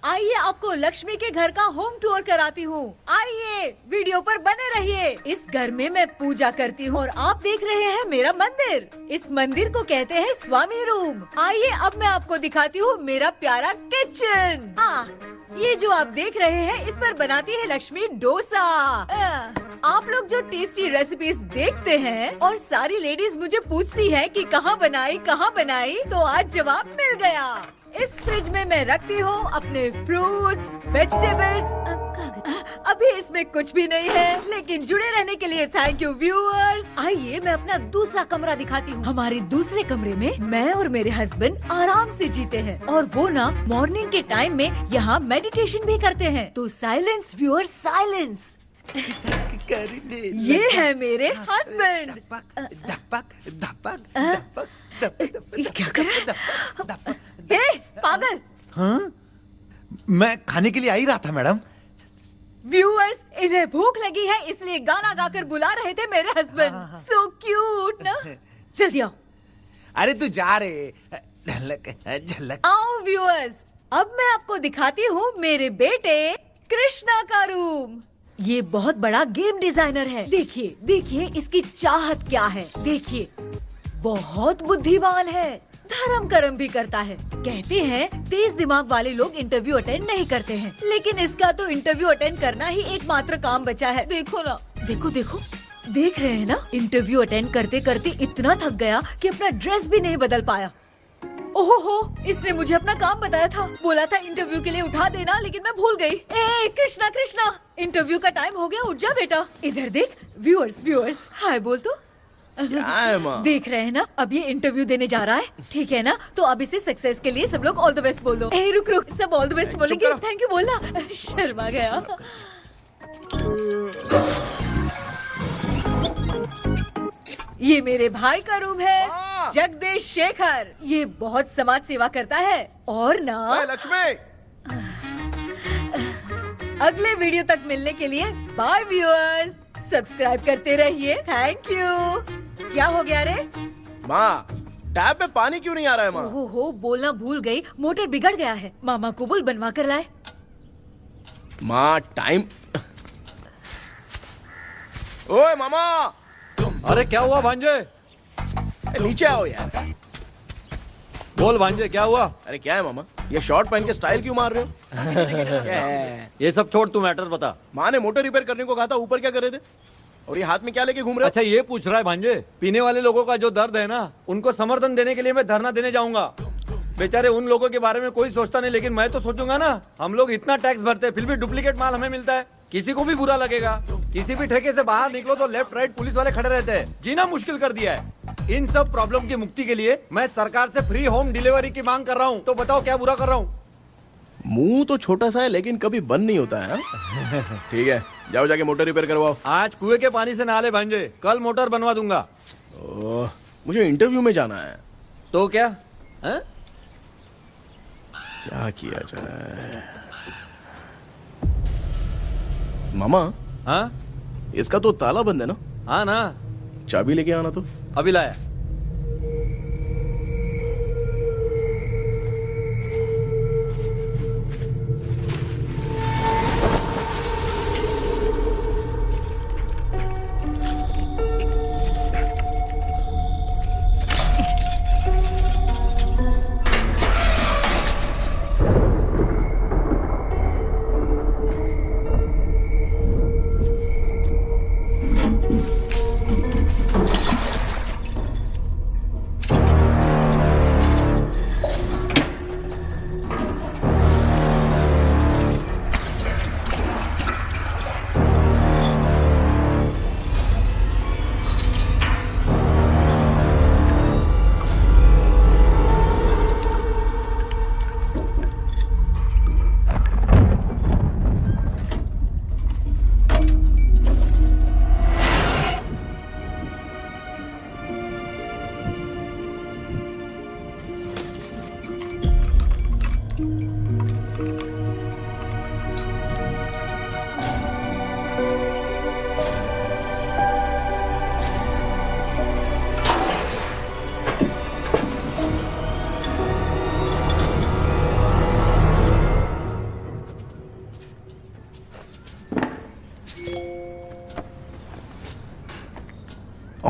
आइए आपको लक्ष्मी के घर का होम टूर कराती हूँ। आइए वीडियो पर बने रहिए। इस घर में मैं पूजा करती हूँ और आप देख रहे हैं मेरा मंदिर। इस मंदिर को कहते हैं स्वामी रूम। आइए अब मैं आपको दिखाती हूँ मेरा प्यारा किचन। ये जो आप देख रहे हैं इस पर बनाती है लक्ष्मी डोसा। आप लोग जो टेस्टी रेसिपीज देखते हैं और सारी लेडीज मुझे पूछती हैं कि कहाँ बनाई, तो आज जवाब मिल गया। इस फ्रिज में मैं रखती हूँ अपने फ्रूट्स, वेजिटेबल्स। अभी इसमें कुछ भी नहीं है, लेकिन जुड़े रहने के लिए थैंक यू व्यूअर्स। आइए मैं अपना दूसरा कमरा दिखाती हूँ। हमारे दूसरे कमरे में मैं और मेरे हस्बैंड आराम से जीते हैं और वो ना मॉर्निंग के टाइम में यहाँ मेडिटेशन भी करते हैं। तो साइलेंस व्यूअर्स, साइलेंस। ये है मेरे हस्बैंड। क्या कर रहा है? पागल। हाँ? मैं खाने के लिए आ ही रहा था मैडम। व्यूअर्स, इन्हें भूख लगी है इसलिए गाना गाकर बुला रहे थे मेरे हस्बैंड। सो क्यूट ना। जल्दी आओ। अरे तू जा रे। झलक झलक। आओ व्यूअर्स, अब मैं आपको दिखाती हूँ मेरे बेटे कृष्णा का रूम। ये बहुत बड़ा गेम डिजाइनर है। देखिए देखिए इसकी चाहत क्या है। देखिए बहुत बुद्धिमान है, धर्म कर्म भी करता है। कहते हैं तेज दिमाग वाले लोग इंटरव्यू अटेंड नहीं करते हैं, लेकिन इसका तो इंटरव्यू अटेंड करना ही एकमात्र काम बचा है। देखो ना, देखो देखो, देख रहे हैं ना, इंटरव्यू अटेंड करते करते इतना थक गया कि अपना ड्रेस भी नहीं बदल पाया। ओहो, इसने मुझे अपना काम बताया था, बोला था इंटरव्यू के लिए उठा देना, लेकिन मैं भूल गई। ए कृष्णा कृष्णा, इंटरव्यू का टाइम हो गया, उठ जा बेटा। इधर देख। व्यूअर्स हाय बोल तो। क्या है माँ? देख रहे हैं ना, अब ये इंटरव्यू देने जा रहा है, ठीक है ना? तो अब इसे सक्सेस के लिए सब लोग ऑल द बेस्ट बोलो। ए रुक रुक, सब ऑल द बेस्ट बोलेंगे। थैंक यू बोलना। शर्मा गया। ये मेरे भाई का रूम है, जगदीश शेखर। ये बहुत समाज सेवा करता है और ना लक्ष्मी। अगले वीडियो तक मिलने के लिए बाय व्यूअर्स। सब्सक्राइब करते रहिए। Thank you. क्या हो गया रे? माँ, टैप में पानी क्यों नहीं आ रहा है माँ? ओहो, बोलना भूल गई, मोटर बिगड़ गया है। मामा को बोल बनवा कर लाए। माँ टाइम। ओए मामा। अरे क्या हुआ भांजे? नीचे आओ यार। बोल भांजे क्या हुआ? अरे क्या है मामा, ये शॉर्ट पहन के स्टाइल क्यों मार रहे हो? क्या है? ये सब छोड़, तू मैटर बता। माँ ने मोटर रिपेयर करने को कहा था, ऊपर क्या कर रहे थे? और ये हाथ में क्या लेके घूम रहे हो? अच्छा ये पूछ रहा है भांजे, पीने वाले लोगों का जो दर्द है ना, उनको समर्थन देने के लिए मैं धरना देने जाऊंगा। बेचारे उन लोगों के बारे में कोई सोचता नहीं, लेकिन मैं तो सोचूंगा ना। हम लोग इतना टैक्स भरते हैं, फिर भी डुप्लीकेट माल हमें मिलता है। किसी को भी बुरा लगेगा। किसी भी ठेके से बाहर निकलो तो लेफ्ट राइट पुलिस वाले खड़े रहते हैं। जीना मुश्किल कर दिया है। इन सब प्रॉब्लम की मुक्ति के लिए मैं सरकार से फ्री होम डिलीवरी की मांग कर रहा हूँ। तो बताओ क्या बुरा कर रहा हूँ? मुंह तो छोटा सा है लेकिन कभी बंद नहीं होता है। ठीक है, जाओ जाके मोटर रिपेयर करवाओ। आज कुएं के पानी से नहा ले भांजे, कल मोटर बनवा दूंगा। मुझे इंटरव्यू में जाना है। तो क्या है? क्या किया जाए? मामा। हाँ, इसका तो ताला बंद है ना? हाँ ना। चाबी लेके आना तो। अभी लाया।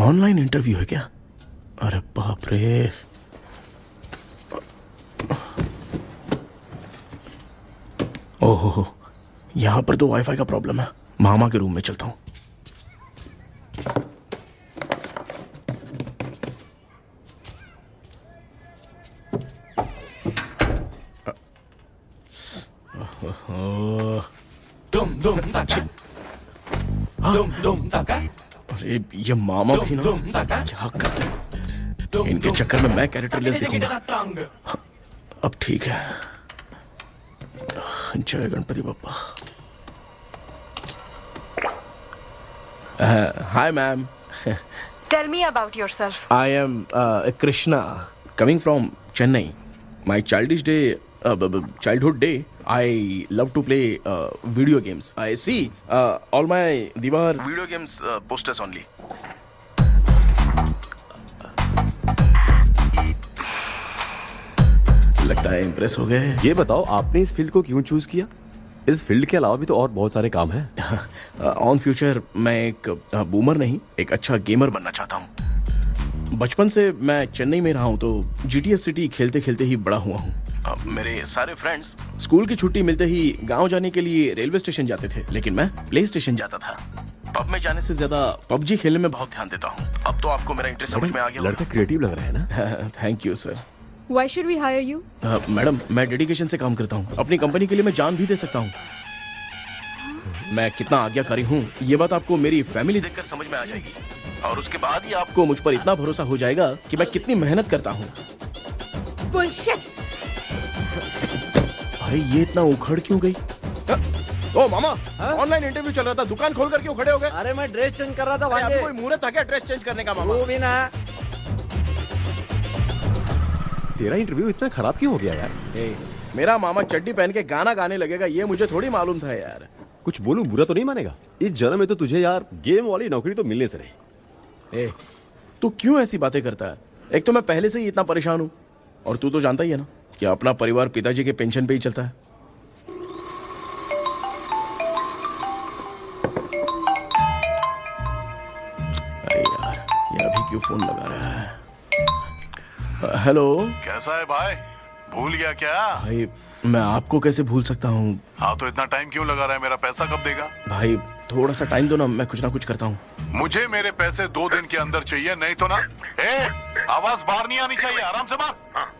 ऑनलाइन इंटरव्यू है क्या? अरे बाप रे। ओहो, यहाँ पर तो वाईफाई का प्रॉब्लम है। मामा के रूम में चलता हूँ। अरे ये मामा भी ना, क्या करते, इनके चक्कर में मैं कैरेक्टरलेस दिखूंगा। अब ठीक है। जय Ganpati Bappa. Hi ma'am. Tell me about yourself. I am Krishna, coming from Chennai. My childhood day, I love to play video games. I see all my Diwar video games posters only. लगता है impress हो गए। ये बताओ आपने इस field को क्यों चूज किया? इस फील्ड के अलावा भी तो और बहुत सारे काम हैं। ऑन फ्यूचर मैं एक बूमर नहीं, एक अच्छा गेमर बनना चाहता हूँ। बचपन से मैं चेन्नई में रहा हूँ तो जीटीएस सिटी खेलते खेलते ही बड़ा हुआ हूँ। मेरे सारे फ्रेंड्स स्कूल की छुट्टी मिलते ही गांव जाने के लिए रेलवे स्टेशन जाते थे, लेकिन मैं प्ले स्टेशन जाता था। पब में जाने से ज्यादा पबजी खेलने में बहुत ध्यान देता हूँ। अब तो आपको मेरा इंटरेस्ट समझ में आ गया। लड़का क्रिएटिव लग रहा है ना। Thank you sir. Why should we hire you? Madam, मैं डेडिकेशन से काम करता हूँ। अपनी कंपनी के लिए मैं जान भी दे सकता हूँ। मैं कितना आज्ञाकारी हूँ ये बात आपको मेरी फैमिली देखकर समझ में आ जाएगी, और उसके बाद ही आपको मुझ पर इतना भरोसा हो जाएगा कि मैं कितनी मेहनत करता हूँ। बुलशिट। अरे ये इतना उखड़ क्यों गई? ओ मामा, ऑनलाइन इंटरव्यू चल रहा था, दुकान खोल कर क्यों खड़े हो गए? अरे मैं ड्रेस चेंज कर रहा था। अभी कोई मुहूर्त था क्या ड्रेस चेंज करने का मामा? वो भी ना। तेरा इंटरव्यू इतना खराब क्यों हो गया यार? मेरा मामा चड्डी पहन के गाना गाने लगेगा ये मुझे थोड़ी मालूम था यार। कुछ बोलूं बुरा तो नहीं मानेगा? इस जन्म में तो तुझे यार गेम वाली नौकरी तो मिलने से रही। तू क्यों ऐसी बातें करता है? एक तो मैं पहले से ही इतना परेशान हूँ, और तू तो जानता ही है ना कि अपना परिवार पिताजी के पेंशन पे ही चलता है। अरे यार, ये अभी क्यों फोन लगा रहा है? हेलो। कैसा है भाई? भूल गया क्या? भाई मैं आपको कैसे भूल सकता हूँ? हाँ तो इतना टाइम क्यों लगा रहा है? मेरा पैसा कब देगा? भाई थोड़ा सा टाइम दो ना, मैं कुछ ना कुछ करता हूँ। मुझे मेरे पैसे 2 दिन के अंदर चाहिए, नहीं तो ना आवाज बाहर नहीं आनी चाहिए। आराम से बात,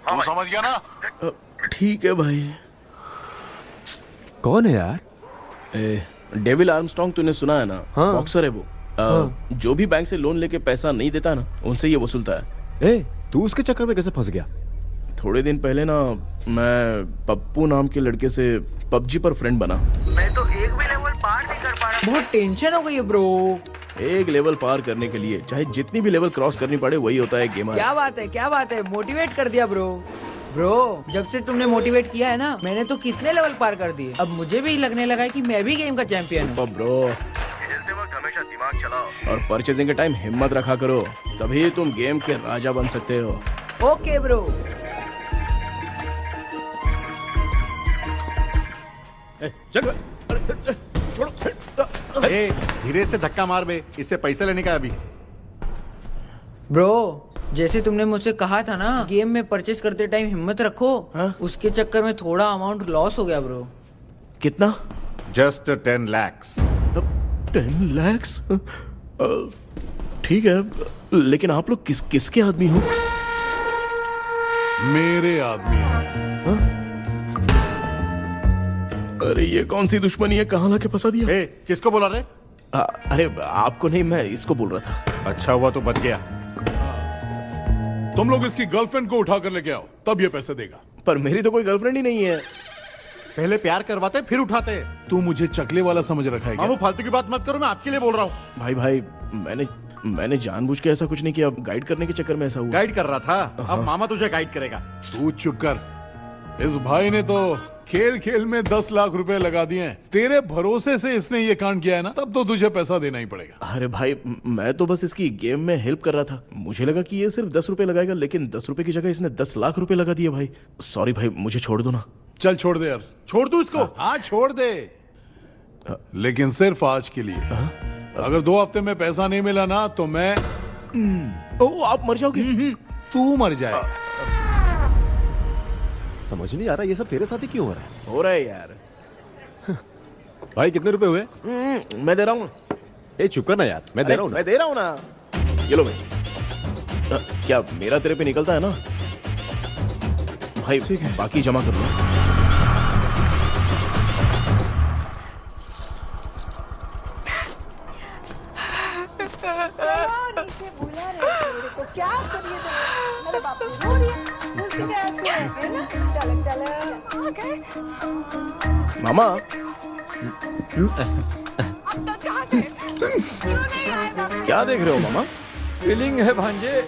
तू समझ गया ना? ठीक है भाई। कौन है यार? डेविल आर्मस्ट्रॉन्ग तूने सुना है ना? हाँ। बॉक्सर है वो। जो भी बैंक से लोन लेके पैसा नहीं देता ना, उनसे ये वसूलता है। तू उसके चक्कर में कैसे फंस गया? थोड़े दिन पहले ना मैं पप्पू नाम के लड़के से पबजी पर फ्रेंड बना। मैं तो एक भी लेवल पार नहीं कर पा रहा। बहुत टेंशन हो गई है ब्रो। एक लेवल पार करने के लिए चाहे जितनी भी लेवल क्रॉस करनी पड़े, वही होता है गेमर। क्या बात है, क्या बात है, मोटिवेट कर दिया ब्रो। ब्रो जब से तुमने मोटिवेट किया है ना, मैंने तो कितने लेवल पार कर दिए। अब मुझे भी लगने लगा है कि मैं भी गेम का चैंपियन हूँ। ब्रो हमेशा दिमाग चलाओ और परचेजिंग के टाइम हिम्मत रखा करो, तभी तुम गेम के राजा बन सकते हो। Okay bro. धीरे से धक्का मार बे, इससे पैसे लेने का अभी। ब्रो जैसे तुमने मुझसे कहा था ना, गेम में परचेस करते टाइम हिम्मत रखो। उसके चक्कर में थोड़ा अमाउंट लॉस हो गया ब्रो। कितना? Just 10 lakhs। 10 lakhs? ठीक है, लेकिन आप लोग किसके आदमी हो? मेरे आदमी हैं। अरे ये कौन सी दुश्मनी है, कहाँ लाके फंसा दिया? किसको बोला रे? अरे आपको नहीं, मैं इसको बोल रहा था। अच्छा हुआ तो बच गया। तुम लोग इसकी गर्लफ्रेंड को उठा कर लेके आओ, तब ये पैसे देगा। पर मेरी तो कोई गर्लफ्रेंड ही नहीं है। पहले प्यार करवाते फिर उठाते। तू मुझे चकले वाला समझ रखा है क्या? वो फालतू की बात मत करो, मैं आपके लिए बोल रहा हूँ। भाई मैंने जानबूझ के ऐसा कुछ नहीं किया, गाइड करने के चक्कर में ऐसा हुआ। गाइड कर रहा था, अब मामा तुझे गाइड करेगा। तू चुप कर। इस भाई ने तो खेल खेल में 10 लाख रुपए लगा दिए हैं। तेरे भरोसे से इसने ये कांड किया है ना, तब तो तुझे पैसा देना ही पड़ेगा। अरे भाई मैं तो बस इसकी गेम में हेल्प कर रहा था। मुझे लगा कि ये सिर्फ 10 रुपए लगाएगा, लेकिन 10 रुपए की जगह इसने 10 लाख रुपए लगा दिए। भाई सॉरी भाई, मुझे छोड़ दो ना। चल छोड़ दे यार। छोड़ दू इसको? हाँ छोड़ दे, लेकिन सिर्फ आज के लिए। अगर 2 हफ्ते में पैसा नहीं मिला ना, तो मैं ओ आप मर जाओगे। तू मर जाए। समझ नहीं आ रहा ये सब तेरे साथ ही क्यों हो रहा है? हो रहा है यार। भाई कितने रुपए हुए? मैं दे रहा हूँ। ए चुप कर ना यार, मैं दे रहा हूँ ना। मैं दे रहा हूँ ना। ये लो भाई। क्या मेरा तेरे पे निकलता है ना भाई? ठीक है, बाकी जमा कर लो। मामा क्या देख रहे हो मामा? फीलिंग है भांजे,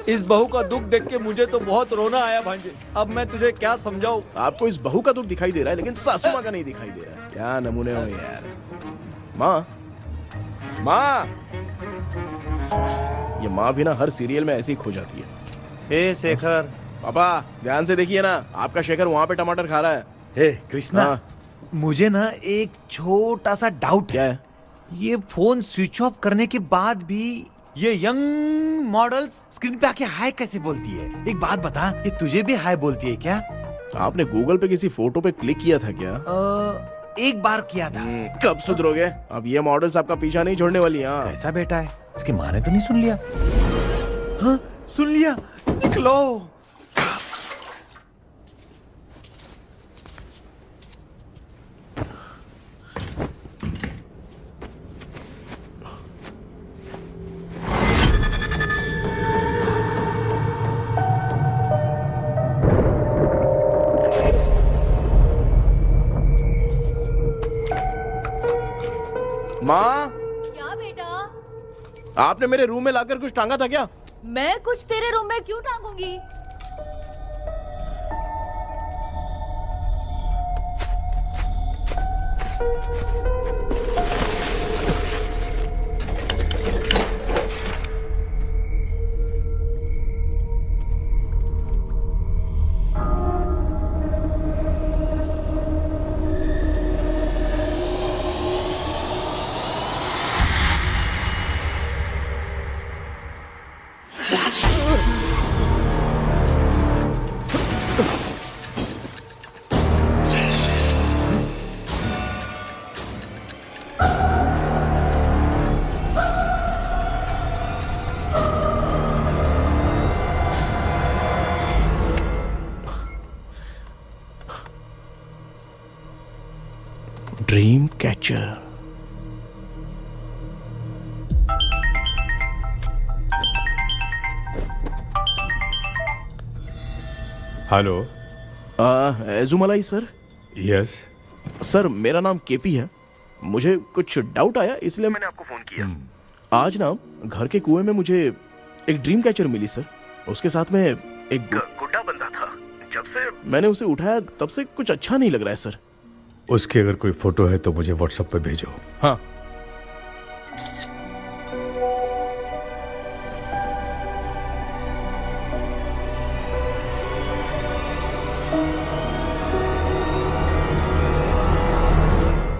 इस बहू का दुख देख के मुझे तो बहुत रोना आया भांजे। अब मैं तुझे क्या समझाऊं? आपको इस बहू का दुख दिखाई दे रहा है लेकिन सासू माँ का नहीं दिखाई दे रहा है। क्या नमूने हो यार। माँ माँ, ये माँ भी ना हर सीरियल में ऐसी खो जाती है। हे शेखर। पापा ध्यान से देखिए ना, आपका शेखर वहाँ पे टमाटर खा रहा है। हे कृष्णा, हाँ। मुझे ना एक छोटा सा डाउट क्या है? ये फोन स्विच ऑफ करने के बाद भी ये यंग मॉडल्स स्क्रीन पे आके हाय कैसे बोलती है? एक बात बता, ये तुझे भी हाय बोलती है क्या? आपने गूगल पे किसी फोटो पे क्लिक किया था क्या? एक बार किया था। कब सुधरोगे? अब ये मॉडल्स आपका पीछा नहीं छोड़ने वाली। हाँ कैसा बेटा है? इसकी माँ ने तो नहीं सुन लिया? हाँ सुन लिया। निकलो। माँ, क्या बेटा? आपने मेरे रूम में लाकर कुछ टांगा था क्या? मैं कुछ तेरे रूम में क्यों टांगूंगी? Dream catcher. Hello. Ezhumalai sir. Yes. Sir मेरा नाम केपी है। मुझे कुछ डाउट आया इसलिए मैंने आपको फोन किया। आज ना घर के कुएं में मुझे एक ड्रीम कैचर मिली सर। उसके साथ में एक गुड्डा बंदा था। जब से मैंने उसे उठाया तब से कुछ अच्छा नहीं लग रहा है सर। उसकी अगर कोई फोटो है तो मुझे व्हाट्सएप पे भेजो। हाँ।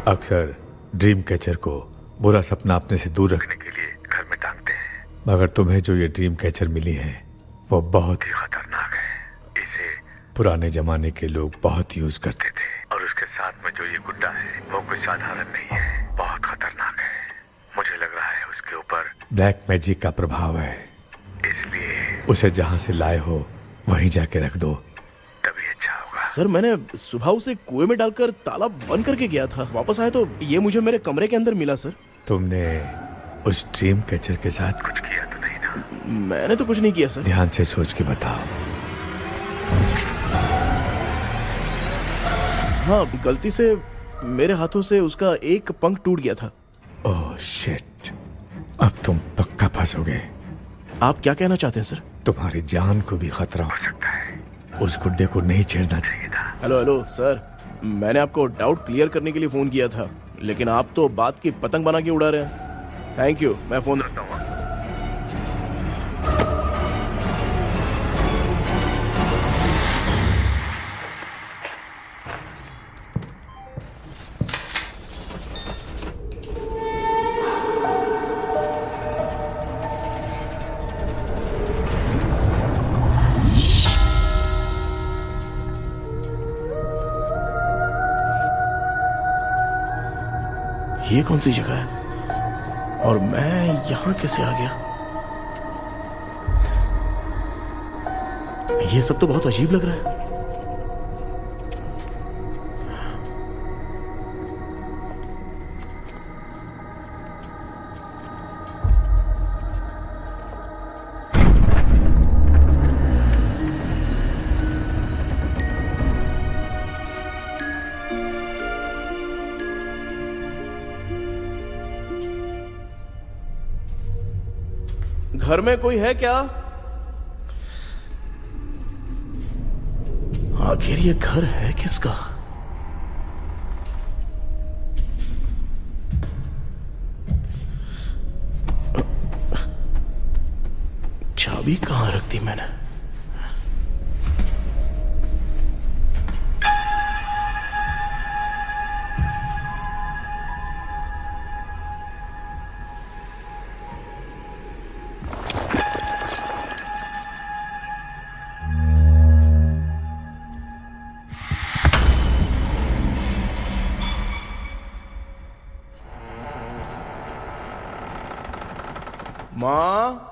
अक्सर ड्रीम कैचर को बुरा सपना अपने से दूर रखने के लिए घर में टांगते हैं, मगर तुम्हें जो ये ड्रीम कैचर मिली है वो बहुत ही खतरनाक है। इसे पुराने जमाने के लोग बहुत यूज करते थे और उसके साथ में जो ये गुड्डा है वो कोई साधारण नहीं है, बहुत खतरनाक है। मुझे लग रहा है उसके ऊपर ब्लैक मैजिक का प्रभाव है, इसलिए उसे जहाँ से लाए हो वहीं जाके रख दो, तभी अच्छा होगा। सर मैंने सुबह उसे कुएं में डालकर ताला बंद करके गया था। वापस आया तो ये मुझे मेरे कमरे के अंदर मिला सर। तुमने उस ड्रीम कैचर के साथ कुछ किया तो नहीं ना? मैंने तो कुछ नहीं किया सर। ध्यान से सोच के बताओ। हाँ, गलती से मेरे हाथों से उसका एक पंख टूट गया था। ओह शिट, अब तुम पक्का फंसोगे। आप क्या कहना चाहते हैं सर? तुम्हारी जान को भी खतरा हो सकता है। उस गुड्डे को नहीं छेड़ना चाहिए था। हेलो हेलो सर, मैंने आपको डाउट क्लियर करने के लिए फोन किया था, लेकिन आप तो बात की पतंग बना के उड़ा रहे हैं। थैंक यू, मैं फोन रखता हूँ। ये कौन सी जगह है और मैं यहां कैसे आ गया? ये सब तो बहुत अजीब लग रहा है। घर में कोई है क्या? आखिर ये घर है किसका? चाबी कहां रख दी मैंने? माँ,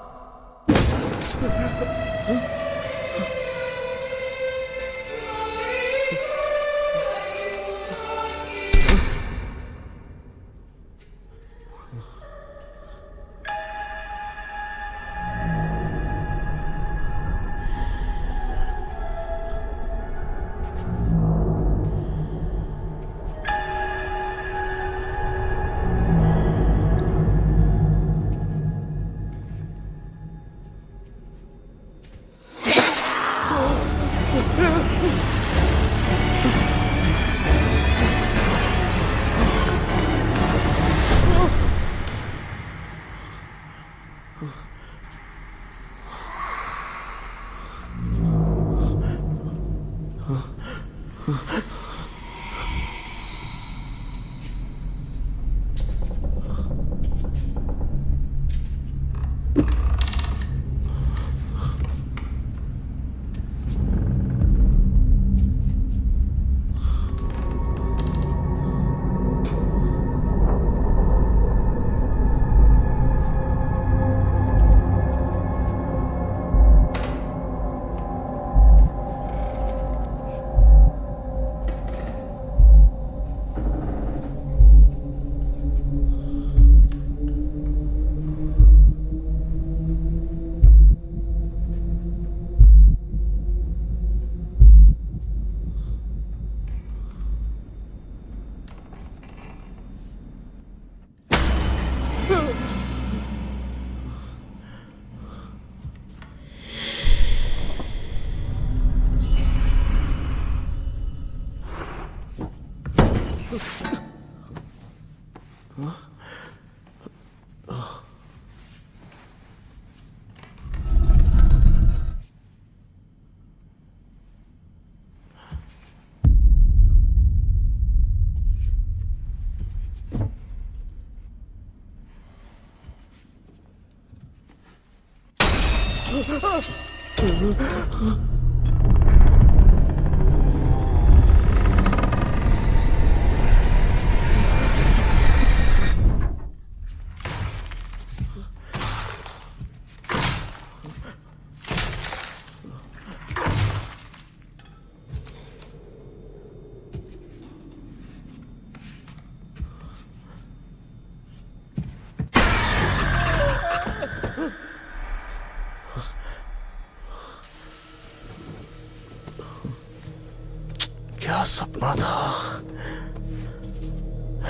क्या सपना था?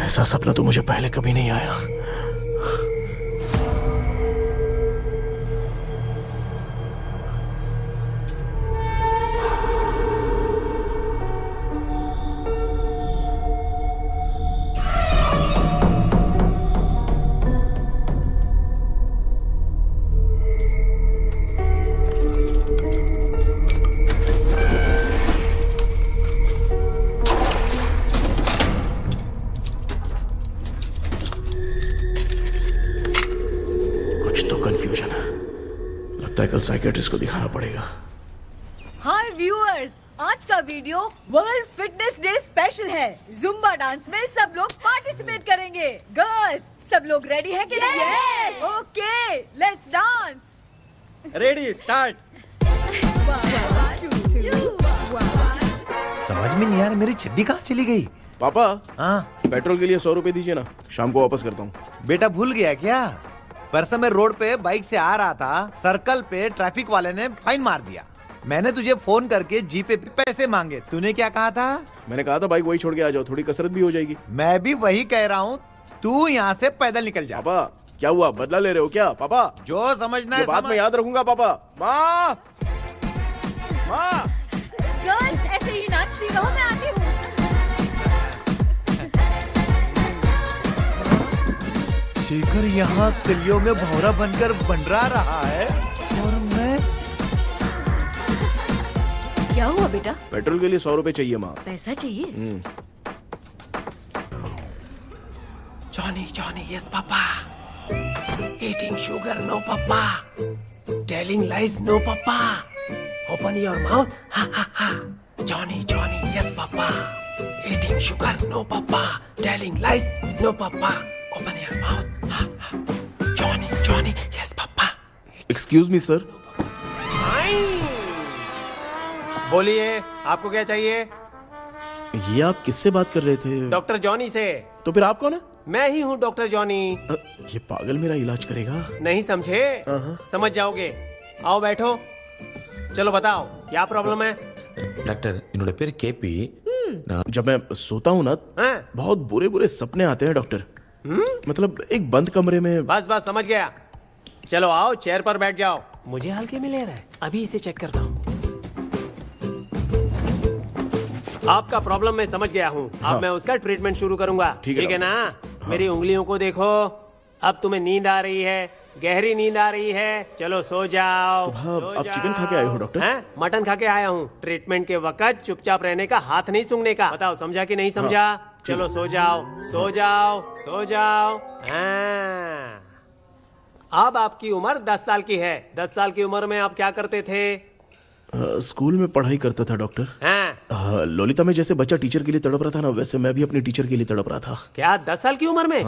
ऐसा सपना तो मुझे पहले कभी नहीं आया। कल साइकियाट्रिस्ट को दिखाना पड़ेगा। हाय व्यूअर्स, आज का का video world fitness day special है। जुम्बा डांस में सब लोग पार्टिसिपेट करेंगे। गर्ल्स सब लोग रेडी हैं कि नहीं? Okay, let's dance. Ready, start. समझ में नहीं आ रहा मेरी चड्डी कहाँ चली गई। पापा, हाँ पेट्रोल के लिए 100 रुपए दीजिए ना, शाम को वापस करता हूँ। बेटा भूल गया क्या? परसों मैं रोड पे बाइक से आ रहा था, सर्कल पे ट्रैफिक वाले ने फाइन मार दिया। मैंने तुझे फोन करके जीपे पे पैसे मांगे, तूने क्या कहा था? मैंने कहा था बाइक वही छोड़ के आ जाओ, थोड़ी कसरत भी हो जाएगी। मैं भी वही कह रहा हूँ, तू यहाँ से पैदल निकल जा। पापा क्या हुआ, बदला ले रहे हो क्या? पापा जो समझना है ये बात समझ। मैं याद रखूंगा। पापा, माँ, माँ। गर्ल्स ऐसे ही नाचती रहो, मैं आती हूँ। शेखर यहाँ कलियों में भौरा बनकर बंडरा रहा है और मैं। क्या हुआ बेटा? पेट्रोल के लिए 100 रुपए चाहिए माँ। पैसा चाहिए? Johnny, Johnny, yes, Papa. Eating sugar, no, Papa. Telling lies, no, Papa. Open your mouth, ha, ha, ha. Johnny, Johnny, yes, Papa. Eating sugar, no, Papa. Telling lies, no, Papa. Open your mouth, ha, ha. Johnny, Johnny, yes, Papa. Excuse me sir. बोलिए, आपको क्या चाहिए? ये आप किससे बात कर रहे थे? डॉक्टर जॉनी से। तो फिर आप कौन है? मैं ही हूँ डॉक्टर जॉनी। ये पागल मेरा इलाज करेगा? नहीं समझे? समझ जाओगे। आओ बैठो। चलो बताओ क्या प्रॉब्लम है? டாக்டர் என்னோட பேர் கேபி जब मैं सोता हूँ ना, बहुत बुरे बुरे सपने आते हैं डॉक्टर। मतलब एक बंद कमरे में। बस बस समझ गया। चलो आओ, चेयर पर बैठ जाओ। मुझे हल्के में ले रहा है, अभी इसे चेक करता हूँ। आपका प्रॉब्लम मैं समझ गया हूँ। अब मैं उसका ट्रीटमेंट शुरू करूंगा। ठीक है ना? मेरी उंगलियों को देखो। अब तुम्हें नींद आ रही है, गहरी नींद आ रही है। चलो सो जाओ। सुबह आप चिकन खा के आए हो डॉक्टर? हैं? मटन खा के आया हूँ। ट्रीटमेंट के वक्त चुपचाप रहने का, हाथ नहीं सूंघने का। बताओ समझा कि नहीं समझा? चलो सो जाओ, सो जाओ, सो जाओ। हाँ। अब आपकी उम्र 10 साल की है। 10 साल की उम्र में आप क्या करते थे? स्कूल में पढ़ाई करता था डॉक्टर। हाँ। ललिता में जैसे बच्चा टीचर के लिए तड़प रहा था ना, वैसे मैं भी अपने टीचर के लिए तड़प रहा था। क्या 10 साल की उम्र में?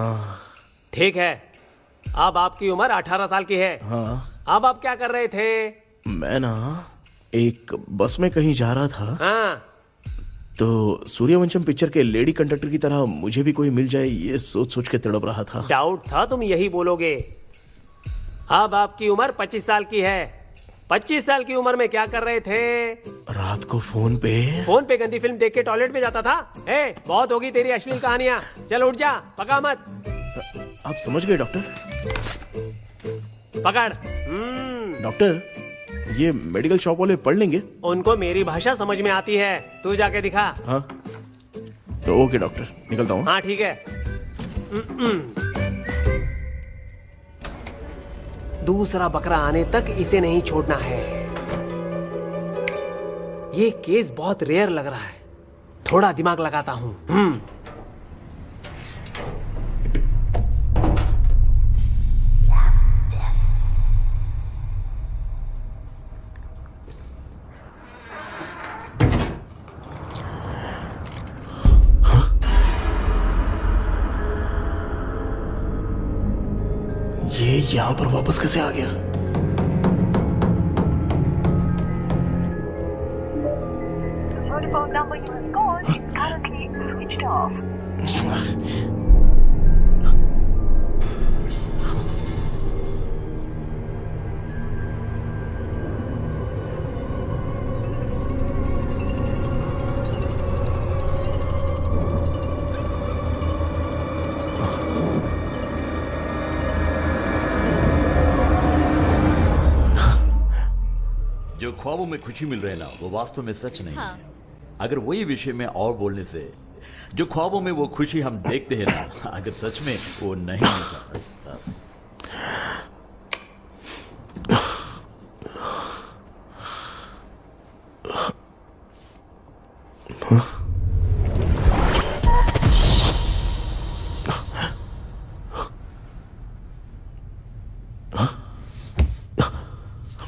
ठीक है। अब आपकी उम्र 18 साल की है। हाँ। अब आप क्या कर रहे थे? मैं ना एक बस में कहीं जा रहा था। हाँ। तो सूर्यवंशम पिक्चर के लेडी कंडक्टर की तरह मुझे भी कोई मिल जाए, ये सोच सोच के तड़प रहा था। डाउट था तुम यही बोलोगे। अब आपकी उम्र 25 साल की है। 25 साल की उम्र में क्या कर रहे थे? रात को फोन पे गंदी फिल्म देख के टॉयलेट में जाता था। ए, बहुत होगी तेरी अश्लील कहानियां। चल उठ जा, पका मत। आप समझ गए डॉक्टर? पकड़। डॉक्टर, ये मेडिकल शॉप वाले पढ़ लेंगे? उनको मेरी भाषा समझ में आती है। तू जाके दिखा। हाँ तो ओके डॉक्टर, निकलता हूँ। हाँ ठीक है। दूसरा बकरा आने तक इसे नहीं छोड़ना है। ये केस बहुत रेयर लग रहा है, थोड़ा दिमाग लगाता हूं। ये यहाँ पर वापस कैसे आ गया? जो ख्वाबों में खुशी मिल रहे ना, वो वास्तव में सच नहीं है। अगर वही विषय में और बोलने से, जो ख्वाबों में वो खुशी हम देखते हैं ना, अगर सच में वो नहीं होता।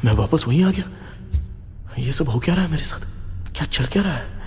मैं वापस वहीं आ गया। ये सब हो क्या रहा है मेरे साथ? क्या चल क्या रहा है?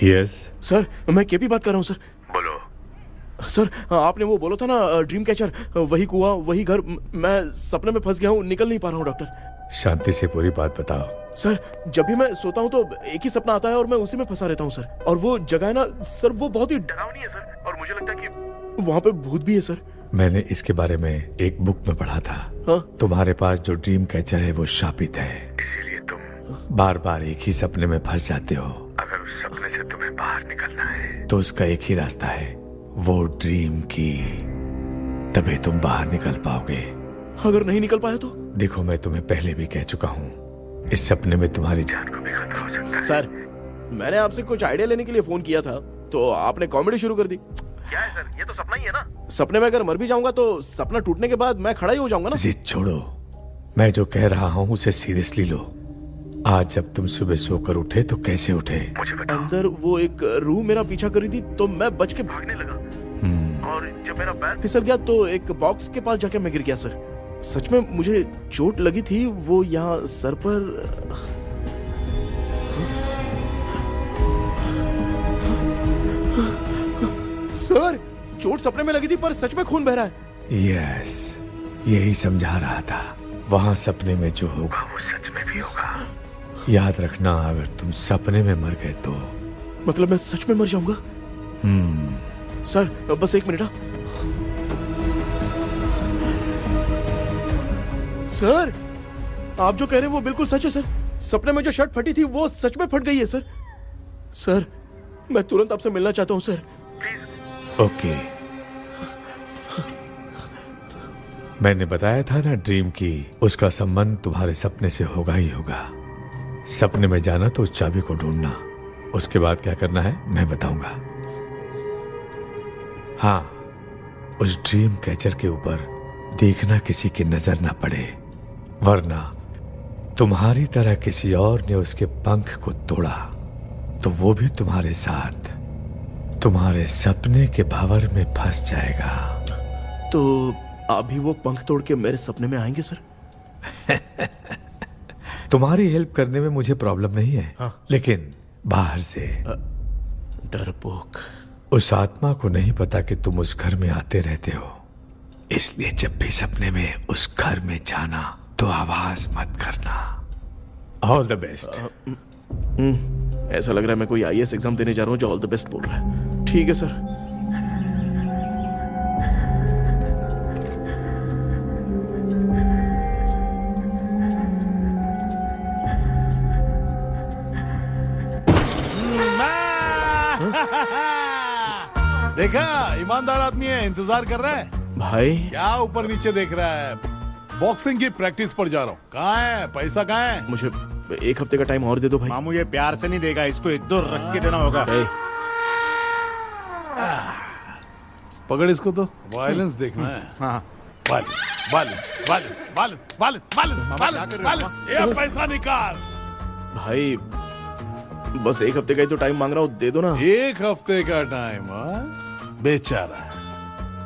यस सर, मैं केपी बात कर रहा हूँ सर। बोलो सर, आपने वो बोला था ना ड्रीम कैचर, वही कुआं वही घर, मैं सपने में फंस गया हूँ, निकल नहीं पा रहा हूँ डॉक्टर। शांति से पूरी बात बताओ। सर, जब भी मैं सोता हूँ तो एक ही सपना आता है और मैं उसी में फंसा रहता हूँ सर। और वो जगह है ना सर, वो बहुत ही डरावनी है सर, और मुझे लगता है कि वहाँ पे भूत भी है सर। मैंने इसके बारे में एक बुक में पढ़ा था। हाँ? तुम्हारे पास जो ड्रीम कैचर है वो शापित है, इसीलिए तुम बार बार एक ही सपने में फंस जाते हो। अगर उस सपने से तुम्हें बाहर निकलना है तो उसका एक ही रास्ता है, वो ड्रीम की, तभी तुम बाहर निकल पाओगे। अगर नहीं निकल पाया तो? देखो, मैं तुम्हें पहले भी कह चुका हूँ, इस सपने में तुम्हारी जान को भी खतरा हो सकता है। सर, मैंने आपसे कुछ आइडिया लेने के लिए फोन किया था तो आपने कॉमेडी शुरू कर दी। क्या है सर, ये तो सपना ही है ना। सपने में अगर मर भी जाऊंगा तो सपना टूटने के बाद मैं खड़ा ही हो जाऊंगा ना। जिद छोड़ो, मैं जो कह रहा हूँ उसे सीरियसली लो। आज जब तुम सुबह सोकर उठे तो कैसे उठे? अंदर वो एक रूह मेरा पीछा करी थी तो मैं बच के भागने लगा और जब मेरा पैर फिसल गया तो एक बॉक्स के पास जाके मैं गिर गया सर। सच में मुझे चोट लगी थी, वो यहाँ सर पर। सर चोट सपने में लगी थी पर सच में खून बह रहा है। यस, यही समझा रहा था। वहाँ सपने में जो होगा वो सच में भी होगा। याद रखना, अगर तुम सपने में मर गए तो मतलब मैं सच में मर जाऊंगा? सर बस 1 मिनट। सर आप जो कह रहे हैं वो बिल्कुल सच है सर। सपने में जो शर्ट फटी थी वो सच में फट गई है सर। सर मैं तुरंत आपसे मिलना चाहता हूँ सर। ओके। मैंने बताया था ना ड्रीम की उसका संबंध तुम्हारे सपने से होगा ही होगा। सपने में जाना तो उस चाबी को ढूंढना, उसके बाद क्या करना है मैं बताऊंगा। हाँ, उस ड्रीम कैचर के ऊपर देखना किसी की नजर ना पड़े, वरना तुम्हारी तरह किसी और ने उसके पंख को तोड़ा तो वो भी तुम्हारे साथ तुम्हारे सपने के भंवर में फंस जाएगा। तो आप भी वो पंख तोड़ के मेरे सपने में आएंगे सर? तुम्हारी हेल्प करने में मुझे प्रॉब्लम नहीं है। हाँ। लेकिन बाहर से डरपोक। उस आत्मा को नहीं पता कि तुम उस घर में आते रहते हो, इसलिए जब भी सपने में उस घर में जाना तो आवाज मत करना। All the best. ऐसा लग रहा है मैं कोई IAS एग्जाम देने जा रहा हूँ जो ऑल द बेस्ट बोल रहा है। ठीक है सर। देखा, ईमानदार आदमी है, इंतजार कर रहा है। भाई क्या ऊपर नीचे देख रहा है? बॉक्सिंग की प्रैक्टिस पर जा रहा हूँ। कहाँ है पैसा? कहाँ है? मुझे 1 हफ्ते का टाइम और दे दो भाई। मामू ये प्यार से नहीं देगा, इसको 1-2 रख के देना होगा। पकड़ इसको। तो वायलेंस देखना है। हाँ। ये पैसा निकाल। भाई बस 1 हफ्ते का ही तो टाइम मांग रहा हूँ, दे दो ना। 1 हफ्ते का टाइम? बेचारा,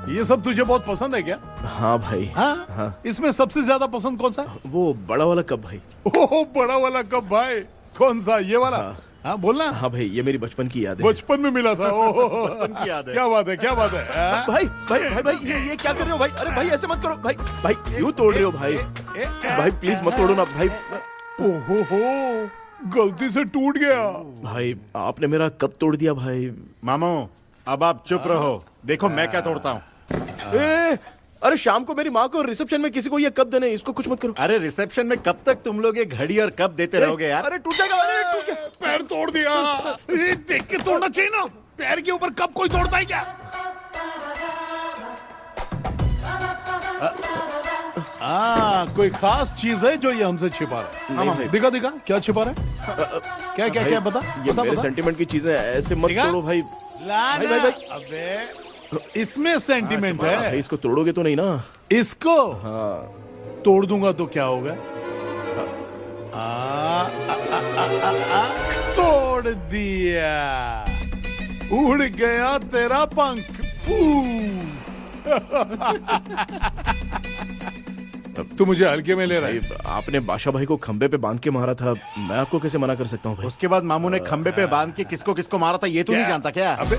ये सब तुझे बहुत पसंद है क्या? हाँ भाई। हाँ? इसमें सबसे ज्यादा पसंद कौन सा? वो बड़ा वाला कप भाई। ओह, बड़ा वाला कप भाई। कौन सा? ये वाला? हाँ बोलना। हाँ भाई, ये मेरी बचपन की याद है। बचपन में मिला था। बचपन की याद है। क्या बात है, क्या बात है। भाई भाई भाई भाई ये क्या कर रहे हो भाई? अरे भाई ऐसे मत करो भाई। भाई क्यों तोड़ रहे हो भाई? भाई प्लीज मत तोड़ो ना भाई। ओहो, गलती से टूट गया। भाई आपने मेरा कप तोड़ दिया भाई। मामू अब आप चुप रहो, देखो मैं क्या तोड़ता हूँ। अरे शाम को मेरी माँ को रिसेप्शन में किसी को ये कप देने, इसको कुछ मत करो। अरे रिसेप्शन में कब तक तुम लोग ये घड़ी और कप देते रहोगे यार? अरे टूट जाएगा। अरे टूट गया। पैर तोड़ दिया। ये देख के तोड़ना चाहिए ना। पैर के ऊपर कप कोई तोड़ता है क्या? कोई खास चीज है जो ये हमसे छिपा रहा है? नहीं, दिखा दिखा क्या छिपा रहा है? क्या क्या क्या? बता। ये मेरे सेंटीमेंट की चीजें ऐसे मत तोड़ो भाई। भाई भाई भाई। अबे इसमें सेंटीमेंट है। भाई इसको तोड़ोगे तो नहीं ना? इसको? हाँ। तोड़ दूंगा तो क्या होगा? तोड़ दिया। उड़ गया तेरा पंख। तू मुझे हल्के में ले रहा है। आपने बादशाह भाई को खंबे पे बांध के मारा था, मैं आपको कैसे मना कर सकता हूँ भाई? उसके बाद मामू ने खंबे पे बांध के किसको किसको मारा था ये तू नहीं जानता क्या? अबे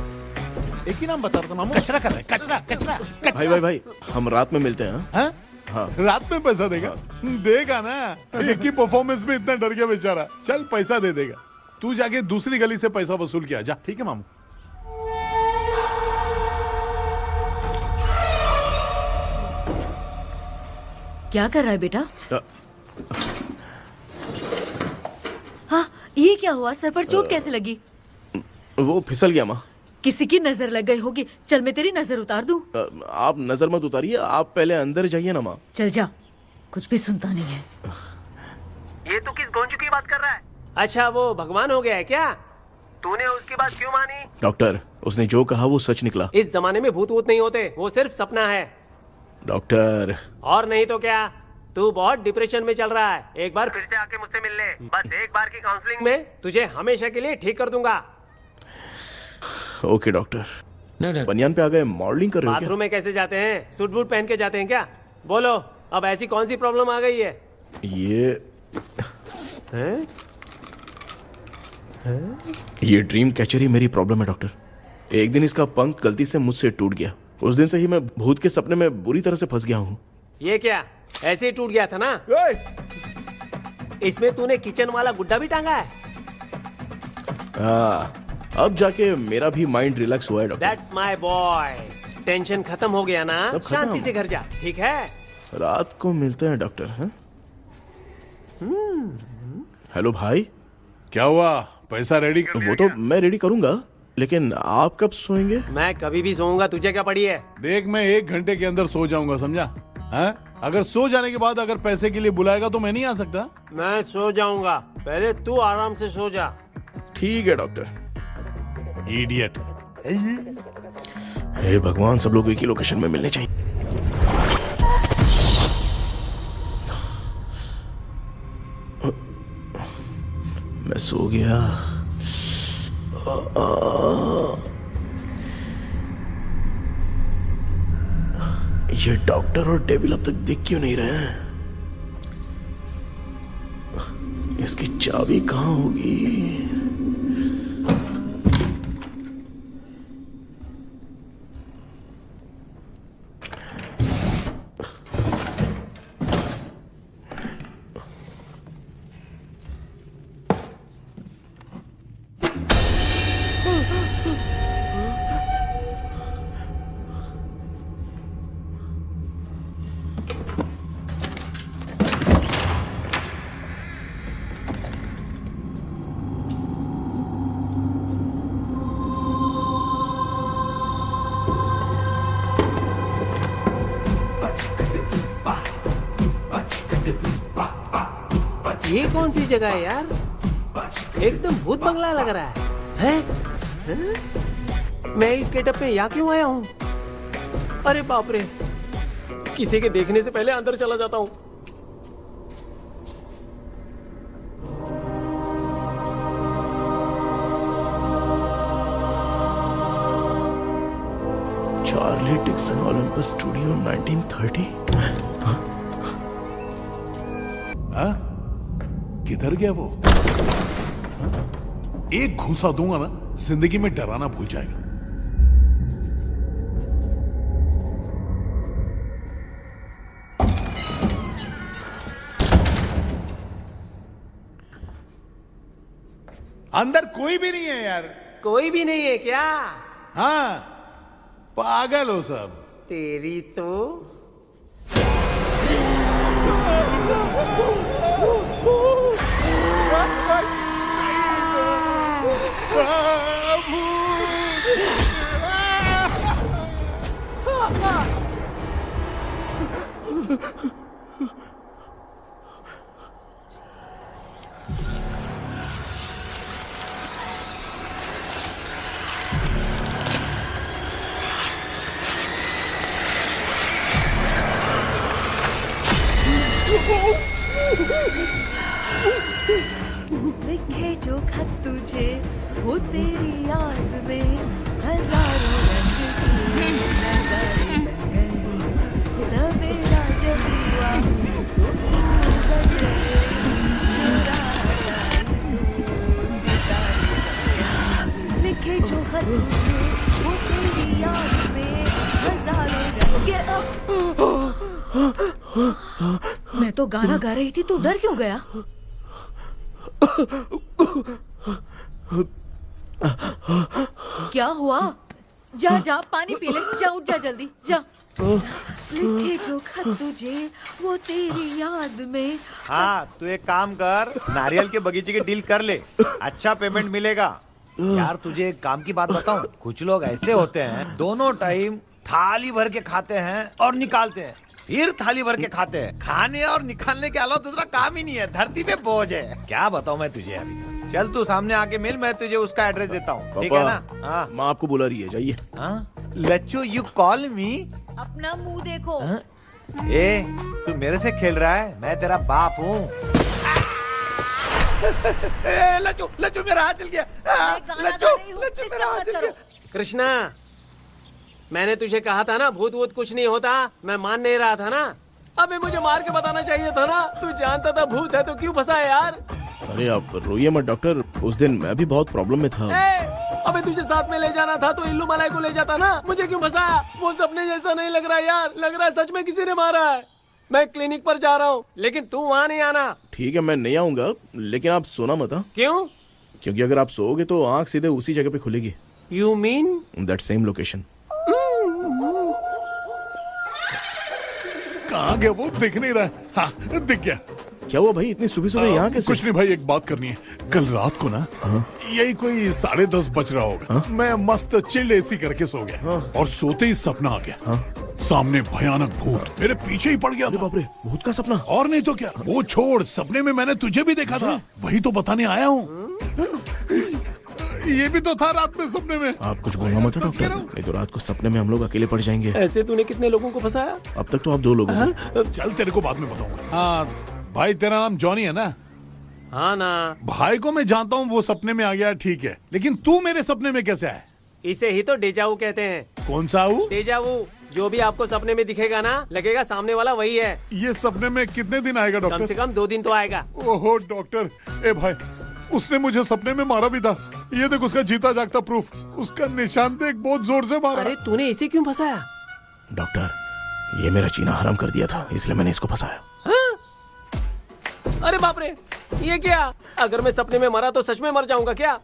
एक ही नाम बता रहा था मामू। कचरा कर रहा है, कचरा कचरा कचरा। भाई भाई भाई हम रात में मिलते हैं। हाँ? हाँ। रात में पैसा देगा? देगा ना। एक ही परफॉर्मेंस में इतना डर गया बेचारा। चल पैसा दे देगा। तू जाके दूसरी गली से पैसा वसूल किया जा। ठीक है मामू। क्या कर रहा है बेटा? हाँ, ये क्या हुआ? सर पर चोट कैसे लगी? वो फिसल गया माँ। किसी की नजर लग गई होगी। चल मैं तेरी नजर उतार दूं। आप नजर मत उतारिए, आप पहले अंदर जाइए ना माँ। चल जा, कुछ भी सुनता नहीं है। ये तो किस गोंचू की बात कर रहा है? अच्छा वो भगवान हो गया है क्या? तूने उसकी बात क्यों मानी? डॉक्टर, उसने जो कहा वो सच निकला। इस जमाने में भूत वूत नहीं होते, वो सिर्फ सपना है। डॉक्टर। और नहीं तो क्या? तू बहुत डिप्रेशन में चल रहा है, एक बार फिर से आके मुझसे मिल ले, बस एक बार की काउंसलिंग में तुझे हमेशा के लिए ठीक कर दूंगा। Okay doctor. बनियान पे आ गए, मॉडलिंग कर रहे हो क्या? बाथरूम में कैसे जाते हैं? सूट बूट पहन के जाते हैं क्या? बोलो, अब ऐसी कौन सी प्रॉब्लम आ गई है? ये ड्रीम कैचर ही मेरी प्रॉब्लम है डॉक्टर। एक दिन इसका पंख गलती से मुझसे टूट गया। उस दिन से ही मैं भूत के सपने में बुरी तरह से फंस गया हूँ। ये क्या ऐसे ही टूट गया था ना? इसमें तूने किचन वाला गुड्डा भी टांगा है? अब जाके मेरा भी माइंड रिलैक्स हुआ है doctor. That's my boy। Tension खत्म हो गया ना? शांति से घर जा, ठीक है? रात को मिलते हैं डॉक्टर। हैं? हेलो भाई, क्या हुआ? पैसा रेडी कर लिया? वो तो मैं रेडी करूंगा, लेकिन आप कब सोएंगे? मैं कभी भी सोऊंगा, तुझे क्या पड़ी है? देख, मैं 1 घंटे के अंदर सो जाऊंगा, समझा? अगर सो जाने के बाद अगर पैसे के लिए बुलाएगा तो मैं नहीं आ सकता। मैं सो जाऊंगा, पहले तू आराम से सो जा। ठीक है डॉक्टर। इडियट। हे भगवान, सब लोग एक ही लोकेशन में मिलने चाहिए। मैं सो गया। ये डॉक्टर और डेविल अब तक दिख क्यों नहीं रहे हैं? इसकी चाबी कहाँ होगी? ये कौन सी जगह है यार? एकदम भूत बंगला लग रहा है। मैं इस गेटअप में यहाँ क्यों आया हूँ? अरे बाप रे, किसी के देखने से पहले अंदर चला जाता हूँ। Charlie Dixon Olympus studio 1930। किधर गया वो? एक घूसा दूंगा ना, जिंदगी में डराना भूल जाएगा। अंदर कोई भी नहीं है यार। कोई भी नहीं है क्या? हाँ, पागल हो सब। तेरी तो लिखे जो खत तुझे वो तेरी याद में हजारों रंग की नजारे बन गए। सवेरा जब हुआ तो बन गए, लिखे जो खत तुझे वो तेरी याद में हजारों रंग के। मैं तो गाना गा रही थी, तू डर क्यों गया? क्या हुआ? जा जा पानी पी ले, जा उठ जा जल्दी जा। लिखे जो खत तुझे वो तेरी याद में। हाँ, तू एक काम कर, नारियल के बगीचे की डील कर ले, अच्छा पेमेंट मिलेगा। यार तुझे एक काम की बात बताऊं, कुछ लोग ऐसे होते हैं दोनों टाइम थाली भर के खाते हैं और निकालते हैं, फिर थाली भर के खाते हैं। खाने और निकालने के अलावा दूसरा काम ही नहीं है, धरती पे बोझ है। क्या बताऊं मैं तुझे अभी। चल तू सामने आके मिल, मैं तुझे उसका एड्रेस देता हूँ, ठीक है ना? हाँ, माँ आपको बुला रही है, जाइए। लच्चू, यू कॉल मी? अपना मुंह देखो। ए, तू मेरे से खेल रहा है? मैं तेरा बाप हूँ। लज्जू, लज्जू मेरा हाथ जल गया। लज्जू, लज्जू मेरा हाथ जल गया। कृष्णा, मैंने तुझे कहा था ना भूत वूत कुछ नहीं होता, मैं मान नहीं रहा था ना। अबे मुझे मार के बताना चाहिए था ना, तू जानता था भूत है तो क्यों फंसा है यार। अरे आप रोइए मत डॉक्टर, उस दिन मैं भी बहुत प्रॉब्लम में था। अबे तुझे साथ में ले जाना था तो इल्लू मलाई को ले जाता ना, मुझे क्यों फंसाया? वो सपने जैसा नहीं लग रहा यार, लग रहा है सच में किसी ने मारा है। मैं क्लिनिक पर जा रहा हूँ, लेकिन तू वहाँ नहीं आना। ठीक है, मैं नहीं आऊंगा, लेकिन आप सोना मत। क्यों? क्योंकि अगर आप सोओगे तो आंख सीधे उसी जगह पे खुलेगी। You mean that same location. कहाँ गया वो? दिख नहीं रहा। हाँ, दिख गया। क्या हुआ भाई, इतनी सुबह सुबह यहाँ कैसे? कुछ नहीं भाई, एक बात करनी है। कल रात को ना यही कोई 10:30 बज रहा होगा, मैं मस्त चिल्ड एसी करके सो गया और सोते ही सपना आ गया। सामने भयानक भूत मेरे पीछे ही पड़ गया। बाप रे, भूत का सपना? और नहीं तो क्या। वो छोड़, सपने में मैंने तुझे भी देखा था, वही तो बताने आया हूँ। ये भी तो था रात में सपने में। आप कुछ बोलना मत डॉक्टर, नहीं तो रात को सपने में हम लोग अकेले पड़ जाएंगे। ऐसे तूने कितने लोगों को फंसाया? अब तक तो आप 2 लोग हो। चल तेरे को बाद में बताऊंगा। हाँ भाई, तेरा नाम जॉनी है ना? हाँ ना। भाई को मैं जानता हूँ, वो सपने में आ गया, ठीक है, लेकिन तू मेरे सपने में कैसे आया? इसे ही तो डेजावू कहते हैं। कौन सा हूँ? डेजावू, जो भी आपको सपने में दिखेगा ना, लगेगा सामने वाला वही है। ये सपने में कितने दिन आएगा डॉक्टर? कम से कम 2 दिन तो आएगा। ओहो डॉक्टर, ए भाई, उसने मुझे सपने में मारा भी था। ये देख उसका जीता जागता प्रूफ, उसका निशान देख, बहुत जोर से मारा। अरे तूने इसे क्यों फंसाया? डॉक्टर, ये मेरा जीना हराम कर दिया था, इसलिए मैंने इसको फंसाया। अरे बाप रे, ये क्या? अगर मैं सपने में मरा तो सच में मर जाऊंगा क्या?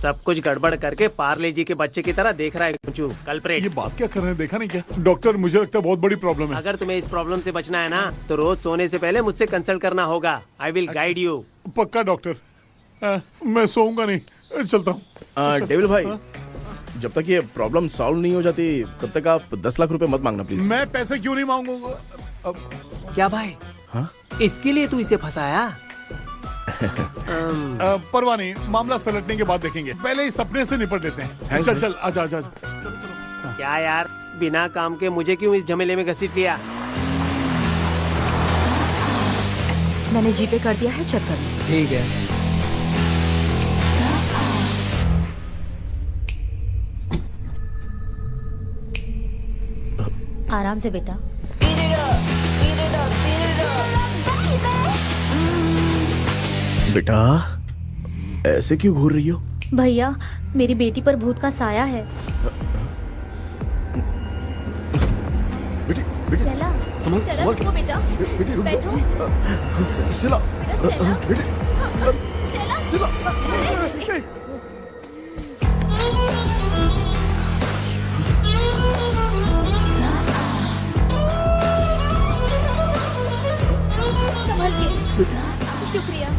सब कुछ गड़बड़ करके पार्ले जी के बच्चे की तरह देख रहा है कुचू, कल्प्रेट। ये बात क्या कर रहे हैं, देखा नहीं क्या? डॉक्टर, मुझे लगता है बहुत बड़ी प्रॉब्लम है। अगर तुम्हें इस प्रॉब्लम से बचना है ना, तो रोज सोने से पहले मुझसे कंसल्ट करना होगा। I will guide you. पक्का डॉक्टर, मैं सोऊंगा नहीं, चलता हूँ। डेविल भाई, जब तक ये प्रॉब्लम सॉल्व नहीं हो जाती तब तक आप 10 लाख रुपए मत मांगना प्लीज। मैं पैसे क्यों नहीं मांगूंगा? क्या भाई? हाँ? इसके लिए तू इसे फंसाया? परवाह नहीं, मामला सलटने के बाद देखेंगे, पहले ही सपने से निपट लेते हैं। चल चल, आजा आजा। क्या यार, बिना काम के मुझे क्यों इस झमेले में घसीट लिया? मैंने जीपे कर दिया है, चेक कर लो। ठीक है। आराम से बेटा। बेटा, ऐसे क्यों घूर रही हो? भैया, मेरी बेटी पर भूत का साया है। स्टेला, स्टेला रुको बेटा, बैठो। स्टेला, संभल के। शुक्रिया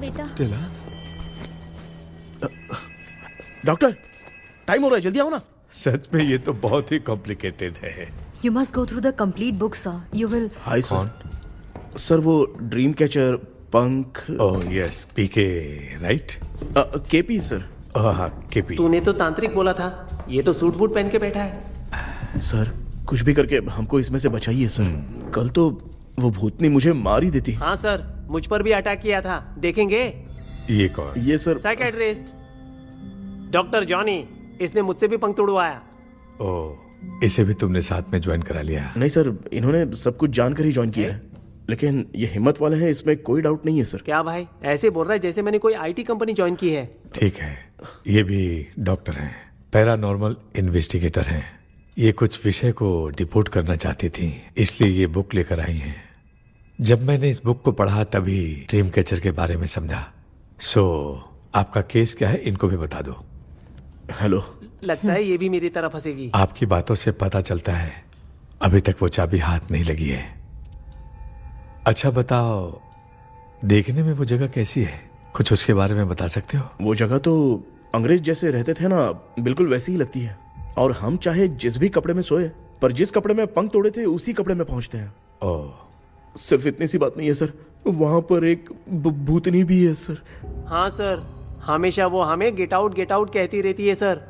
बेटा। स्टेला, डॉक्टर, टाइम हो रहा है, जल्दी आओ ना। सच में ये तो बहुत ही कॉम्प्लिकेटेड है। You must go through the complete book, sir. You will. Hi sir. Sir, वो ड्रीम कैचर, पंख। ओह यस, पीके राइट? KP sir. हाँ, केपी। तूने तो तांत्रिक बोला था, ये तो सूट बूट पहन के बैठा है। सर, कुछ भी करके हमको इसमें से बचाइए सर। कल तो वो भूतनी मुझे मार ही देती। हाँ सर, मुझ पर भी अटैक किया था, देखेंगे। ये कौन? ये सर साइकियाट्रिस्ट डॉक्टर जॉनी, इसने मुझसे भी पंख तोड़वाया। ओह, इसे भी तुमने साथ में ज्वाइन करा लिया? नहीं सर, इन्होंने सब कुछ जानकर ही ज्वाइन किया है, लेकिन ये हिम्मत वाले हैं, इसमें कोई डाउट नहीं है सर। क्या भाई, ऐसे बोल रहा है जैसे मैंने कोई आईटी कंपनी ज्वाइन की है। ठीक है, ये भी डॉक्टर हैं, पैरानॉर्मल इन्वेस्टिगेटर हैं। ये कुछ विषय को डिपोर्ट करना चाहती थी, इसलिए ये बुक लेकर आई हैं। जब मैंने इस बुक को पढ़ा तभी ड्रीम कैचर के बारे में समझा। सो आपका केस क्या है, इनको भी बता दो। हेलो। लगता है ये भी मेरी तरफ फंसेगी। आपकी बातों से पता चलता है अभी तक वो चाबी हाथ नहीं लगी है। अच्छा बताओ, देखने में वो जगह कैसी है, कुछ उसके बारे में बता सकते हो? वो जगह तो अंग्रेज जैसे रहते थे ना, बिल्कुल वैसी ही लगती है। और हम चाहे जिस भी कपड़े में सोए, पर जिस कपड़े में पंख तोड़े थे उसी कपड़े में पहुंचते हैं। ओह, सिर्फ इतनी सी बात नहीं है सर, वहां पर एक भूतनी भी है सर। हाँ सर, हमेशा वो हमें गेट आउट कहती रहती है सर।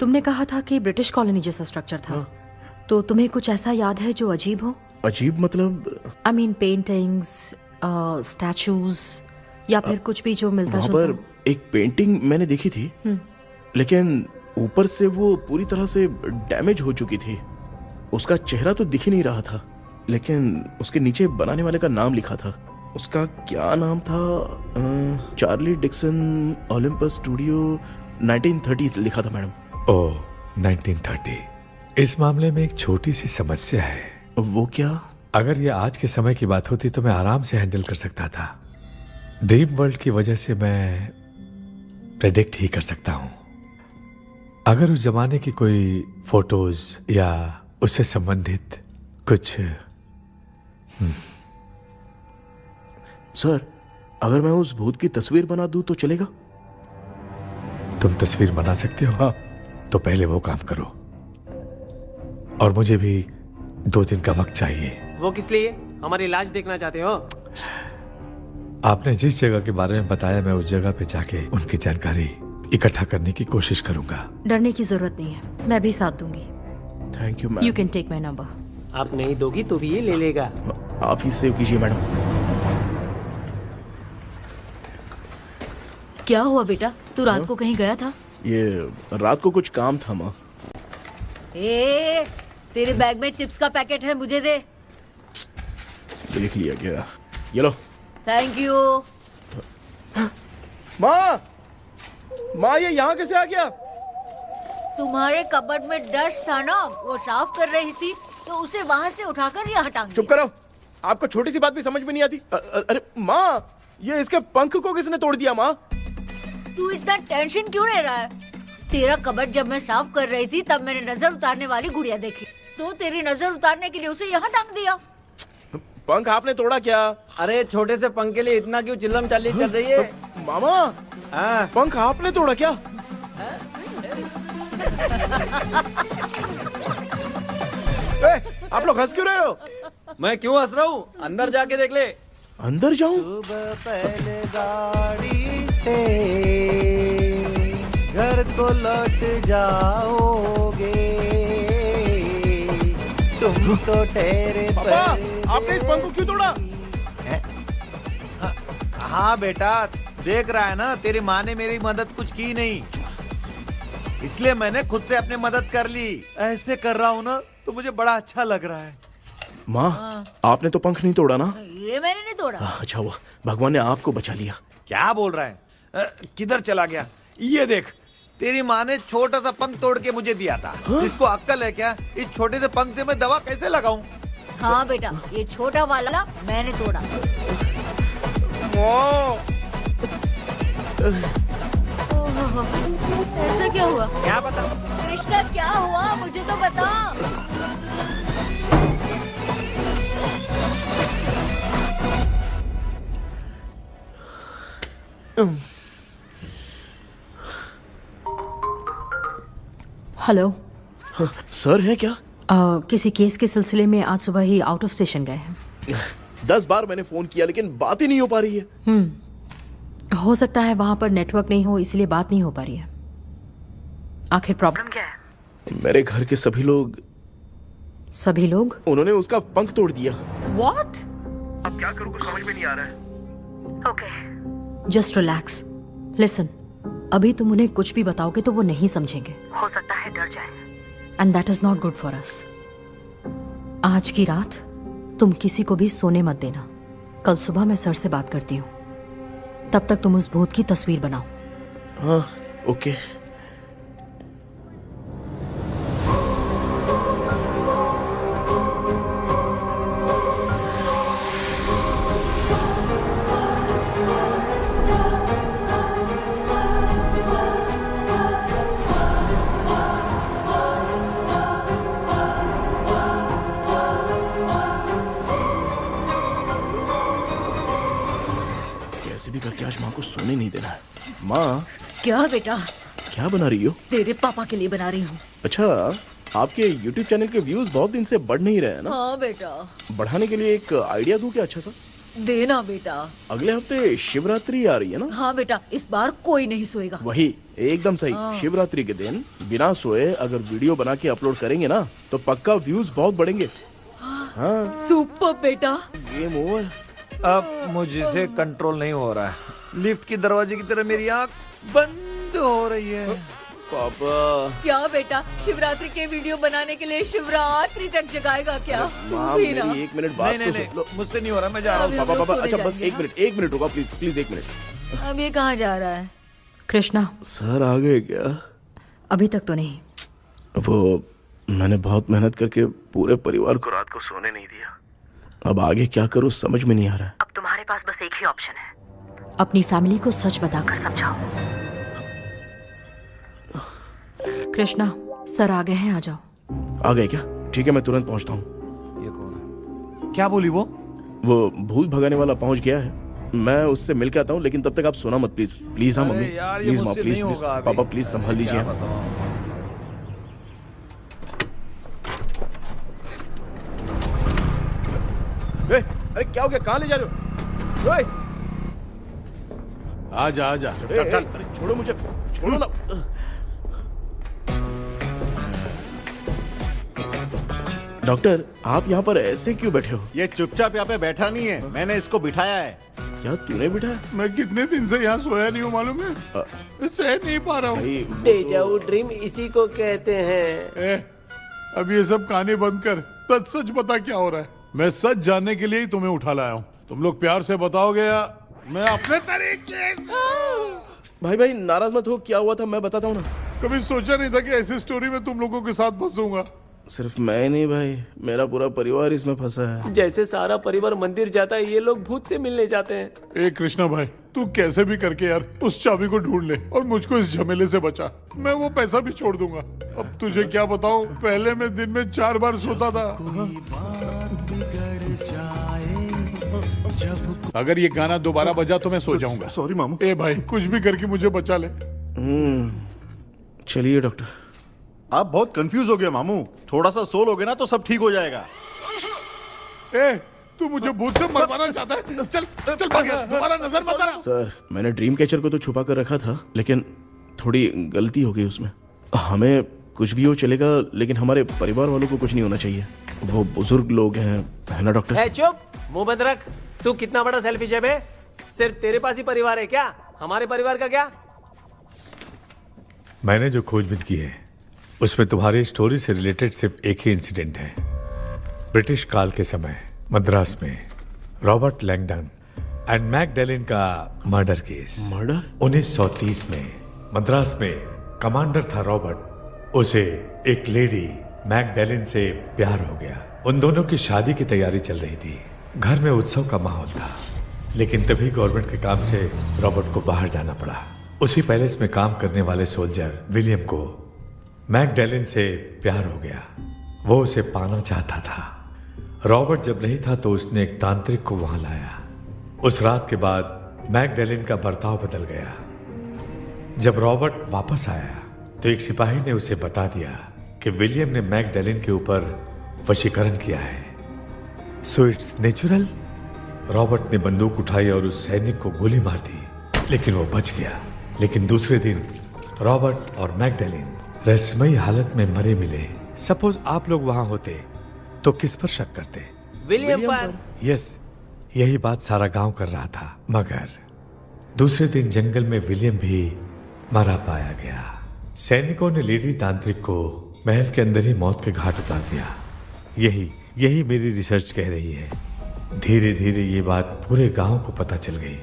तुमने कहा था कि ब्रिटिश कॉलोनी जैसा स्ट्रक्चर था। तो तुम्हें कुछ ऐसा याद है जो अजीब हो? अजीब मतलब? आई मीन पेंटिंग्स, स्टैचूज या फिर कुछ भी जो मिलता वहाँ जुलता पर एक पेंटिंग मैंने देखी थी, लेकिन ऊपर से वो पूरी तरह से डैमेज हो चुकी थी। उसका चेहरा तो दिख ही नहीं रहा था, लेकिन उसके नीचे बनाने वाले का नाम लिखा था। उसका क्या नाम था? चार्ली डिक्सन ओलंपस स्टूडियो 1930 लिखा था मैडम। ओह 1930। इस मामले में एक छोटी सी समस्या है। वो क्या? अगर ये आज के समय की बात होती तो मैं आराम से हैंडल कर सकता था। ड्रीम वर्ल्ड की वजह से मैं प्रेडिक्ट ही कर सकता हूं। अगर उस जमाने की कोई फोटोज या उससे संबंधित कुछ सर, अगर मैं उस भूत की तस्वीर बना दूं तो चलेगा? तुम तस्वीर बना सकते हो? हाँ। तो पहले वो काम करो, और मुझे भी 2 दिन का वक्त चाहिए। वो किस लिए? हमारी इलाज देखना चाहते हो? आपने जिस जगह के बारे में बताया, मैं उस जगह पे जाके उनकी जानकारी इकट्ठा करने की कोशिश करूंगा। डरने की जरूरत नहीं है, मैं भी साथ दूंगी। Thank you ma'am. You can take my number. आप नहीं दोगी तो भी ये ले लेगा। आप ही सेव कीजिए मैडम। क्या हुआ बेटा, तू रात को कहीं गया था? ये रात को कुछ काम था माँ। ए, तेरे बैग में चिप्स का पैकेट है, मुझे दे। देख लिया क्या? ये लो। Thank you. माँ, माँ ये यहाँ कैसे आ गया? तुम्हारे कबर्ड में डस्ट था ना, वो साफ कर रही थी तो उसे वहाँ से उठाकर यहाँ टांग चुप करो, आपको छोटी सी बात भी समझ में नहीं आती। अरे माँ, ये इसके पंख को किसने तोड़ दिया? माँ तू इतना टेंशन क्यों ले रहा है? तेरा कबर्ड जब मैं साफ कर रही थी तब मैंने नजर उतारने वाली गुड़िया देखी, तो तेरी नजर उतारने के लिए उसे यहाँ टांग दिया। पंख आपने तोड़ा क्या? अरे छोटे से पंख के लिए इतना क्यों चिल्लम चाली चल रही है? मामा, पंख आपने तोड़ा क्या? आप लोग हंस क्यों रहे हो? मैं क्यों हंस रहा हूँ? अंदर जाके देख ले। अंदर जाऊं? सुबह पहले गाड़ी से घर को लौट जाओगे, तुम तो ठहरे। पापा, आपने इस पंख को क्यों तोड़ा? हाँ बेटा, देख रहा है ना, तेरी माँ ने मेरी मदद कुछ की नहीं, इसलिए मैंने खुद से अपनी मदद कर ली। ऐसे कर रहा हूँ ना तो मुझे बड़ा अच्छा लग रहा है। माँ, आपने तो पंख नहीं तोड़ा ना? ये मैंने नहीं तोड़ा। अच्छा हुआ, भगवान ने आपको बचा लिया। क्या बोल रहा है? किधर चला गया? ये देख, तेरी माँ ने छोटा सा पंख तोड़ के मुझे दिया था। इसको अक्ल है क्या? इस छोटे से पंख से मैं दवा कैसे लगाऊं? हाँ बेटा, ये छोटा वाला मैंने तोड़ा। ऐसा क्या हुआ? क्या बता? कृष्णा क्या हुआ, मुझे तो बता। हेलो सर, है क्या? किसी केस के सिलसिले में आज सुबह ही आउट ऑफ स्टेशन गए हैं। 10 बार मैंने फोन किया लेकिन बात ही नहीं हो पा रही है। हो सकता है वहां पर नेटवर्क नहीं हो, इसलिए बात नहीं हो पा रही है। आखिर प्रॉब्लम क्या है? मेरे घर के सभी लोग उन्होंने उसका पंख तोड़ दिया। What? अब क्या करूं कुछ समझ में नहीं आ रहा है। Okay, just relax. लिसन, अभी तुम उन्हें कुछ भी बताओगे तो वो नहीं समझेंगे। हो सकता है डर जाए। And that is not good for us. आज की रात तुम किसी को भी सोने मत देना। कल सुबह मैं सर से बात करती हूँ, तब तक तुम उस भूत की तस्वीर बनाओ। हाँ, ओके। करके आज माँ को सोने नहीं देना है। माँ। क्या बेटा? क्या बना रही हो? तेरे पापा के लिए बना रही हूँ। अच्छा, आपके YouTube चैनल के व्यूज बहुत दिन से बढ़ नहीं रहे हैं ना? हाँ बेटा। बढ़ाने के लिए एक आइडिया दूं क्या अच्छा सा? देना बेटा। अगले हफ्ते शिवरात्रि आ रही है ना? हाँ बेटा, इस बार कोई नहीं सोएगा। वही, एकदम सही। हाँ। शिवरात्रि के दिन बिना सोए अगर वीडियो बना के अपलोड करेंगे ना तो पक्का व्यूज बहुत बढ़ेंगे। हाँ। सुपर बेटा। Game over. अब मुझसे कंट्रोल नहीं हो रहा है। लिफ्ट की दरवाजे की तरह मेरी आंख बंद हो रही है। पापा। क्या बेटा, शिवरात्रि के वीडियो बनाने के लिए शिवरात्रि तक जगाएगा क्या? माँ, वीरा। मेरी 1 मिनट बात तो सुन लो। मुझसे नहीं हो रहा, मैं जा रहा हूँ। पापा पापा, सोने अच्छा बस जाएंगे, 1 मिनट रुको प्लीज प्लीज 1 मिनट। अब ये कहाँ जा रहा है? कृष्णा, सर आ गए क्या? अभी तक तो नहीं। वो मैंने बहुत मेहनत करके पूरे परिवार को रात को सोने नहीं दिया। अब आगे क्या करूँ समझ में नहीं आ रहा है। अब तुम्हारे पास बस एक ही ऑप्शन है, अपनी फैमिली को सच बताकर समझाओ। कृष्णा, सर आ गए हैं, आ जाओ। आ गए क्या? ठीक है, मैं तुरंत पहुंचता हूँ। ये कौन है? क्या बोली वो? वो भूत भगाने वाला पहुंच गया है, मैं उससे मिल के आता हूँ, लेकिन तब तक आप सोना मत प्लीज। प्लीज। हाँ मम्मी प्लीज, माँ प्लीज प्लीज, पापा प्लीज संभाल लीजिए। अरे क्या हो गया, कहाँ ले जा रहे हो? ओए! आजा आजा। चल, छोड़ो मुझे, छोड़ो ना। डॉक्टर, आप यहाँ पर ऐसे क्यों बैठे हो? ये चुपचाप यहाँ पे बैठा नहीं है, मैंने इसको बिठाया है। क्या तूने बिठाया? मैं कितने दिन से यहाँ सोया नहीं हूँ मालूम है, सह नहीं पा रहा हूँ। डेजाऊ ड्रीम इसी को कहते हैं। अब ये सब कहानी बंद कर, सच बता क्या हो रहा है। मैं सच जानने के लिए ही तुम्हें उठा लाया हूँ। तुम लोग प्यार से बताओगे या मैं अपने तरीके से? भाई नाराज मत हो, क्या हुआ था मैं बताता हूँ ना। कभी सोचा नहीं था कि ऐसी स्टोरी में तुम लोगों के साथ फंसूंगा। सिर्फ मैं नहीं भाई, मेरा पूरा परिवार इसमें फंसा है। जैसे सारा परिवार मंदिर जाता है, ये लोग भूत से मिलने जाते हैं। ए कृष्णा भाई, तू कैसे भी करके यार उस चाबी को ढूंढ ले और मुझको इस झमेले से बचा। मैं वो पैसा भी छोड़ दूंगा। अब तुझे क्या बताऊं, पहले मैं दिन में 4 बार सोता था। अगर ये गाना दोबारा बजा तो मैं सो जाऊंगा। सॉरी मामू। ए भाई, कुछ भी करके मुझे बचा ले। चलिए डॉक्टर। आप बहुत कंफ्यूज हो गए मामू, थोड़ा सा सो लोगे ना तो सब ठीक हो जाएगा। ए, तू मुझे भूत से मरवाना चाहता है? चल चल भाग, दोबारा नजर मत आना। सर, मैंने ड्रीम कैचर को तो छुपा कर रखा था, लेकिन थोड़ी गलती हो गई उसमें। हमें कुछ भी हो चलेगा, लेकिन हमारे परिवार वालों को कुछ नहीं होना चाहिए। वो बुजुर्ग लोग हैं, है ना डॉक्टर? चुप, मुंह बंद रख। तू कितना बड़ा सेल्फिश है बे? सिर्फ तेरे पास ही परिवार है क्या? हमारे परिवार का क्या? मैंने जो खोजबीन की है उसमें तुम्हारी स्टोरी से रिलेटेड सिर्फ एक ही इंसिडेंट है। ब्रिटिश काल के समय मद्रास में रॉबर्ट लैंगडन एंड मैकडैलिन का मर्डर केस। मर्डर? 1930 में मद्रास में कमांडर था रॉबर्ट, उसे एक लेडी मैकडैलिन से प्यार हो गया। उन दोनों की शादी की तैयारी चल रही थी, घर में उत्सव का माहौल था, लेकिन तभी गवर्नमेंट के काम से रॉबर्ट को बाहर जाना पड़ा। उसी पैलेस में काम करने वाले सोल्जर विलियम को मैकडैलिन से प्यार हो गया, वो उसे पाना चाहता था। रॉबर्ट जब नहीं था तो उसने एक तांत्रिक को वहां लाया। उस रात के बाद मैकडैलिन का बर्ताव बदल गया। जब रॉबर्ट वापस आया तो एक सिपाही ने उसे बता दिया कि विलियम ने मैकडैलिन के ऊपर वशीकरण किया है। So it's natural. रॉबर्ट ने बंदूक उठाई और उस सैनिक को गोली मार दी, लेकिन वो बच गया। लेकिन दूसरे दिन रॉबर्ट और मैकडैलिन रहस्यमयी हालत में मरे मिले। सपोज आप लोग वहां होते तो किस पर शक करते? विलियम पर। यस, यही बात सारा गांव कर रहा था। मगर दूसरे दिन जंगल में विलियम भी मरा पाया गया। सैनिकों ने लेडी तांत्रिक को महल के अंदर ही मौत के घाट उतार दिया। यही मेरी रिसर्च कह रही है। धीरे धीरे ये बात पूरे गांव को पता चल गई।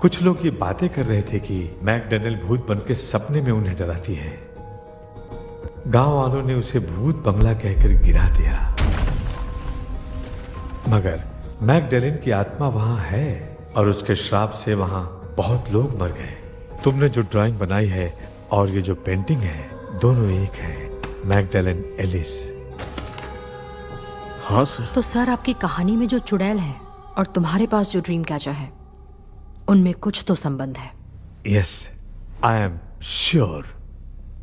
कुछ लोग ये बातें कर रहे थे कि मैकडैलिन भूत बन के सपने में उन्हें डराती है। गांव वालों ने उसे भूत बंगला कहकर गिरा दिया, मगर मैकडैलिन की आत्मा वहां है और उसके श्राप से वहां बहुत लोग मर गए। तुमने जो ड्राइंग बनाई है और ये जो पेंटिंग है, दोनों एक है, मैकडैलिन एलिस। हाँ सर। तो सर, आपकी कहानी में जो चुड़ैल है और तुम्हारे पास जो ड्रीम कैचर है, उनमें कुछ तो संबंध है। Yes, I am sure.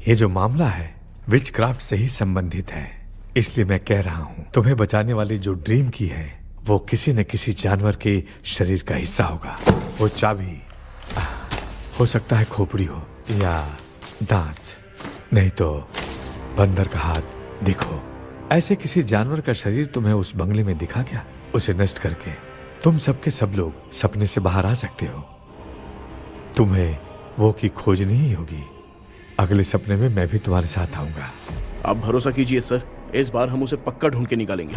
ये जो मामला है विचक्राफ्ट से ही संबंधित है, इसलिए मैं कह रहा हूं तुम्हें बचाने वाली जो ड्रीम की है वो किसी न किसी जानवर के शरीर का हिस्सा होगा। वो चाबी हो सकता है खोपड़ी हो या दांत, नहीं तो बंदर का हाथ। दिखो, ऐसे किसी जानवर का शरीर तुम्हें उस बंगले में दिखा क्या? उसे नष्ट करके तुम सबके सब लोग सपने से बाहर आ सकते हो। तुम्हें वो की खोजनी ही होगी। अगले सपने में मैं भी तुम्हारे साथ आऊंगा। आप भरोसा कीजिए सर, इस बार हम उसे पक्का ढूंढ के निकालेंगे।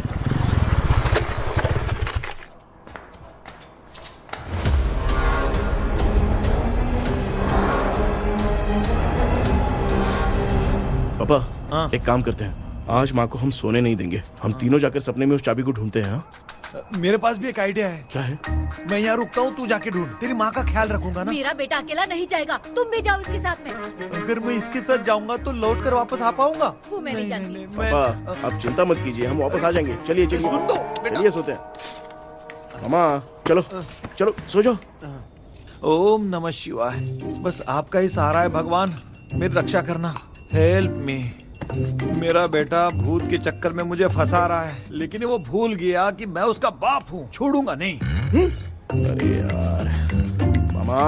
पापा, एक काम करते हैं, आज माँ को हम सोने नहीं देंगे। हम तीनों जाकर सपने में उस चाबी को ढूंढते हैं। मेरे पास भी एक आइडिया है। क्या है? मैं यहाँ रुकता हूँ, तू जाके ढूंढ। तेरी माँ का ख्याल रखूंगा ना। मेरा बेटा अकेला नहीं जाएगा, तुम भी जाओ इसके साथ में। अगर मैं इसके साथ जाऊंगा तो लौट कर वापस आ पाऊंगा? वो मैं नहीं जानती। पापा, आप चिंता मत कीजिए, हम वापस आ जाएंगे। चलिए चलिए, सुन दो, चलिए सोते हैं। मामा चलो चलो सो जाओ। ओम नमः शिवाय। बस आपका ही सहारा है भगवान, मेरी रक्षा करना। Help me. मेरा बेटा भूत के चक्कर में मुझे फंसा रहा है, लेकिन वो भूल गया कि मैं उसका बाप हूँ। छोड़ूंगा नहीं। अरे यार मामा,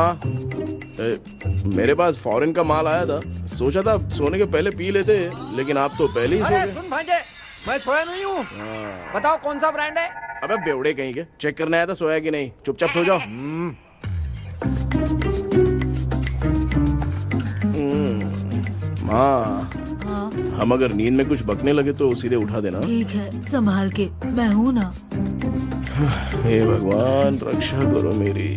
मेरे पास फॉरेन का माल आया था, सोचा था सोने के पहले पी लेते, लेकिन आप तो पहले ही सो अरे गए। सुन भांजे, मैं सोया नहीं हूँ। बताओ कौन सा ब्रांड है? अबे बेवड़े कहीं के, चेक करने आया था सोया कि नहीं। चुपचाप सो जाओ। माँ, हम अगर नींद में कुछ बकने लगे तो सीधे उठा देना। ठीक है, संभाल के, मैं हूँ ना। हे भगवान, रक्षा करो मेरी।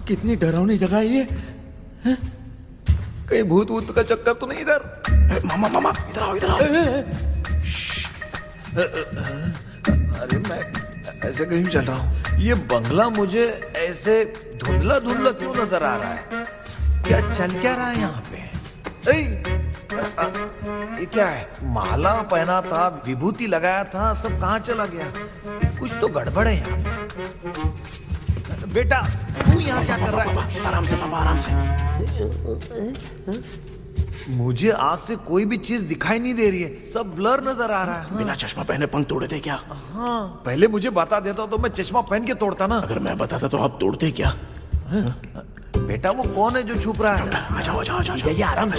कितनी डरावनी जगह है ये। कहीं भूत वूत का चक्कर तो नहीं इधर? मामा मामा, इधर आओ इधर आओ। अरे मैं ऐसे कहीं चल रहा हूँ। ये बंगला मुझे ऐसे धुंधला धुंधला क्यों नजर आ रहा है? क्या चल क्या रहा है यहाँ पे? ये क्या है? माला पहना था, विभूति लगाया था, सब कहाँ चला गया? कुछ तो गड़बड़ है यहाँ पे। बेटा, तू यहाँ क्या कर रहा है? आराम से पापा, आराम से। मुझे आँख से कोई भी चीज दिखाई नहीं दे रही है, सब ब्लर नजर आ रहा है। बिना चश्मा पहने पंख तोड़े थे क्या? हाँ, पहले मुझे बता देता तो मैं चश्मा पहन के तोड़ता ना। अगर मैं बताता तो आप तोड़ते क्या? बेटा, वो कौन है जो छुप रहा है? आ जाओ आ जाओ आ जाओ, ये आराम से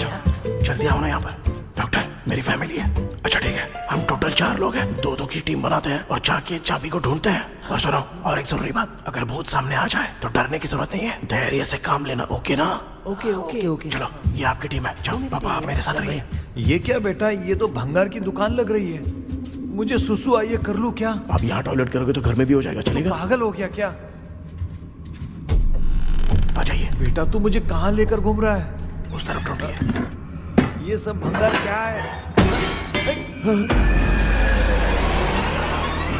जल्दी आओ ना यहाँ पर। डॉक्टर, मेरी फैमिली है। अच्छा ठीक है, हम टोटल 4 लोग हैं, 2-2 की टीम बनाते हैं और जाके चाबी को ढूंढते हैं। और सुनो, और एक जरूरी बात, अगर भूत सामने आ जाए तो डरने की जरूरत नहीं है, धैर्य से काम लेना। ओके ना? Okay okay okay. चलो, ये आपकी टीम है। जाओ पापा, आप मेरे साथ रहिए। ये क्या बेटा, ये तो भंगार की दुकान लग रही है। मुझे सुसु आई है, कर लूं क्या? आप यहाँ टॉयलेट करोगे तो घर में भी हो जाएगा, चलेगा? पागल हो गया क्या? आ जाइए। बेटा, तू मुझे कहाँ लेकर घूम रहा है? उस तरफ ढूंढिए। ये सब भंगार क्या है?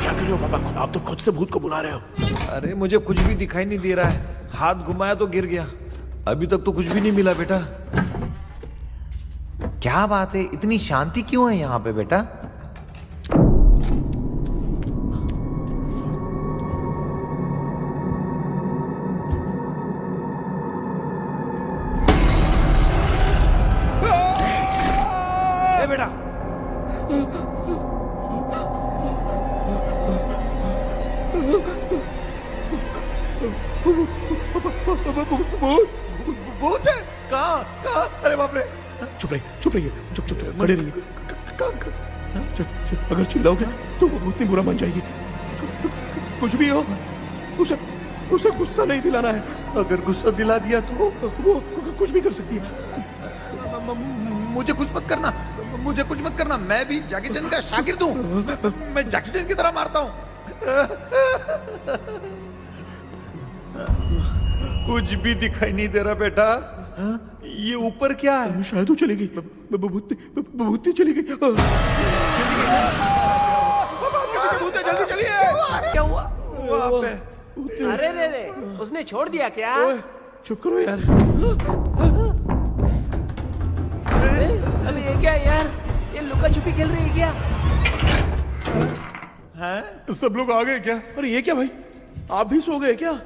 क्या कर रहे हो पापा? आप तो खुद से भूत को बुला रहे हो। अरे मुझे कुछ भी दिखाई नहीं दे रहा है, हाथ घुमाया तो गिर गया। अभी तक तो कुछ भी नहीं मिला। बेटा, क्या बात है, इतनी शांति क्यों है यहाँ पे बेटा? ए बेटा, भूत है? कहाँ कहाँ? अरे बाप रे! चुप रहिए, चुप रहिए, चुप चुप चुप खड़े रहिए। अगर चिल्लाओगे तो वो भूतनी बुरा मान जाएगी। कुछ भी हो, उसे गुस्सा नहीं दिलाना है। अगर गुस्सा दिला दिया तो वो कुछ भी कर सकती है। मुझे कुछ मत करना, मुझे कुछ मत करना। मैं भी जैकी चैन का शागिर्द हूँ। मैं जैकी चैन की तरह मारता हूँ। कुछ भी दिखाई नहीं दे रहा बेटा। ये ऊपर क्या है? शायद वो चली गई, भूतनी चली गई। जल्दी चलिए। क्या हुआ? वहाँ पे। अरे रे, उसने छोड़ दिया क्या? चुप करो यार। अरे ये क्या यार? ये लुका छुपी खेल रही है क्या? हैं? सब लोग आ गए क्या? अरे ये क्या भाई, आप भी सो गए क्या?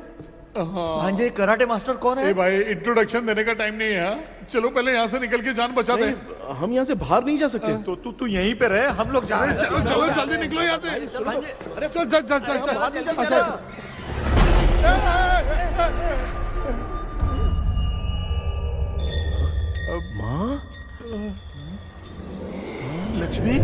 भांजे, कराटे मास्टर कौन है? भाई, इंट्रोडक्शन देने का टाइम नहीं है। चलो पहले यहाँ से निकल के जान बचाते हैं। हम यहाँ से बाहर नहीं जा सकते। तो तू यहीं पे रहे, हम लोग जा रहे हैं। चलो चलो जल्दी निकलो यहाँ से। अरे चल चल चल चल चल। माँ, लक्ष्मी,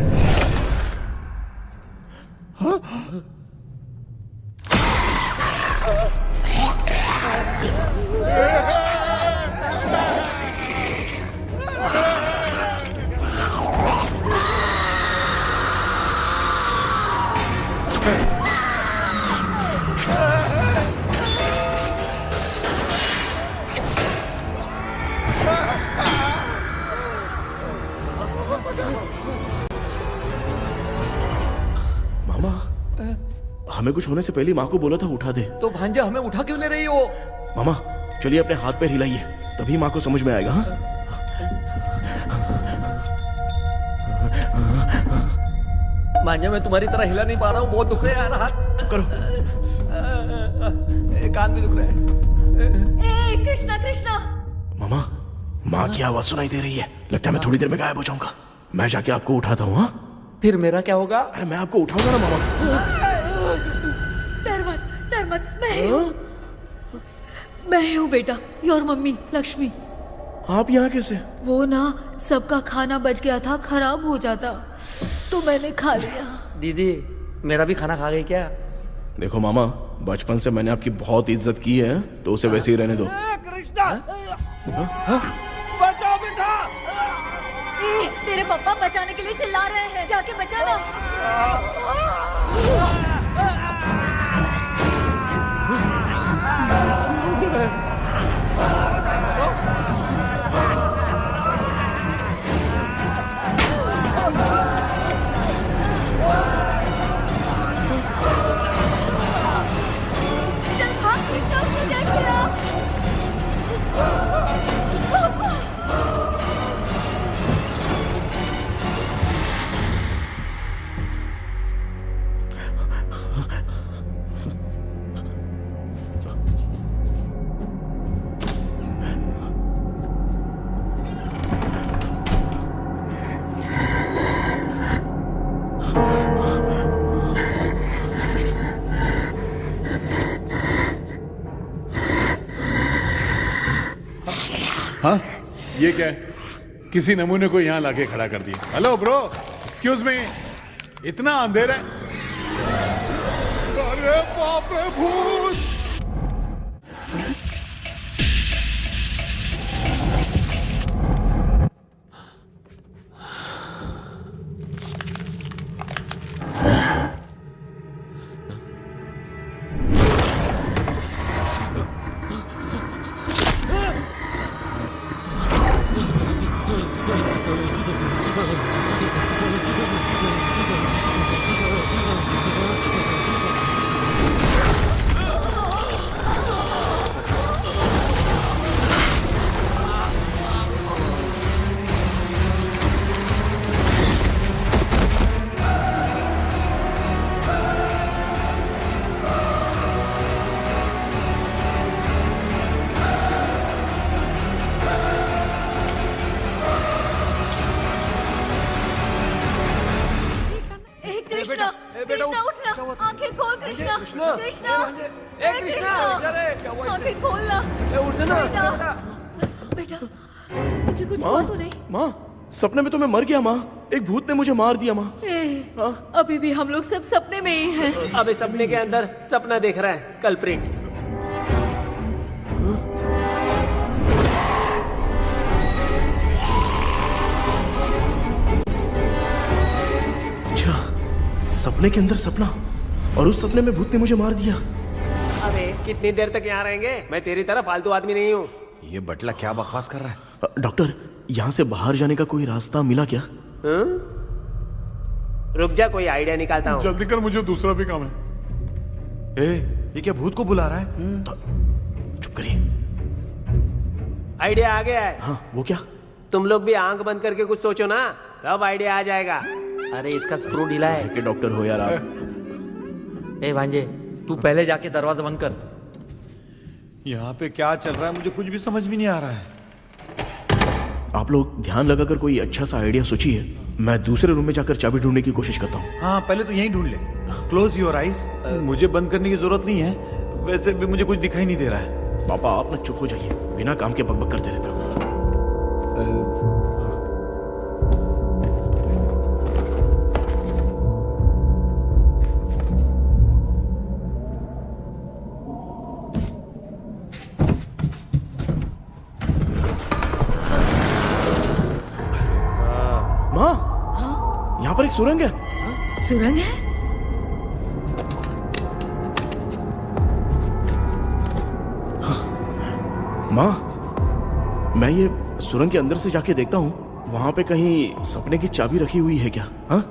मामा, हमें कुछ होने से पहले माँ को बोला था उठा दे। तो भांजा हमें उठा क्यों नहीं रही वो? मामा चलिए अपने हाथ पैर हिलाइए, तभी माँ को समझ में आएगा। हाँ? भांजा मैं तुम्हारी तरह हिला नहीं पा रहा हूँ, बहुत दुख रहा है यार हाथ। चुप करो। कान भी दुख रहा है। ए कृष्णा कृष्णा। मामा, माँ की आवाज सुनाई दे रही है, लगता है मैं थोड़ी देर में गायब हो जाऊंगा। मैं जाके आपको उठाता हूँ। हाँ फिर मेरा क्या होगा? अरे मैं आपको उठाऊंगा ना मामा। डर मत, मैं हूँ बेटा, योर मम्मी लक्ष्मी। आप यहाँ कैसे? वो ना सबका खाना बच गया था, खराब हो जाता तो मैंने खा लिया। दीदी मेरा भी खाना खा गई क्या? देखो मामा, बचपन से मैंने आपकी बहुत इज्जत की है, तो उसे वैसे ही रहने दो। कृष्णा, बचाओ बेटा। तेरे पापा बचाने के लिए चिल्ला रहे हैं, जाके बचाना। चल भाग कृष्णा, उसने देख लिया। हाँ, ये क्या है? किसी नमूने को यहाँ लाके खड़ा कर दिया। हेलो ब्रो, एक्सक्यूज मी, इतना अंधेरा है। अरे बाप रे, भूत! कृष्णा उठना, आंखें खोल कृष्णा, कृष्णा, कृष्णा, आंखें खोलना, बेटा, मुझे कुछ हुआ तो नहीं? माँ, सपने में तो मैं मर गया माँ, एक भूत ने मुझे मार दिया माँ। अभी भी हम लोग सब सपने में ही हैं। अबे सपने के अंदर सपना देख रहा है कल्प्रिट। सपने के अंदर सपना, और उस सपने में भूत ने मुझे मार दिया। अबे कितनी देर तक यहाँ रहेंगे? मैं तेरी तरह फालतू आदमी नहीं हूँ। ये बटला क्या बकवास कर रहा है? डॉक्टर, यहाँ से बाहर जाने का कोई रास्ता मिला क्या? रुक जा, कोई आइडिया निकालता हूँ। जल्दी कर, मुझे दूसरा भी काम है। ये क्या भूत को बुला रहा है? चुप करिए। आइडिया आ गया है। हाँ, वो क्या? तुम लोग भी आंख बंद करके कुछ सोचो ना, तब आइडिया आ जाएगा। अरे इसका स्क्रू ढीला है। कि डॉक्टर हो यार आप। ए भांजे, तू पहले जाके दरवाजा बंद कर। यहाँ पे क्या चल रहा है मुझे कुछ भी समझ में नहीं आ रहा है। आप लोग ध्यान लगाकर कोई अच्छा सा आइडिया सोचिए, मैं दूसरे रूम में जाकर चाबी ढूंढने की कोशिश करता हूँ। हाँ पहले तो यहीं ढूंढ ले। Close your eyes. मुझे बंद करने की जरूरत नहीं है, वैसे भी मुझे कुछ दिखाई नहीं दे रहा है। पापा आप ना चुप हो जाइए, बिना काम के बकबक करते रहते हो। माँ, यहाँ पर एक सुरंग है। सुरंग है? माँ, मैं ये सुरंग के अंदर से जाके देखता हूँ, वहां पे कहीं सपने की चाबी रखी हुई है क्या? हाँ?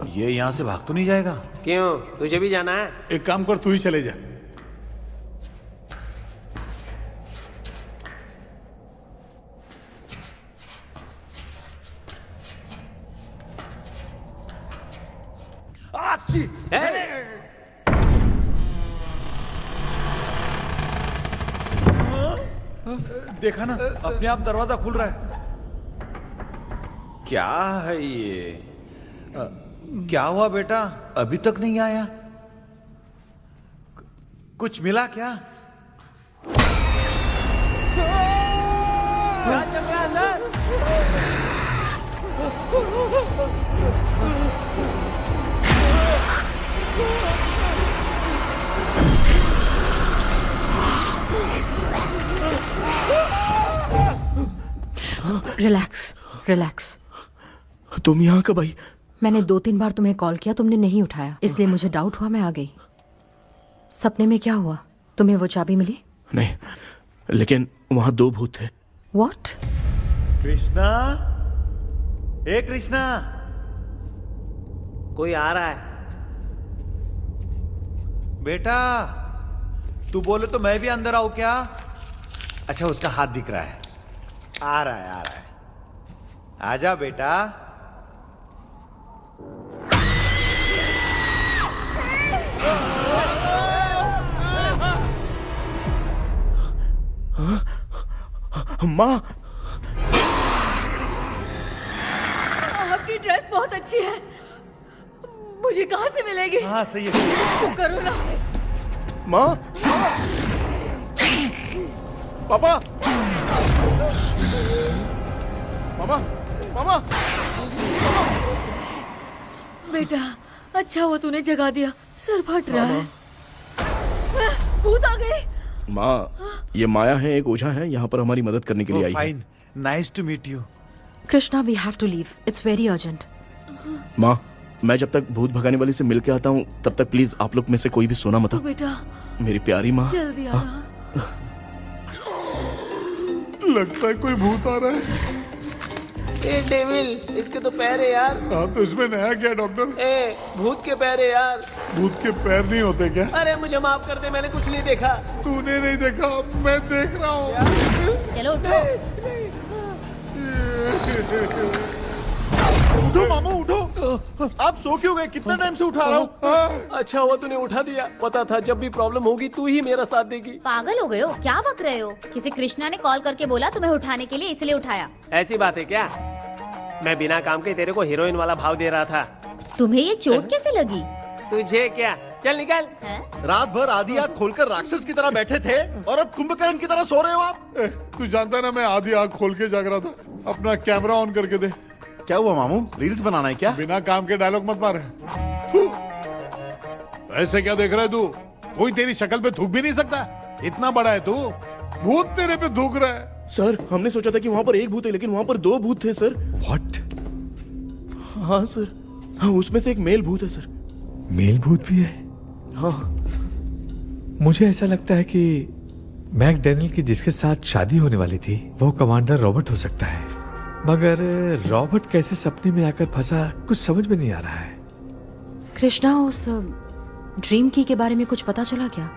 ये यहाँ से भाग तो नहीं जाएगा? क्यों, तुझे भी जाना है? एक काम कर, तू ही चले जा। देखा ना, अपने आप दरवाजा खुल रहा है। क्या है ये? क्या हुआ बेटा, अभी तक नहीं आया? कुछ मिला क्या? क्या चल रहा है अंदर? Relax relax. तुम यहाँ कब आई? मैंने 2-3 बार तुम्हें कॉल किया, तुमने नहीं उठाया, इसलिए मुझे डाउट हुआ, मैं आ गई। सपने में क्या हुआ? तुम्हें वो चाबी मिली? नहीं, लेकिन वहां 2 भूत थे। व्हाट? कृष्णा, ए कृष्णा, कोई आ रहा है। बेटा तू बोले तो मैं भी अंदर आऊं क्या? अच्छा उसका हाथ दिख रहा है, आ रहा है आ रहा है। आजा बेटा। माँ, आपकी ड्रेस बहुत अच्छी है, मुझे कहाँ से मिलेगी? हाँ सही है। शुक्र हो ना। माँ, पापा, मामा, मामा, बेटा अच्छा हुआ तूने जगा दिया, सर फट रहा है। भूत आ गए। माँ, ये माया है, एक ओझा है, यहाँ पर हमारी मदद करने के लिए आई है। Fine, nice to meet you. Krishna, we have to leave, it's very urgent. माँ, मैं जब तक भूत भगाने वाली से मिल के आता हूँ तब तक प्लीज आप लोग में से कोई भी सोना मत। बेटा मेरी प्यारी माँ, जल्दी आना। लगता है कोई भूत आ रहा है। ए डेविल, इसके तो पैर है यार। हाँ तो इसमें नया क्या डॉक्टर? ए भूत के पैर है यार। भूत के पैर नहीं होते क्या? अरे मुझे माफ कर दे, मैंने कुछ नहीं देखा। तूने नहीं देखा, मैं देख रहा हूँ। चलो उठो। उठो मामू उठो। आप सो क्यों गए? कितना टाइम से उठा रहा हूँ। अच्छा हुआ तूने उठा दिया, पता था जब भी प्रॉब्लम होगी तू ही मेरा साथ देगी। पागल हो गए हो क्या? बक रहे हो? किसी कृष्णा ने कॉल करके बोला तुम्हें उठाने के लिए, इसलिए उठाया। ऐसी बात है क्या? मैं बिना काम के तेरे को हीरोइन वाला भाव दे रहा था। तुम्हें ये चोट कैसे लगी? तुझे क्या, चल निकल। रात भर आधी आँख खोलकर राक्षस की तरह बैठे थे और अब कुंभकर्ण की तरह सो रहे हो आप। तू जानता है ना मैं आधी आँख खोल के जाग रहा था। अपना कैमरा ऑन करके दे। क्या हुआ मामू, रील्स बनाना है क्या? बिना काम के डायलॉग मत मार। ऐसे क्या देख रहा है तू? कोई तेरी शक्ल पे थूक भी नहीं सकता, इतना बड़ा है तू। भूत तेरे पे थूक रहा है। सर हमने सोचा था कि वहाँ पर एक भूत है, लेकिन वहाँ पर 2 भूत थे सर। व्हाट? हाँ सर, हाँ उसमें से एक मेल भूत है सर। मेल भूत भी है? हाँ। मुझे ऐसा लगता है कि मैकडैनियल की जिसके साथ शादी होने वाली थी वो कमांडर रॉबर्ट हो सकता है, मगर रॉबर्ट कैसे सपने में आकर फंसा कुछ समझ में नहीं आ रहा है। कृष्णा, उस ड्रीम की के बारे में कुछ पता चला क्या?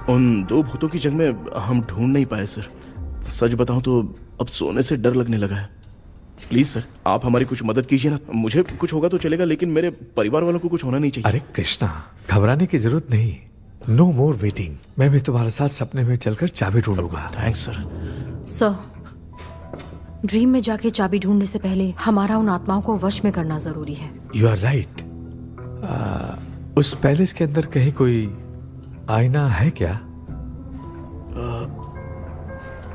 उन 2 भूतों की जंग में हम ढूंढ नहीं पाए सर। सच बताऊं तो अब सोने से डर लगने लगा है। प्लीज सर आप हमारी कुछ मदद कीजिए ना। मुझे कुछ होगा तो चलेगा, लेकिन मेरे परिवार वालों को कुछ होना नहीं चाहिए। अरे कृष्णा, घबराने की जरूरत नहीं। No more waiting. मैं भी तुम्हारे साथ सपने में चलकर चाबी ढूंढूंगा। Thanks sir. सर, ड्रीम में जाके चाबी ढूंढने से पहले हमारा उन आत्माओं को वश में करना जरूरी है। You are right. उस पैलेस के अंदर कहीं कोई आईना है क्या?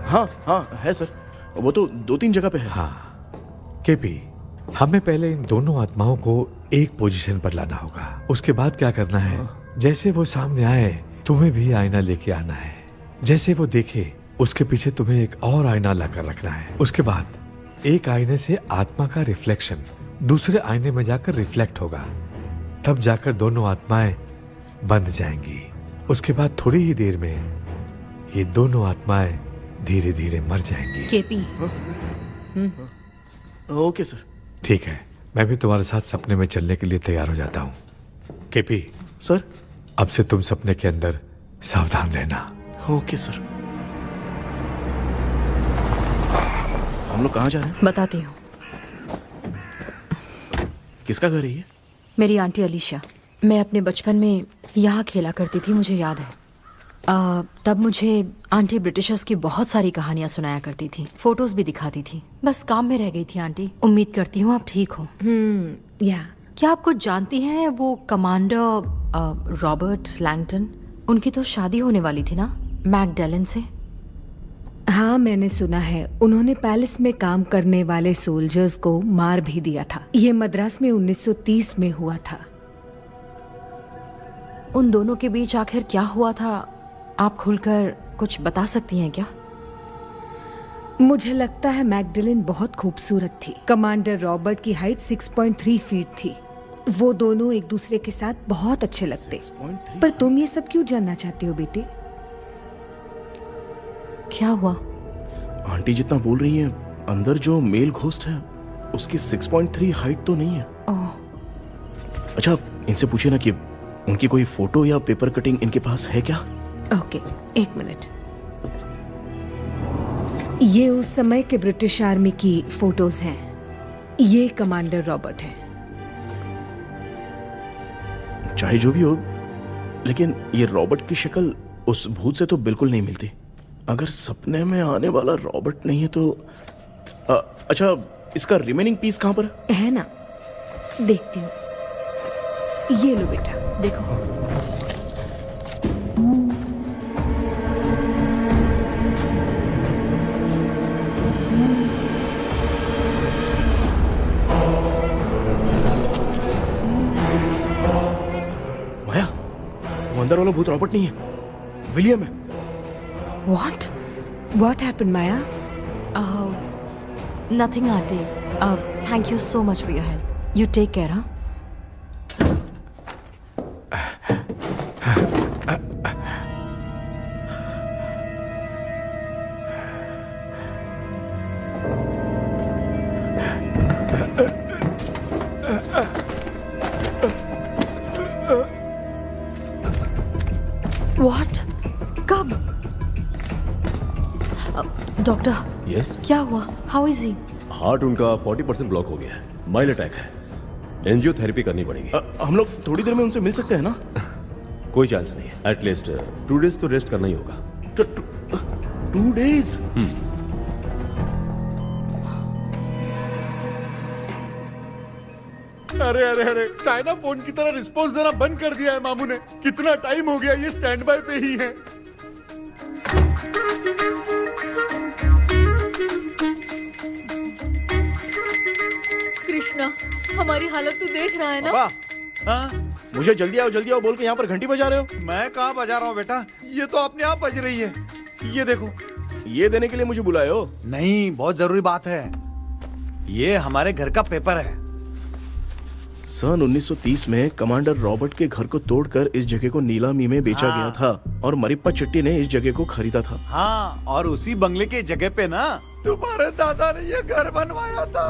हाँ हाँ है सर, वो तो 2-3 जगह पे है। हाँ केपी, हमें पहले इन दोनों आत्माओं को एक पोजीशन पर लाना होगा। उसके बाद क्या करना है, जैसे वो सामने आए तुम्हें भी आईना लेके आना है। जैसे वो देखे उसके पीछे तुम्हें एक और आईना लाकर रखना है। उसके बाद एक आईने से आत्मा का रिफ्लेक्शन दूसरे आईने में जाकर रिफ्लेक्ट होगा, तब जाकर दोनों आत्माएं बंद जाएंगी। उसके बाद थोड़ी ही देर में ये दोनों आत्माएं धीरे धीरे मर जाएंगी। केपी। Okay sir. ठीक है, मैं भी तुम्हारे साथ सपने में चलने के लिए तैयार हो जाता हूँ। केपी सर, अब से तुम सपने के अंदर सावधान रहना। Okay sir. हम लोग कहाँ जा रहे हैं? बताती हूँ। किसका घर है ये? मेरी आंटी अलीशा। मैं अपने बचपन में यहाँ खेला करती थी, मुझे याद है। तब मुझे आंटी ब्रिटिशर्स की बहुत सारी कहानियाँ सुनाया करती थी, फोटोज भी दिखाती थी। बस काम में रह गई थी आंटी। उम्मीद करती हूँ आप ठीक हो। या क्या आप कुछ जानती हैं वो कमांडर रॉबर्ट लैंगटन? उनकी तो शादी होने वाली थी ना मैकडलेन से। हाँ, मैंने सुना है उन्होंने पैलेस में काम करने वाले सोल्जर्स को मार भी दिया था। ये मद्रास में 1930 में हुआ था। उन दोनों के बीच आखिर क्या हुआ था, आप खुलकर कुछ बता सकती हैं क्या? मुझे लगता है मैकडलेन बहुत खूबसूरत थी। कमांडर रॉबर्ट की हाइट 6.3 फीट थी। वो दोनों एक दूसरे के साथ बहुत अच्छे लगते। पर तुम ये सब क्यों जानना चाहते हो बेटे? क्या हुआ? आंटी जितना बोल रही है, अंदर जो मेल घोस्ट है उसकी 6.3 हाइट तो नहीं है। अच्छा, इनसे पूछिए ना कि उनकी कोई फोटो या पेपर कटिंग इनके पास है क्या? ओके, एक मिनट। ये उस समय के ब्रिटिश आर्मी की फोटोज हैं। ये कमांडर रॉबर्ट है। चाहे जो भी हो, लेकिन ये रॉबर्ट की शक्ल उस भूत से तो बिल्कुल नहीं मिलती। अगर सपने में आने वाला रॉबर्ट नहीं है तो अच्छा, इसका रिमेनिंग पीस कहां पर है ना? देखती हूँ। ये लो बेटा, देखो। माया, वो अंदर वाला भूत रॉबर्ट नहीं है, विलियम है। What happened, Maya? Nothing, auntie. Thank you so much for your help. You take care, huh? What? कब? डॉक्टर। यस। क्या हुआ? How is he? हार्ट उनका 40% ब्लॉक हो गया है। माइल्ड अटैक है। एंजियोथेरेपी करनी पड़ेगी। हम लोग थोड़ी देर में उनसे मिल सकते हैं ना? कोई चांस नहीं है। एटलीस्ट 2 डेज तो रेस्ट करना ही होगा। 2 डेज? अरे अरे अरे, चाइना फोन की तरह रिस्पॉन्स देना बंद कर दिया है मामू ने। कितना टाइम हो गया ये स्टैंड बाय पे ही है। कृष्णा, हमारी हालत तू देख रहा है ना? हाँ? मुझे जल्दी आओ बोल के यहाँ पर घंटी बजा रहे हो। मैं कहाँ बजा रहा हूँ बेटा, ये तो अपने आप बज रही है। ये देखो। ये देने के लिए मुझे बुलाए हो? नहीं, बहुत जरूरी बात है। ये हमारे घर का पेपर है। सन 1930 में कमांडर रॉबर्ट के घर को तोड़कर इस जगह को नीलामी में बेचा गया था और मरिप्पा चिट्टी ने इस जगह को खरीदा था। हाँ, और उसी बंगले की जगह पे ना तुम्हारे दादा ने ये घर बनवाया था।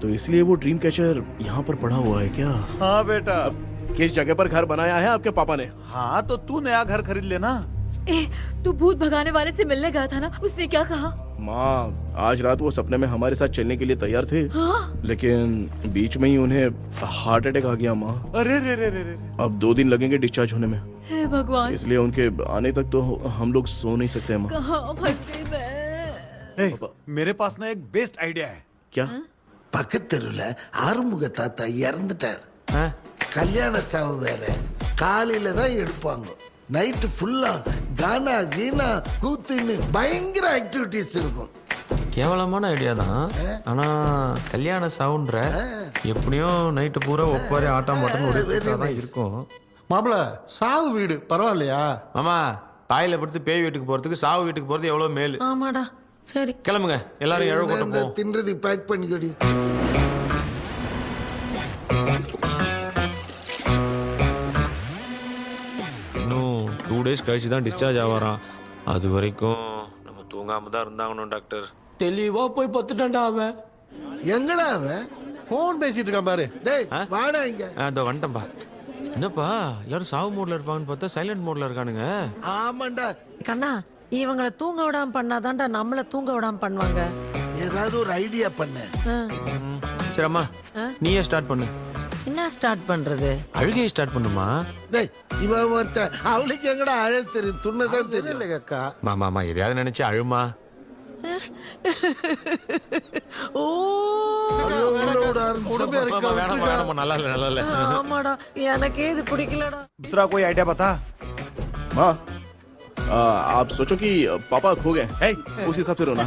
तो इसलिए वो ड्रीम कैचर यहाँ पर पड़ा हुआ है क्या? हाँ बेटा। किस जगह पर घर बनाया है आपके पापा ने? हाँ, तो तू नया घर खरीद लेना। तू भूत भगाने वाले से मिलने गया था ना, उसने क्या कहा? माँ, आज रात वो सपने में हमारे साथ चलने के लिए तैयार थे। हाँ? लेकिन बीच में ही उन्हें हार्ट अटैक आ गया माँ। अरे रे रे रे रे। अब 2 दिन लगेंगे डिस्चार्ज होने में। हे भगवान। इसलिए उनके आने तक तो हम लोग सो नहीं सकते माँ। कहाँ फंसे मैं? मेरे पास ना एक बेस्ट आइडिया है। क्या? பக்கத்தெருவுல ஆறுமுக தாத்தா இறந்துட்டார். கல்யாண சாவு வேற. காலையில தான் எடுப்பாங்க. நைட்டு ஃபுல்லா கானா கீனா கூத்துன்னு பயங்கர ஆக்டிவிட்டிஸ் இருக்கும். கேவலமான ஐடியா தான். ஆனா கல்யாண சவுண்ட்ற எப்படியும் நைட்டு பூரா ஒப்பாரி ஆட்டம் பாட்டம் ஒரு தான் இருக்கும். மாப்பிள சாவு வீடு பரவாயில்லையா? மாமா தாயில படுத்து பேய் வீட்டுக்கு போறதுக்கு சாவு வீட்டுக்கு போறது எவ்வளவு மேலு. ஆமாடா. சரி கிளம்புங்க எல்லாரும் எழவு கொண்டு போவோம். தின்றது பேக் பண்ணிக்கடி. இன்னும் 2 days கழிச்சு தான் டிஸ்சார்ஜ் ஆவாராம். அது வரைக்கும் நம்ம தூங்காம தான் இருந்தாங்கணும் டாக்டர். தெளிவா போய் பத்துட்டான்டா அவன். எங்கடா அவன்? போன் பேசிட்டு இருக்கான் பாரு. டேய் வாடா இங்க. அதோ வந்துட்டேன்பா. என்னப்பா எல்லாரும் சாவு மோட்ல இருப்பாங்கன்னு பார்த்தா சைலண்ட் மோட்ல இருக்கானுங்க. ஆமாண்டா. கண்ணா இவங்களை தூங்க விடாம பண்ணாதான்டா நம்மள தூங்க விடாம பண்ணுவாங்க. ஏதாவது ஒரு ஐடியா பண்ணு. சரி அம்மா நீயே ஸ்டார்ட் பண்ணு. என்ன ஸ்டார்ட் பண்றது? அழுகையை ஸ்டார்ட் பண்ணுமா? டேய் இவ ஒருத்த அவளுக்கு எங்கடா அழ தெரியும்? துண்ணதான் தெரியல அக்கா. மாமா எதையாவது நினைச்சு அழுமா. ஓ வேணாமா நல்லா இல்ல. ஆமாடா எனக்கே இது பிடிக்கலடா. दूसरा कोई आइडिया बता। माँ आप सोचो कि पापा खो गए, उस हिसाब से रोना।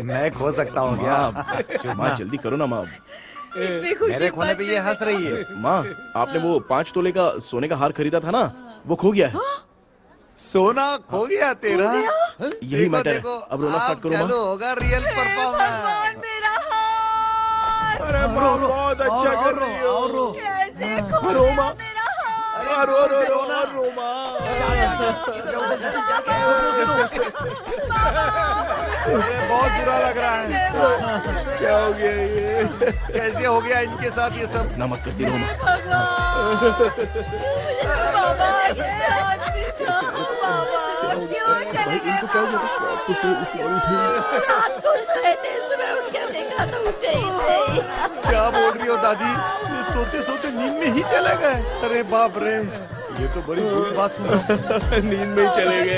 मैं खो सकता हूँ क्या? माँ जल्दी करो ना माँ। मेरे खोने पे ये हंस रही है। माँ आपने वो 5 तोले का सोने का हार खरीदा था ना, वो खो गया है। सोना खो गया तेरा? यही मैटर है। अब रोना स्टार्ट करो माँ। चालू होगा रियल परफॉर्मेंस। मेरा हार। अरे माँ बहुत अच्छा कर रही हो। कैसे खो रो माँ। मेरा हार? रो माँ। बहुत बुरा लग रहा है। क्या हो गया ये? कैसे हो गया इनके साथ ये सब? ना मत करती रो माँ। बाबा ये आदमी था। बाबा क्यों चले गए? रात को सोए थे, सुबह उठ के देखा तो उठे ही नहीं। क्या बोल रही हो दादी? ये सोते सोते नींद में ही चले गए? अरे बाप रे, ये तो बड़ी बुरी बात सुना। नींद में ही चले गए।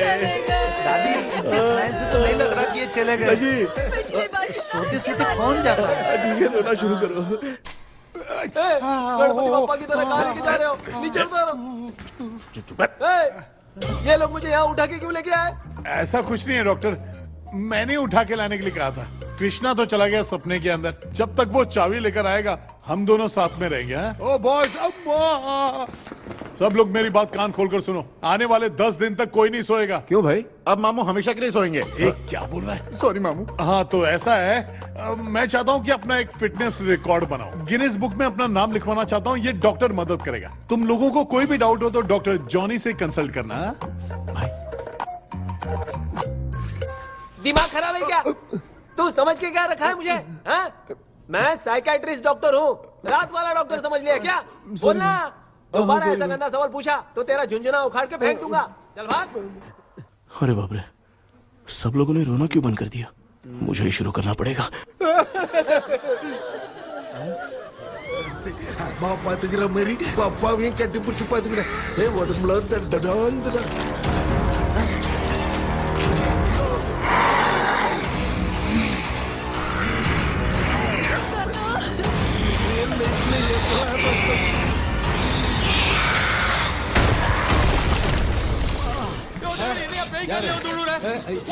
दादी इनके स्माइल से तो नहीं लग रहा कि ये चले गए। सोते सोते कौन जाता है? ठीक है रोना शुरू करो। गणपति बप्पा की तरह कहाँ लेके जा रहे हो? नीचे उतारो। ये लोग मुझे यहाँ उठा के क्यों लेके आए? ऐसा कुछ नहीं है डॉक्टर, मैंने उठा के लाने के लिए कहा था। कृष्णा तो चला गया सपने के अंदर, जब तक वो चाबी लेकर आएगा हम दोनों साथ में रहेंगे। ओ बॉयज, सब लोग मेरी बात कान खोलकर सुनो, आने वाले 10 दिन तक कोई नहीं सोएगा। क्यों भाई? अब मामू हमेशा के लिए सोएंगे। क्या बोल रहा है? सॉरी मामू। हाँ तो ऐसा है, मैं चाहता हूँ कि अपना एक फिटनेस रिकॉर्ड बनाओ, गिनीज बुक में अपना नाम लिखवाना चाहता हूँ। ये डॉक्टर मदद करेगा। तुम लोगों को कोई भी डाउट हो तो डॉक्टर जॉनी से कंसल्ट करना। दिमाग खराब है क्या? तू समझ के क्या रखा है मुझे? हाँ? मैं साइकाइट्रिस्ट डॉक्टर हूँ, रात वाला डॉक्टर समझ लिया क्या? बोलना। दोबारा ऐसा गंदा सवाल पूछा तो तेरा झुंझुना उखाड़ के फेंक दूंगा। चल भाग। अरे बाप रे, सब लोगों ने रोना क्यों बंद कर दिया? मुझे ही शुरू करना पड़ेगा। அம்மா பாத்துக்கிற மாதிரி அப்பாவையும் கட்டி பிடிச்சி பாத்துக்கிறேன்.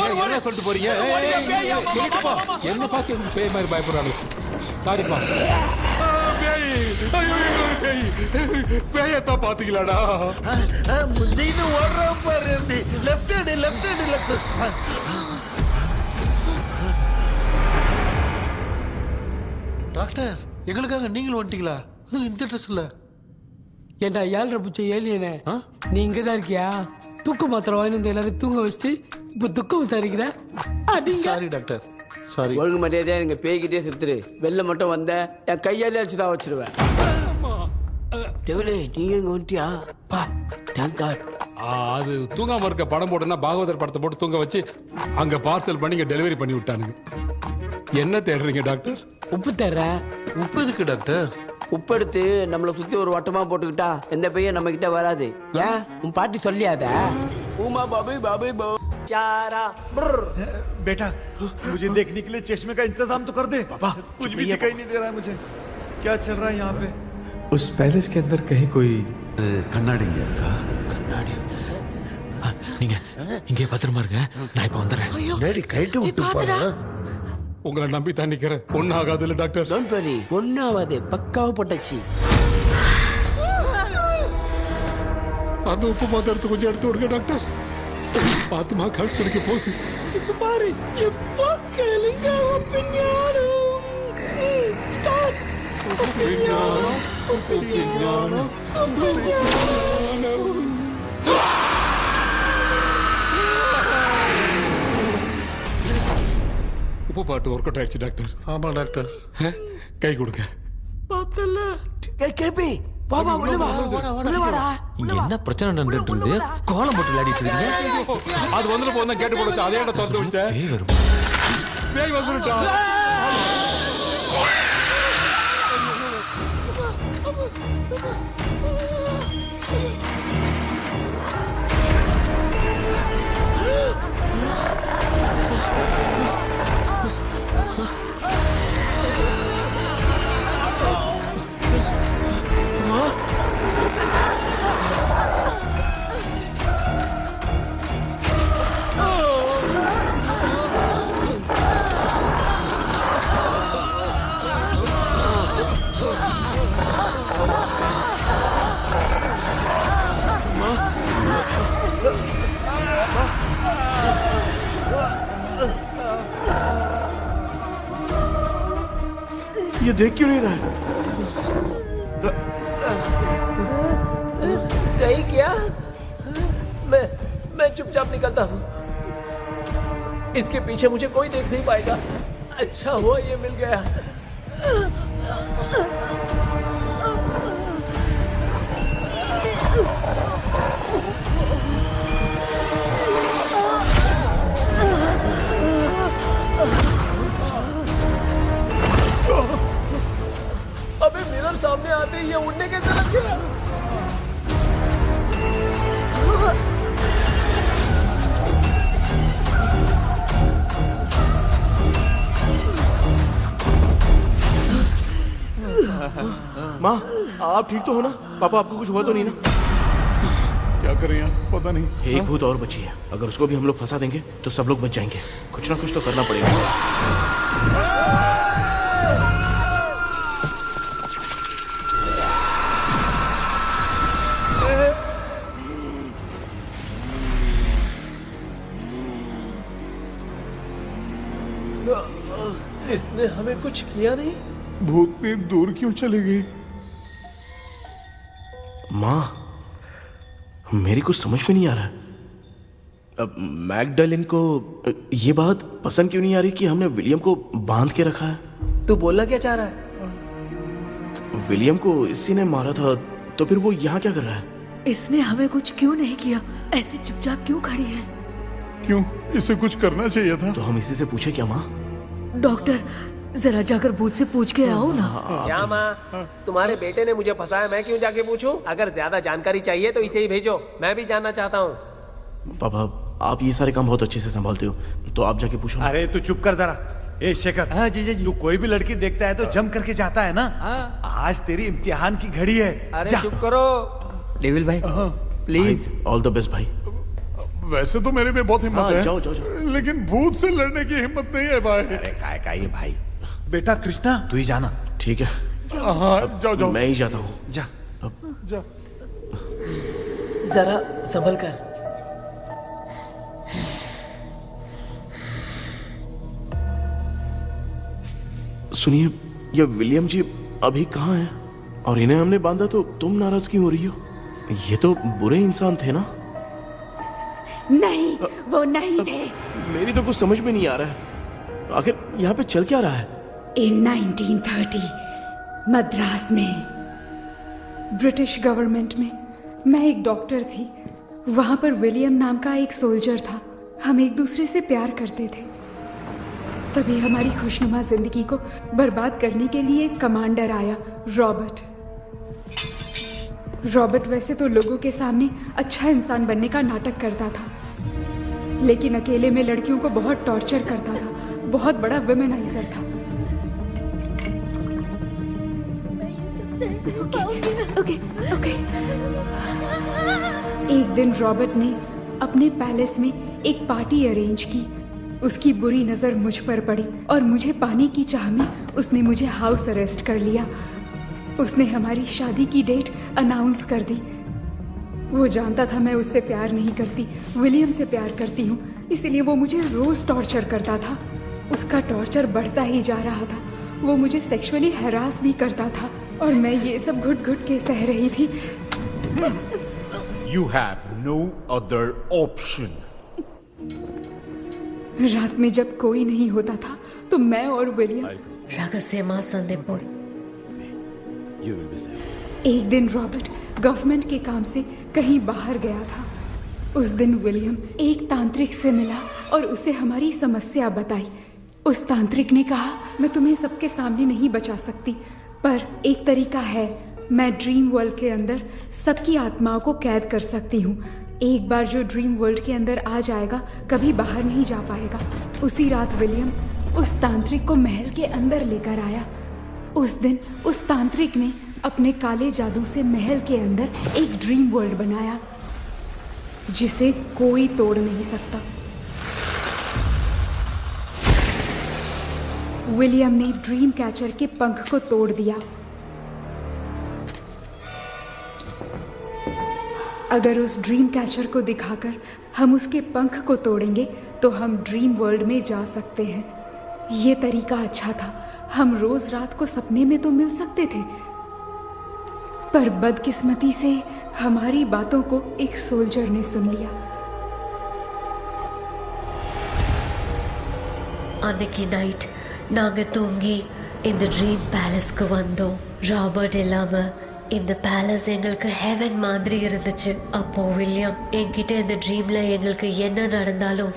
உடம்புல சொல்லிட்டு போறீங்க? என்ன பார்த்து பேய் மாதிரி பயப்படுறாங்க. சாரிப்பா. பேயத்தான் பாத்தீங்களாடா? முந்தின்னு ஓடுற பாரு. Left hand left. டாக்டர் எங்களுக்காக நீங்களும் வந்துட்டீங்களா? இந்த ட்ரெஸ்ல ஏண்டா 7:30 பூச்ச ஏலியனே, நீ இங்கதான் இருக்கியா? தூக்க மாத்திரை வாங்கி வந்து எல்லாரும் தூங்க வச்சுட்டு இப்ப துக்கம் விசாரிக்கிற. Sorry doctor, sorry. ஒழுங்கு மரியாதையா எங்க பேய்கிட்டே செத்துரு. வெளில மட்டும் வந்த என் கையாலே அடிச்சுதான் வச்சிருவேன். நீ எங்க வந்துட்டியா? அது தூங்காம இருக்க படம் போட்டுனா பாகவதர் படத்தை போட்டு தூங்க வச்சு அங்க பார்சல் பண்ணி டெலிவரி பண்ணி விட்டானுங்க. என்ன தேடுறீங்க டாக்டர்? உப்பு தர்றேன். உப்பு எதுக்கு டாக்டர்? உப்பு எடுத்து நம்மளை சுத்தி ஒரு வட்டமா போட்டுக்கிட்டா எந்த பையன் நம்ம கிட்ட வராது. ஏன் உன் பாட்டி சொல்லியாத? உமா பாபு பாபு चारा। बेटा मुझे देखने के लिए चश्मे का इंतजाम तो कर दे। पापा कुछ भी दिखाई नहीं दे रहा है मुझे, क्या चल रहा है यहाँ पे? उस पैलेस के अंदर कहीं कोई கண்ணாடி நீங்க இங்கே பத்திரமா இருங்க, நான் இப்ப வந்துடுறேன். டேடி கைட்டு விட்டு போறா. உங்களை நம்பி தான் நிக்கிறேன். ஒன்னும் ஆகாது இல்ல டாக்டர்? டோன்ட் வரி, ஒன்னும் ஆகாது, பக்காவா போட்டாச்சு. அந்த உப்பு மாத்திரத்தை கொஞ்சம் எடுத்து விடுங்க டாக்டர். பாத்துமா கல் சுடிக்க போகுது. இப்ப பாரு, எப்போ கேளுங்க ஒப்பிஞானம். ஸ்டார்ட். ஒப்பிஞானம், ஒப்பிஞானம், ஒப்பிஞானம். உப்பு பாட்டு ஒர்க் அவுட் ஆயிடுச்சு டாக்டர். ஆமா டாக்டர். கை கொடுங்க. பார்த்தல. கேபி வா வா உள்ள வா. உள்ள வாடா. இங்க என்ன பிரச்சனை நடந்துட்டு இருந்து கோலம் போட்டு விளையாடிட்டு இருக்கீங்க? அது வந்துட்டு போனா கேட்டு போடுச்சு, அதே இடம் திறந்து வச்சேன். பேய் வந்துட்டா. ये देख क्यों नहीं रहा है? नहीं क्या? मैं चुपचाप निकलता हूँ, इसके पीछे मुझे कोई देख नहीं पाएगा। अच्छा हुआ ये मिल गया। अबे मिरर सामने आते ही ये उड़ने कैसे लग गया? माँ आप ठीक तो हो ना? पापा आपको कुछ हुआ तो नहीं ना? क्या करें यार, पता नहीं। एक भूत और बची है, अगर उसको भी हम लोग फंसा देंगे तो सब लोग बच जाएंगे। कुछ ना कुछ तो करना पड़ेगा। इसने हमें कुछ किया नहीं। भूतनी दूर क्यों चली गई? माँ मेरी कुछ समझ में नहीं आ रहा है। अब मैगडालिन को ये बात पसंद क्यों नहीं आ रही कि हमने विलियम को बांध के रखा है? तू बोलना क्या चाह रहा है? विलियम को इसी ने मारा था, तो फिर वो यहाँ क्या कर रहा है? इसने हमें कुछ क्यों नहीं किया? ऐसे चुपचाप क्यों खड़ी है? क्यों, इसे कुछ करना चाहिए था। तो हम इसी से पूछे क्या माँ? डॉक्टर जरा जाकर भूत से पूछ के आओ ना। क्या माँ, तुम्हारे बेटे ने मुझे फंसाया, मैं क्यों जाके पूछूं? अगर ज्यादा जानकारी चाहिए तो इसे ही भेजो, मैं भी जानना चाहता हूँ। पापा आप ये सारे काम बहुत अच्छे से संभालते हो, तो आप जाके पूछो। अरे तू चुप कर जरा। ए शेखर, हाँ जी जी जी। तू कोई भी लड़की देखता है तो जम करके जाता है ना? आज तेरी इम्तिहान की घड़ी है। अरे चुप करो डेविल भाई, प्लीज। ऑल द बेस्ट भाई। वैसे तो मेरे में बहुत हिम्मत है, जाओ जाओ जाओ। लेकिन भूत से लड़ने की हिम्मत नहीं है भाई। अरे काय का ये भाई। बेटा कृष्णा तू ही जाना। ठीक है। हाँ जाओ जाओ। मैं ही जाता हूँ। जा जा। जरा संभल कर। सुनिए, ये विलियम जी अभी कहाँ हैं? और इन्हें हमने बांधा तो तुम नाराज क्यों हो रही हो? ये तो बुरे इंसान थे ना? नहीं, वो नहीं थे। मेरी तो कुछ समझ में नहीं आ रहा है, आखिर यहाँ पे चल क्या रहा है? इन 1930 मद्रास में ब्रिटिश गवर्नमेंट में मैं एक डॉक्टर थी। वहाँ पर विलियम नाम का एक सोल्जर था। हम एक दूसरे से प्यार करते थे। तभी हमारी खुशनुमा जिंदगी को बर्बाद करने के लिए एक कमांडर आया, रॉबर्ट। रॉबर्ट वैसे तो लोगों के सामने अच्छा इंसान बनने का नाटक करता था, लेकिन अकेले में लड़कियों को बहुत टॉर्चर करता था। बहुत बड़ा वुमेनाइजर था। ओके। एक दिन रॉबर्ट ने अपने पैलेस में एक पार्टी अरेंज की। उसकी बुरी नजर मुझ पर पड़ी और मुझे पाने की चाह में उसने मुझे हाउस अरेस्ट कर लिया। उसने हमारी शादी की डेट अनाउंस कर दी। वो जानता था मैं उससे प्यार नहीं करती, विलियम से प्यार करती हूँ, इसीलिए वो मुझे रोज टॉर्चर करता था। उसका टॉर्चर बढ़ता ही जा रहा था। वो मुझे सेक्सुअली हैरास भी करता था और मैं ये सब घुट घुट के सह रही थी। You have no other option. रात में जब कोई नहीं होता था तो मैं और विलियम रहस्यमा संदेपुर। एक दिन रॉबर्ट गवर्नमेंट के काम से कहीं बाहर गया था। उस दिन विलियम एक तांत्रिक से मिला और उसे हमारी समस्या बताई। उस तांत्रिक ने कहा, मैं तुम्हें सबके सामने नहीं बचा सकती, पर एक तरीका है। मैं ड्रीम वर्ल्ड के अंदर सबकी आत्माओं को कैद कर सकती हूँ। एक बार जो ड्रीम वर्ल्ड के अंदर आ जाएगा कभी बाहर नहीं जा पाएगा। उसी रात विलियम उस तांत्रिक को महल के अंदर लेकर आया। उस दिन उस तांत्रिक ने अपने काले जादू से महल के अंदर एक ड्रीम वर्ल्ड बनाया जिसे कोई तोड़ नहीं सकता। विलियम ने ड्रीम कैचर के पंख को तोड़ दिया। अगर उस ड्रीम कैचर को दिखाकर हम उसके पंख को तोड़ेंगे तो हम ड्रीम वर्ल्ड में जा सकते हैं। ये तरीका अच्छा था। हम रोज रात को सपने में तो मिल सकते थे, पर बदकिस्मती से हमारी बातों को एक सोल्जर ने सुन लिया। அன்னைக்கு நைட் நாங்க தூங்கி இந்த ட்ரீம் பேலஸ்க்கு வந்தோம். ராபர்ட் இல்லாம இந்த பேலஸ் எங்களுக்கு ஹெவன் மாதிரி இருந்துச்சு. அப்போ வில்லியம் என்கிட்ட இந்த ட்ரீம்ல எங்களுக்கு என்ன நடந்தாலும்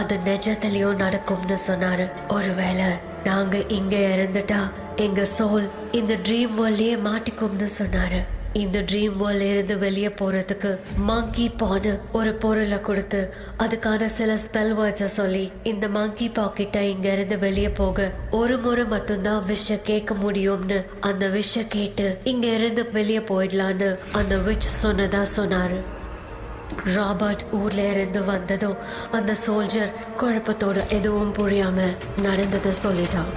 அது நிஜத்திலயும் நடக்கும்னு சொன்னாரு. ஒருவேளை நாங்க இங்க இறந்துட்டா எங்க சோல் இந்த ட்ரீம் வேர்ல்ட்லயே மாட்டிக்கும்னு சொன்னாரு. இந்த ட்ரீம் வேர்ல்ட்ல இருந்து வெளியே போறதுக்கு மங்கி பான்னு ஒரு பொருளை கொடுத்து அதுக்கான சில ஸ்பெல் வேர்ட்ஸை சொல்லி இந்த மங்கி பாக்கெட்டை இங்க இருந்து வெளியே போக ஒரு முறை மட்டும்தான் விஷ கேட்க முடியும்னு அந்த விஷ கேட்டு இங்க இருந்து வெளியே போயிடலான்னு அந்த விச் சொன்னதா சொன்னாரு. ராபர்ட் ஊர்ல இருந்து வந்ததும் அந்த சோல்ஜர் குழப்பத்தோட எதுவும் புரியாம நடந்ததை சொல்லிட்டான்.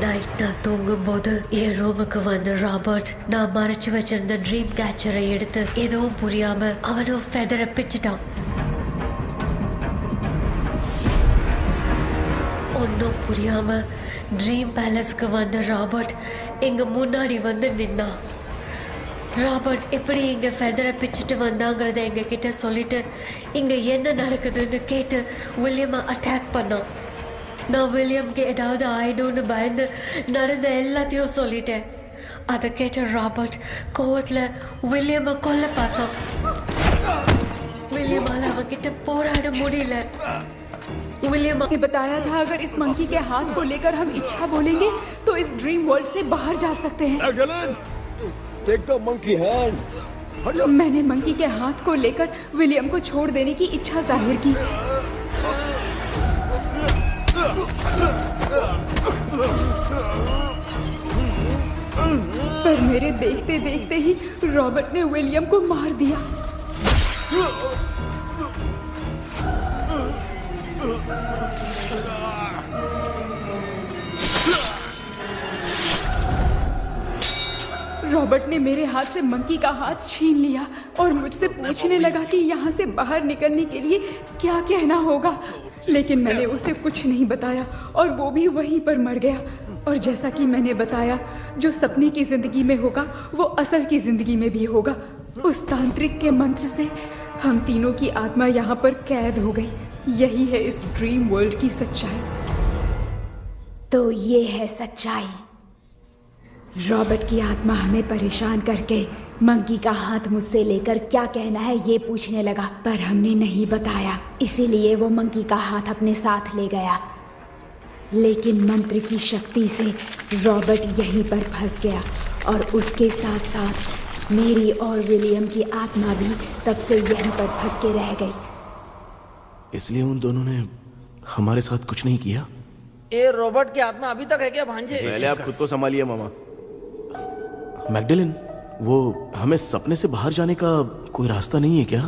நைட் நான் தூங்கும் போது என் ரூமுக்கு வந்த ராபர்ட் நான் மறைச்சு வச்சிருந்த ட்ரீம் கேச்சரை எடுத்து எதுவும் புரியாம அவனும் ஃபெதரை பிச்சுட்டான். ஒன்னும் புரியாம ட்ரீம் பேலஸ்க்கு வந்த ராபர்ட் எங்க முன்னாடி வந்து நின்னான். ராபர்ட் எப்படி இங்க ஃபெதரை பிச்சுட்டு வந்தாங்கிறத எங்க கிட்ட சொல்லிட்டு இங்க என்ன நடக்குதுன்னு கேட்டு வில்லியமை அட்டாக் பண்ணான். நான் வில்லியம்க்கு ஏதாவது ஆயிடும்னு பயந்து நடந்த எல்லாத்தையும் சொல்லிட்டேன். அதை கேட்ட ராபர்ட் கோவத்துல வில்லியமை கொல்ல பார்த்தான். विलियम किट पोराड़ मुड़िले। विलियम ने बताया था अगर इस मंकी के हाथ को लेकर हम इच्छा बोलेंगे तो इस ड्रीम वर्ल्ड से बाहर जा सकते हैं। Take the monkey hands. मैंने मंकी के हाथ को लेकर विलियम को छोड़ देने की इच्छा जाहिर की। पर मेरे देखते देखते ही रॉबर्ट ने विलियम को मार दिया। रॉबर्ट ने मेरे हाथ से मंकी का हाथ छीन लिया और मुझसे पूछने लगा कि यहाँ से बाहर निकलने के लिए क्या कहना होगा, लेकिन मैंने उसे कुछ नहीं बताया और वो भी वहीं पर मर गया। और जैसा कि मैंने बताया, जो सपने की जिंदगी में होगा वो असल की जिंदगी में भी होगा। उस तांत्रिक के मंत्र से हम तीनों की आत्मा यहाँ पर कैद हो गई। यही है इस ड्रीम वर्ल्ड की सच्चाई। तो ये है सच्चाई। रॉबर्ट की आत्मा हमें परेशान करके मंकी का हाथ मुझसे लेकर क्या कहना है ये पूछने लगा, पर हमने नहीं बताया, इसीलिए वो मंकी का हाथ अपने साथ ले गया। लेकिन मंत्र की शक्ति से रॉबर्ट यहीं पर फंस गया और उसके साथ साथ मेरी और विलियम की आत्मा भी तब से यहीं पर फंस के रह गई। इसलिए उन दोनों ने हमारे साथ कुछ नहीं किया। ये रॉबर्ट की आत्मा अभी तक है क्या भांजे? पहले आप खुद को संभालिए मामा। मैगडेलिन, वो हमें सपने से बाहर जाने का कोई रास्ता नहीं है क्या?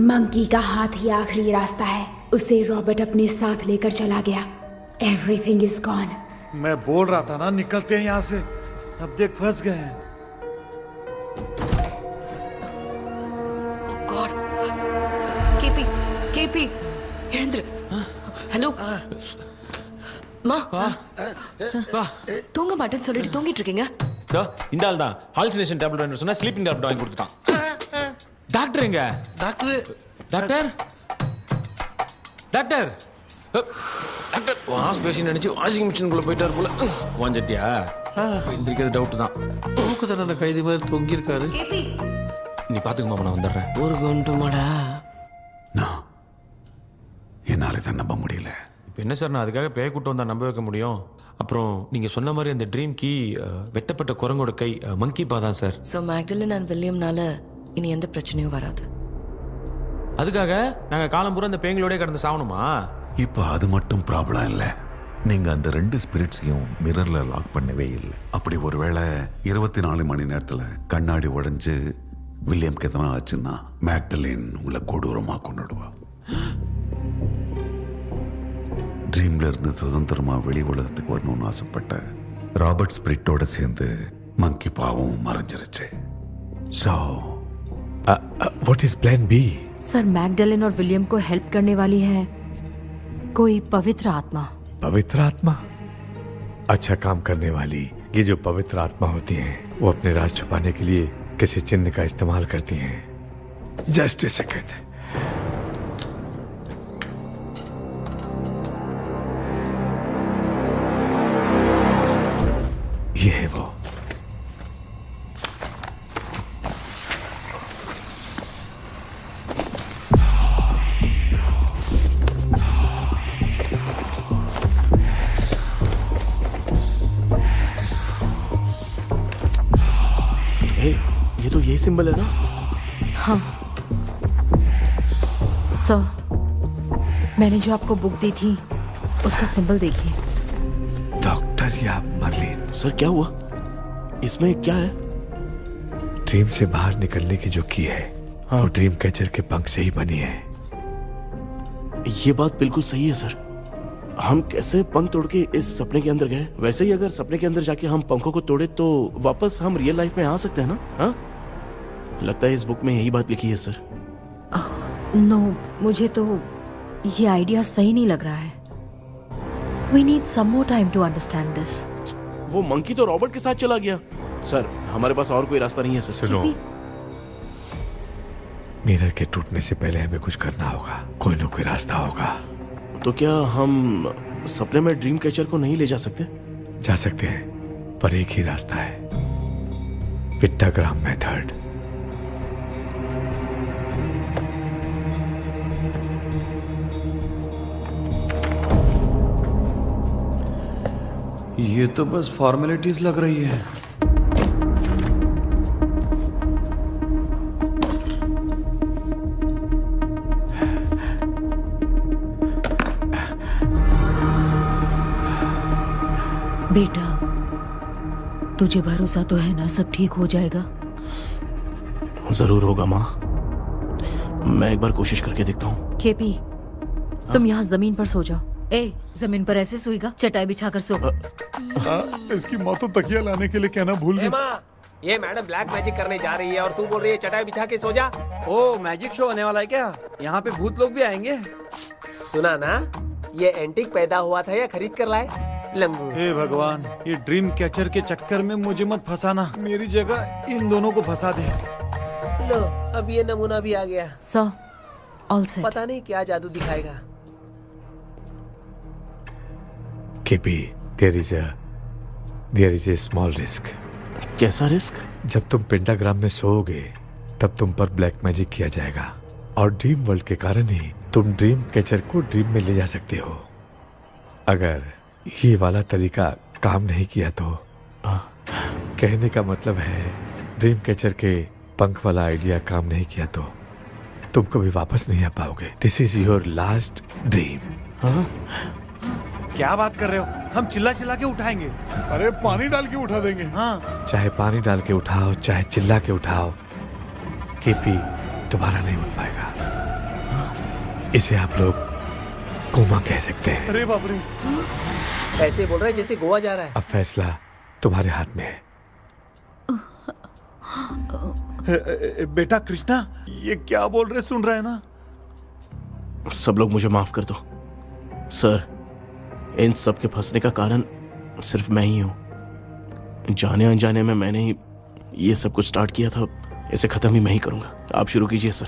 मंकी का हाथ ही आखिरी रास्ता है। उसे रॉबर्ट अपने साथ लेकर चला गया। Everything is gone. मैं बोल रहा था ना निकलते हैं यहाँ से। अब देख फंस गए हैं। गॉड, केपी, वीरेंद्र, हेलो மா தூங்க மாட்டேன்னு சொல்லிட்டு தூங்கிட்டு இருக்கீங்க? இந்த ஆள் தான் ஹாலுசினேஷன் டேப்லெட் வேணும் சொன்னா ஸ்லீப்பிங் டேப்லெட் வாங்கி கொடுத்துட்டான். டாக்டர் எங்க? டாக்டர் வாஷ் பேசின் நினைச்சு வாஷிங் மிஷினுக்குள்ள போயிட்டாரு போல. வாஞ்சிட்டியா? எந்திரிக்கிறது டவுட் தான். தூக்கத்தடன கைதி மாதிரி தொங்கி இருக்காரு. நீ பாத்துக்கமா, நான் வந்துடுறேன். ஒரு குண்டுமாடா. என்னால இதை நம்ப முடியல. இப்போ என்ன சார், நான் அதுக்காக பேய் கூட்டம் வந்தா நம்ப வைக்க முடியும்? அப்புறம் நீங்க சொன்ன மாதிரி அந்த ட்ரீம் கீ வெட்டப்பட்ட குரங்கோட கை மங்கி பா தான் சார். ஸோ மேக்டலின் அண்ட் வில்லியம்னால இனி எந்த பிரச்சனையும் வராது. அதுக்காக நாங்க காலம் பூரா அந்த பேய்களோட கடந்து சாவணுமா? இப்போ அது மட்டும் ப்ராப்ளம் இல்லை. நீங்க அந்த 2 ஸ்பிரிட்ஸையும் மிரர்ல லாக் பண்ணவே இல்லை. அப்படி ஒருவேளை 24 மணி நேரத்துல கண்ணாடி உடைஞ்சு வில்லியம்க்கு எதனா ஆச்சுன்னா மேக்டலின் உங்களை கொடூரமா கொண்டுடுவா. ட்ரீம்ல இருந்து சுதந்திரமா வெளி உலகத்துக்கு வரணும்னு ஆசைப்பட்ட ராபர்ட் ஸ்பிரிட்டோட சேர்ந்து மங்கி பாவம் மறைஞ்சிருச்சு. So what is plan B? Sir, Magdalene और विलियम को हेल्प करने वाली है कोई पवित्र आत्मा। पवित्र आत्मा? अच्छा काम करने वाली ये जो पवित्र आत्मा होती हैं वो अपने राज छुपाने के लिए किसी चिन्ह का इस्तेमाल करती हैं। Just a second. ये है वो। ये तो यही सिंबल है ना? हाँ सर, मैंने जो आपको बुक दी थी उसका सिंबल देखिए। डॉक्टर या मर्लिन? सर क्या हुआ? इसमें क्या है? ड्रीम से बाहर निकलने की जो की है वो ड्रीम कैचर के पंख से ही बनी है। ये बात बिल्कुल सही है सर। हम कैसे पंख तोड़ के इस सपने के अंदर गए? वैसे ही अगर सपने के अंदर जाके हम पंखों को तोड़े तो वापस हम रियल लाइफ में आ सकते हैं ना? हाँ, लगता है इस बुक में यही बात लिखी है सर। नो, मुझे तो ये आइडिया सही नहीं लग रहा है। We need some more time to understand this. वो मंकी तो रॉबर्ट के साथ चला गया। सर, हमारे पास और कोई रास्ता नहीं है सर। सुनो, मिरर के टूटने से पहले हमें कुछ करना होगा। कोई ना कोई रास्ता होगा। तो क्या हम सपने में ड्रीम कैचर को नहीं ले जा सकते? जा सकते हैं, पर एक ही रास्ता है, पिट्टाग्राम मेथड। ये तो बस फॉर्मेलिटीज लग रही है। बेटा, तुझे भरोसा तो है ना सब ठीक हो जाएगा? जरूर होगा माँ। मैं एक बार कोशिश करके देखता हूँ। केपी, तुम यहाँ जमीन पर सो जाओ। ए, जमीन पर ऐसे सोएगा? चटाई बिछाकर सो। इसकी माँ तो तकिया लाने के लिए कहना भूल गई। ये मैडम ब्लैक मैजिक करने जा रही है और तू बोल रही है चटाई बिछा के सो जा। ओ, मैजिक शो होने वाला है क्या? यहाँ पे भूत लोग भी आएंगे? सुना ना, ये एंटीक पैदा हुआ था या खरीद कर लाए? लंगू। हे भगवान, ये ड्रीम कैचर के चक्कर में मुझे मत फंसाना। मेरी जगह इन दोनों को फंसा दे। लो, अब ये नमूना भी आ गया। Sir, all set. पता नहीं क्या जादू दिखाएगा। KP, there is a small risk। कैसा रिस्क? जब तुम पेंटाग्राम में सोओगे तब तुम पर ब्लैक मैजिक किया जाएगा और ड्रीम वर्ल्ड के कारण ही तुम ड्रीम कैचर को ड्रीम में ले जा सकते हो। अगर ये वाला तरीका काम नहीं किया तो कहने का मतलब है ड्रीम कैचर के पंख वाला आइडिया काम नहीं किया तो तुम कभी वापस नहीं आ पाओगे। This is your last dream. क्या बात कर रहे हो? हम चिल्ला चिल्ला के उठाएंगे। अरे पानी डाल के उठा देंगे। हाँ। चाहे पानी डाल के उठाओ चाहे चिल्ला के उठाओ, केपी दोबारा नहीं उठ पाएगा। इसे आप लोग कोमा कह सकते हैं। अरे बाप रे, ऐसे बोल रहा है जैसे गोवा जा रहा है। अब फैसला तुम्हारे हाथ में है। बेटा कृष्णा, ये क्या बोल रहे, सुन रहे हैं ना? सब लोग मुझे माफ कर दो सर। इन सब के फंसने का कारण सिर्फ मैं ही हूं। जाने अनजाने में मैंने ही ये सब कुछ स्टार्ट किया था। इसे खत्म ही मैं ही करूंगा। आप शुरू कीजिए सर।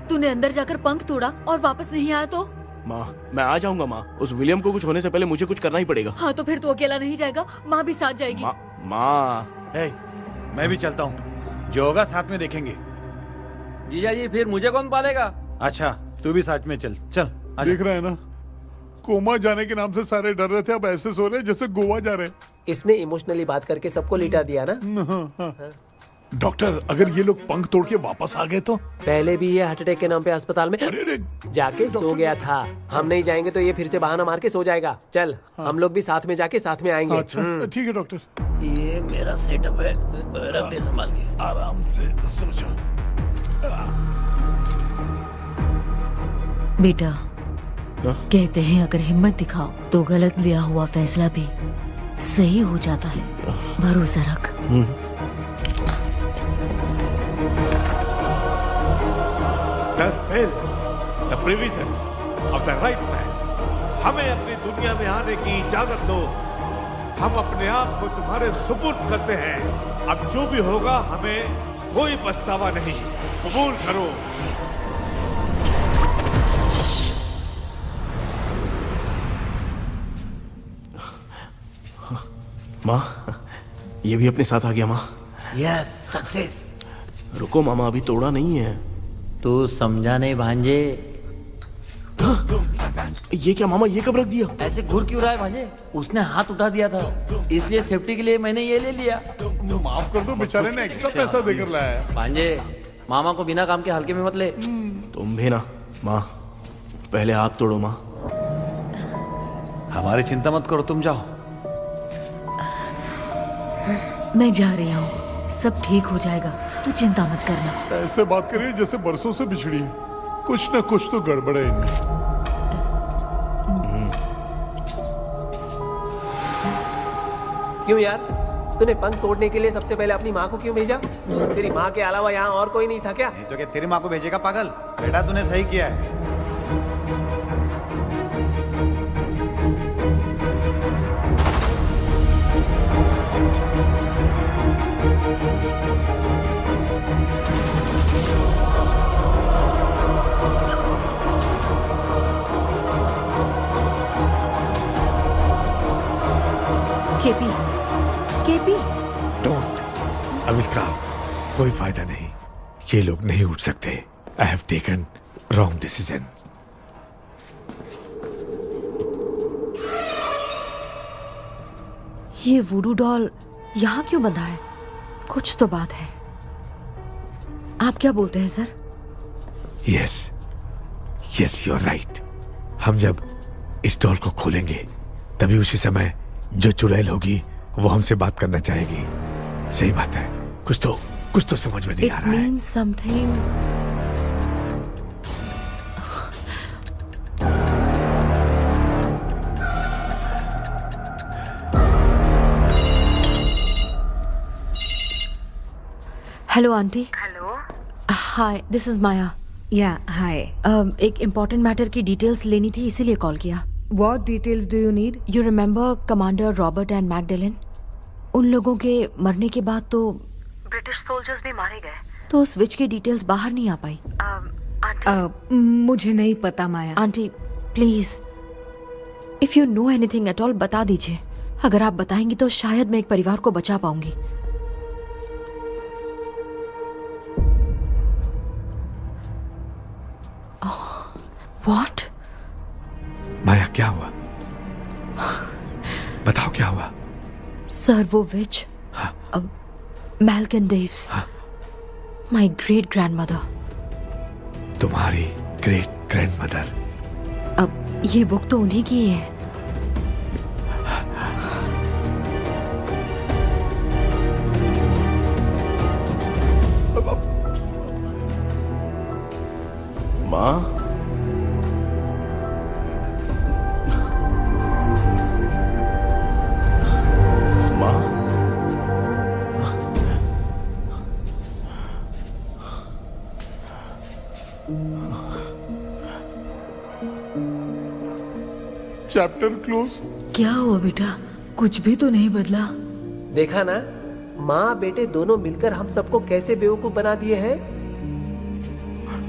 तूने अंदर जाकर पंख तोड़ा और वापस नहीं आया तो? माँ, मैं आ जाऊंगा माँ। उस विलियम को कुछ होने से पहले मुझे कुछ करना ही पड़ेगा। हाँ तो फिर तू अकेला नहीं जाएगा, माँ भी साथ जाएगी। माँ, मैं भी चलता हूँ, जो होगा साथ में देखेंगे। जीजा जी फिर मुझे कौन पालेगा? अच्छा तू भी साथ में चल। चल देख रहे हैं ना, कोमा जाने के नाम से सारे डर रहे थे, अब ऐसे सो रहे जैसे गोवा जा रहे। इसने इमोशनली बात करके सबको लिटा दिया ना। डॉक्टर, अगर ये लोग पंख तोड़ के वापस आ गए तो? पहले भी ये हार्ट अटैक के नाम पे अस्पताल में जाके सो गया था। हम नहीं जाएंगे तो ये फिर से बहाना मार के सो जाएगा। चल हम लोग भी साथ में जाके साथ में आएंगे। अच्छा ठीक है डॉक्टर। ये मेरा सेटअप है, रख दे संभाल के। आराम से सोचो। बेटा, कहते हैं अगर हिम्मत दिखाओ तो गलत लिया हुआ फैसला भी सही हो जाता है। भरोसा रख। The spirit, the provision of the right man. हमें अपनी दुनिया में आने की इजाजत दो। हम अपने आप को तुम्हारे सुपुर्द करते हैं। अब जो भी होगा हमें कोई पछतावा नहीं। कबूल करो। माँ, ये भी अपने साथ आ गया। माँ यस, सक्सेस। रुको मामा, अभी तोड़ा नहीं है। तू समझा नहीं भांजे। ये क्या मामा, ये कब रख दिया? ऐसे घूर क्यों रहा है भांजे? उसने हाथ उठा दिया था, इसलिए सेफ्टी के लिए मैंने ये ले लिया। माफ कर दो, बेचारे ने एक्स्ट्रा पैसा देकर लाया है। भांजे, मामा को बिना काम के हल्के में मत ले। तुम भी ना। माँ, पहले आप तोड़ो। माँ, हमारी चिंता मत करो, तुम जाओ। मैं जा रही हूँ, सब ठीक हो जाएगा, तू चिंता मत करना। ऐसे बात करिए जैसे बरसों से बिछड़ी है। कुछ न कुछ तो गड़बड़ है इनमें। क्यों यार, तूने पंख तोड़ने के लिए सबसे पहले अपनी माँ को क्यों भेजा? तेरी माँ के अलावा यहाँ और कोई नहीं था क्या? नहीं तो क्या तेरी माँ को भेजेगा पागल? बेटा तूने सही किया है। KP, KP. डोंट। अब इसका कोई फायदा नहीं। ये लोग नहीं उठ सकते। I have taken wrong decision. ये वुडू डॉल यहाँ क्यों बंधा है? कुछ तो बात है। आप क्या बोलते हैं sir? Yes, yes, you are right. हम जब इस डॉल को खोलेंगे तभी उसी समय जो चुड़ैल होगी वो हमसे बात करना चाहेगी। सही बात है। कुछ तो समझ में नहीं आ रहा है। It means something. Hello aunty. Hello. Hi, this is Maya. Yeah hi. एक इम्पोर्टेंट मैटर की डिटेल्स लेनी थी, इसीलिए कॉल किया। What details do you need? You remember commander Robert and Magdalene? उन लोगों के मरने के बाद तो ब्रिटिश सोल्जर्स भी मारे गए। तो स्विच की डिटेल्स बाहर नहीं आ पाई। मुझे नहीं पता Maya. Aunty please, if you know anything at all बता दीजिए। अगर आप बताएंगी तो शायद मैं एक परिवार को बचा पाऊंगी। What? माया, क्या हुआ? बताओ क्या हुआ? सर वो विच मैल्कन डेव्स, माय ग्रेट ग्रैंडमदर। तुम्हारी ग्रेट ग्रैंडमदर? अब ये बुक तो उन्हीं की है। माँ, चैप्टर क्लोज। क्या हुआ बेटा? कुछ भी तो नहीं बदला। देखा ना, माँ बेटे दोनों मिलकर हम सबको कैसे बेवकूफ बना दिए हैं।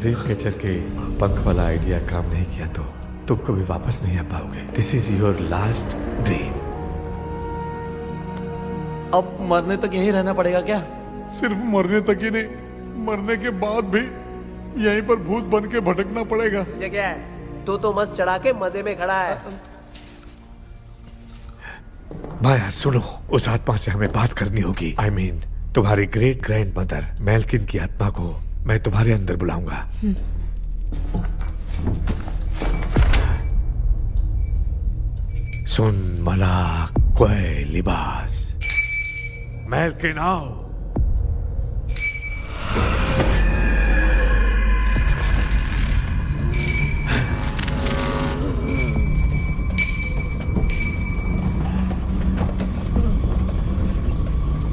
ड्रीम कैचर के पंख वाला आइडिया काम नहीं किया तो तुम कभी वापस नहीं आ पाओगे। This is your last dream. अब मरने तक यहीं रहना पड़ेगा क्या? सिर्फ मरने तक ही नहीं, मरने के बाद भी यहीं पर भूत बन के भटकना पड़ेगा। मुझे क्या है, तू तो मस्त चढ़ा के मजे में खड़ा है। माया सुनो, उस आत्मा से हमें बात करनी होगी। I mean, तुम्हारी ग्रेट ग्रैंड मदर मेल्किन की आत्मा को मैं तुम्हारे अंदर बुलाऊंगा। सुन मला कोई लिबास, मेल्किन आओ।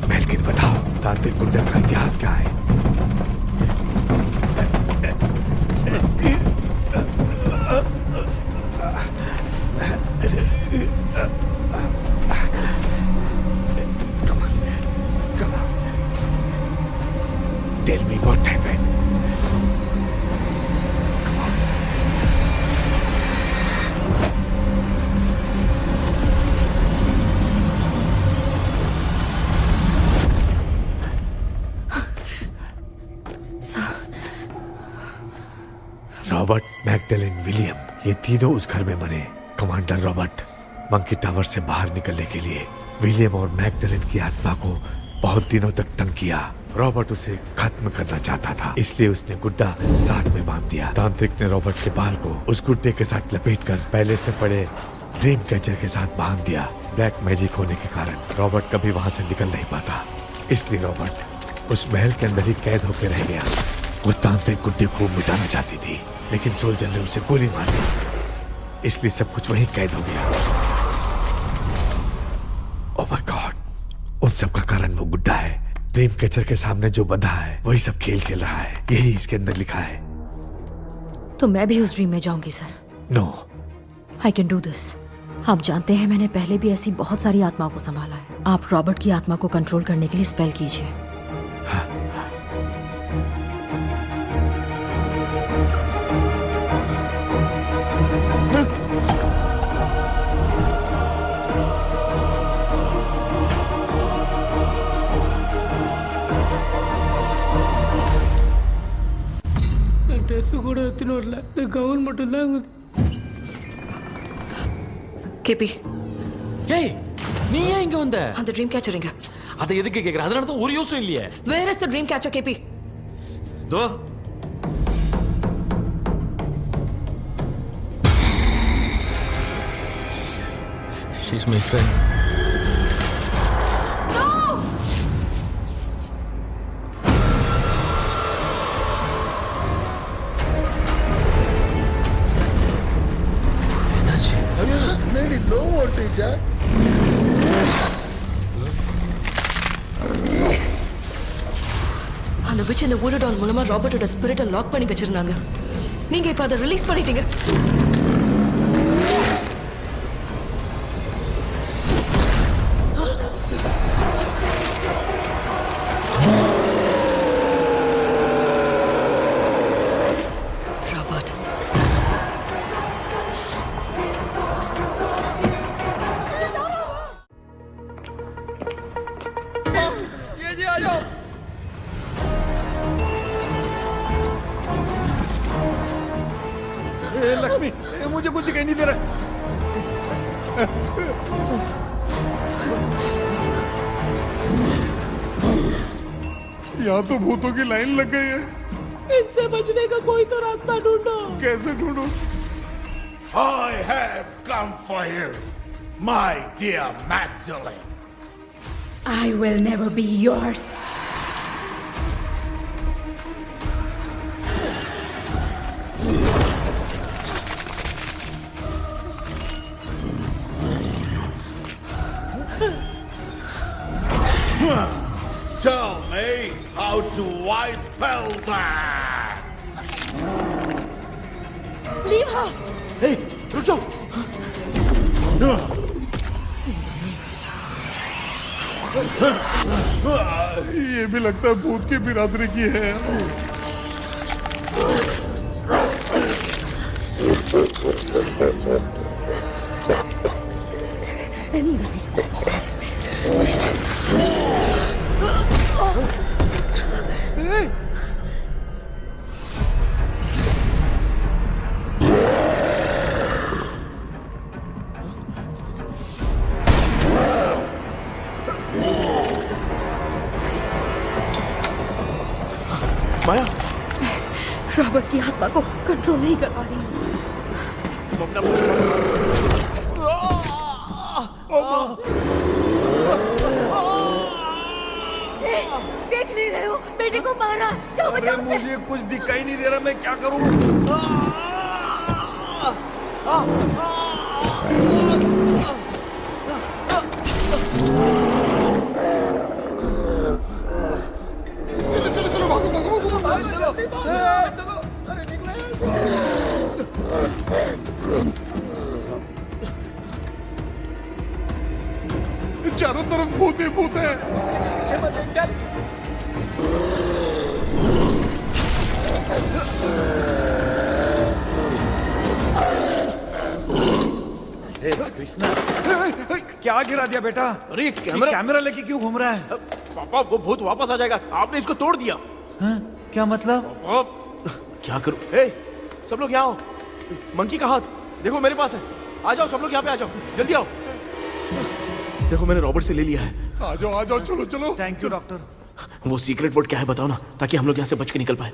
मेल्किन बताओ, तांत्रिक गुंडा का इतिहास क्या है? Tell me what happened. Robert, Magdalene, William, ये तीनों उस घर में मरे। कमांडर रॉबर्ट मंकी टावर से बाहर निकलने के लिए विलियम और मैगडेलिन की आत्मा को बहुत दिनों तक तंग किया। रॉबर्ट उसे खत्म करना चाहता था, इसलिए उसने गुड्डा साथ में बांध दिया। तांत्रिक ने रॉबर्ट के बाल को उस गुड्डे के साथ लपेटकर पैलेस में पड़े ड्रीम कैचर के साथ बांध दिया। ब्लैक मैजिक होने के कारण रॉबर्ट कभी वहां से निकल नहीं पाता, इसलिए रॉबर्ट उस महल के अंदर ही कैद होकर रह गया। वो तांत्रिक गुड्डे को मिटाना चाहती थी, लेकिन सोल्जर ने उसे गोली मार दी, इसलिए सब कुछ वहीं कैद हो गया। ओह माय गॉड, उन सब का कारण वो गुड्डा है। ड्रीम कैचर के सामने जो बंधा है वही सब खेल खेल रहा है, यही इसके अंदर लिखा है। तो मैं भी उस ड्रीम में जाऊंगी sir? No, I can do this. आप जानते हैं मैंने पहले भी ऐसी बहुत सारी आत्माओं को संभाला है। आप रॉबर्ट की आत्मा को कंट्रोल करने के लिए स्पेल कीजिए। ட்ரெஸ் கூட எடுத்துன்னு வரல, இந்த கவுன் மட்டும்தான். கேபி, ஏய் நீ ஏன் இங்க வந்த? அந்த ட்ரீம் கேச்சர் எங்க? அதை எதுக்கு கேக்குற? அதனால தான் ஒரு யூஸும் இல்லையே. Where is the dream catcher, கேபி? Though she's my friend. Low வோல்டேஜா? அந்த விச் இந்த வுட் டால் மூலமா ராபர்ட்டோட ஸ்பிரிட்டை லாக் பண்ணி வச்சிருந்தாங்க. நீங்க இப்ப அதை ரிலீஸ் பண்ணிட்டீங்க. लक्ष्मी यहाँ तो भूतों की लाइन लग गई है। इनसे बचने का कोई तो रास्ता ढूंढो। कैसे ढूंढूं? I have come for you, my dear Magdalene. I will never be yours. Tell me, how do I spell that? Leave her. Hey, रुक जाओ। ये भी लगता है भूत की बिरादरी की है। माया, रॉबर्ट की आत्मा को कंट्रोल नहीं कर पा रही हूँ। तुम अपना देख नहीं रहे हो, बेटे को मारा। जाओ बचाओ उसे। मुझे कुछ दिखाई नहीं दे रहा, मैं क्या करूं? चारों तरफ भूत ही भूत है। कृष्णा, क्या गिरा दिया बेटा? अरे कैमरा लेके क्यों घूम रहा है? पापा, वो भूत वापस आ जाएगा। आपने इसको तोड़ दिया। हाँ? क्या मतलब? क्या करूं? ए, सब लोग यहाँ आओ। मंकी का हाथ देखो मेरे पास है। आ जाओ सब लोग यहाँ पे, आ जाओ, जल्दी आओ। देखो मैंने रॉबर्ट से ले लिया है। आ जाओ, चलो चलो। Thank you doctor. वो सीक्रेट वर्ड क्या है बताओ ना, ताकि हम लोग यहाँ से बच के निकल पाए।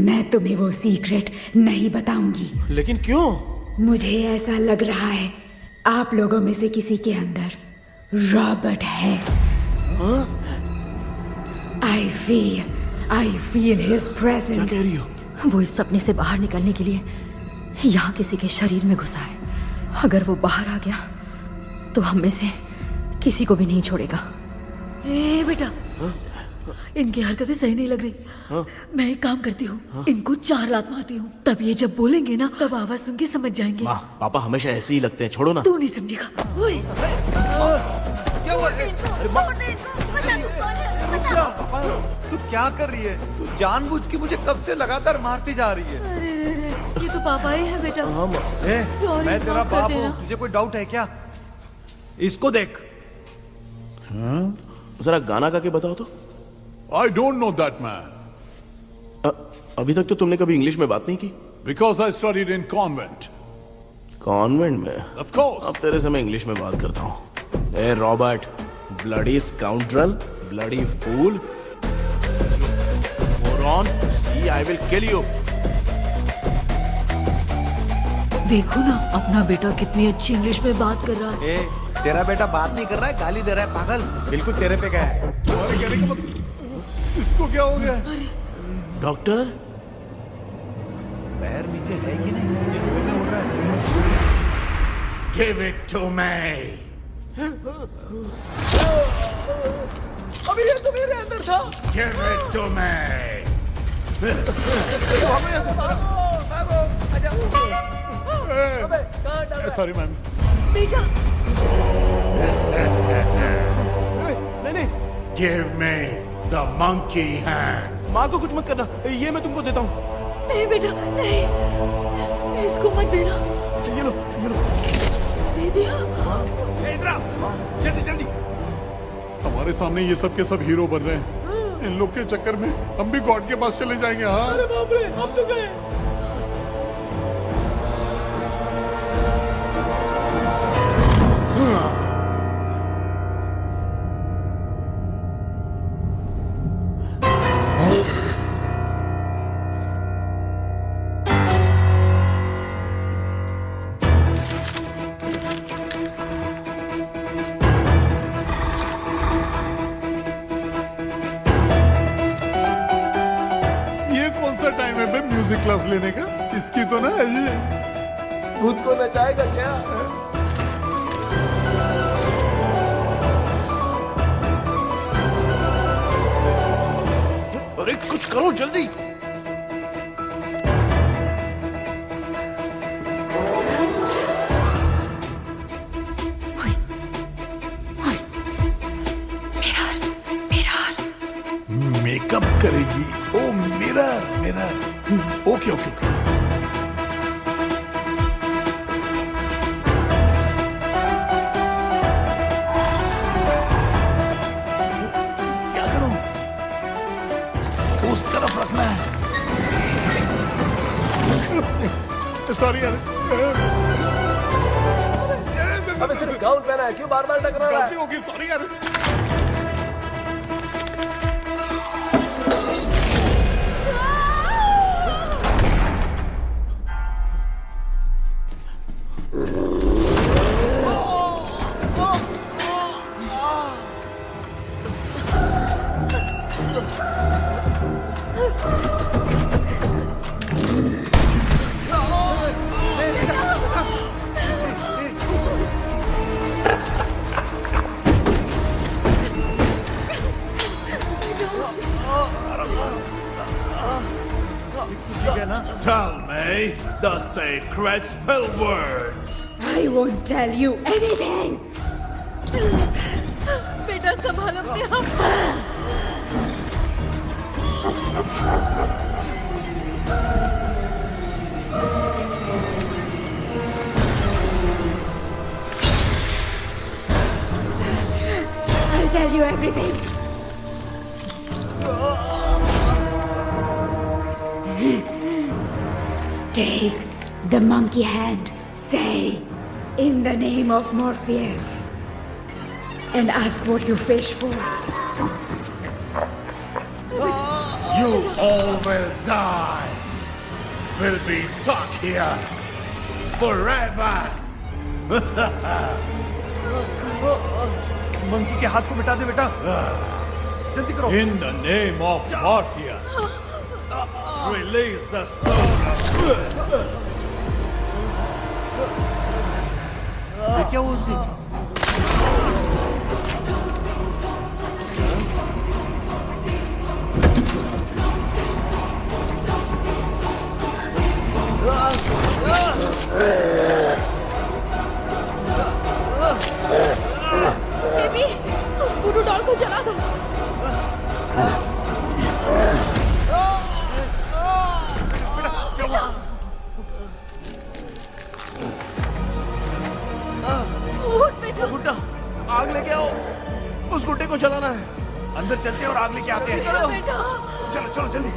मैं तुम्हें वो सीक्रेट नहीं बताऊंगी। लेकिन क्यों? मुझे ऐसा लग रहा है आप लोगों में से किसी के अंदर रॉबर्ट है। I feel his presence। क्या कह रही हो? वो इस सपने से बाहर निकलने के लिए यहाँ किसी के शरीर में घुसा है। अगर वो बाहर आ गया तो हम में से किसी को भी नहीं छोड़ेगा। ए बेटा, इनकी हरकतें सही नहीं लग रही। मैं एक काम करती हूँ, इनको 4 लात मारती हूँ, तब ये जब बोलेंगे ना तब आवाज सुन के समझ जाएंगे। पापा हमेशा ऐसे ही लगते हैं, छोड़ो ना। तू नहीं समझेगा। ओए, क्या हुआ? तू क्या कर रही है? तू जानबूझ के मुझे कब से लगातार मारती जा रही है। अरे ये तो पापा ही है बेटा। Sorry, मैं तेरा माफ कर बाप देना। हूँ, तुझे कोई डाउट है क्या? इसको देख। जरा गाना गा के बताओ तो। I don't know that man. अभी तक तो तुमने कभी इंग्लिश में बात नहीं की। Because I studied in convent. Convent में? Of course. अब तेरे से मैं इंग्लिश में बात करता हूँ। ए Robert, bloody scoundrel, bloody fool, moron, see I will kill you. देखो ना अपना बेटा कितनी अच्छी इंग्लिश में बात कर रहा है। ए, तेरा बेटा बात नहीं कर रहा है, गाली दे रहा है। पागल, बिल्कुल तेरे पे गया है। तुम्हारे कहने का मतलब इसको क्या हो गया? डॉक्टर, पैर नीचे है कि नहीं? ये हो रहा है। Give it to me. अभी ये तो मेरे अंदर था। Give it to me. Sorry ma'am. बेटा, नहीं। Give me the monkey hand. माँ को कुछ मत करना, ये मैं तुमको देता हूँ। नहीं बेटा, नहीं, इसको मत देना। ये लो। दे दिया। जल्दी। हमारे सामने ये सब के सब हीरो बन रहे हैं। इन लोग के चक्कर में हम भी गॉड के पास चले जाएंगे। हाँ। अरे बाप रे, अब तो गए। म्यूजिक क्लास लेने का? इसकी तो ना ये खुद को नचाएगा क्या? अरे कुछ करो जल्दी। मेकअप करेगी। Oh mirror mirror. Okay okay okay. क्या करूं? उस तरफ रखना है। सॉरी यार। अबे सिर्फ गाउन पहना है, क्यों बार बार टकरा रहा है? गलती होगी, सॉरी यार। Tell me the sacred spell words. I won't tell you anything. बेटा संभाल अपने आप। I'll tell you everything. Take the monkey hand, say, in the name of Morpheus, and ask what you fish for. You all will die. Will be stuck here forever. Monkey के हाथ को मिटा दे बेटा। जल्दी करो। In the name of Morpheus, release the soul of... ये क्या हुआ उसकी? बेबी, उस वुडू डॉल को जला दो। गुड्डा, आग लेके आओ। उस गुड्डे को जलाना है। अंदर चलते हैं और आग लेके आते हैं। चलो चलो जल्दी।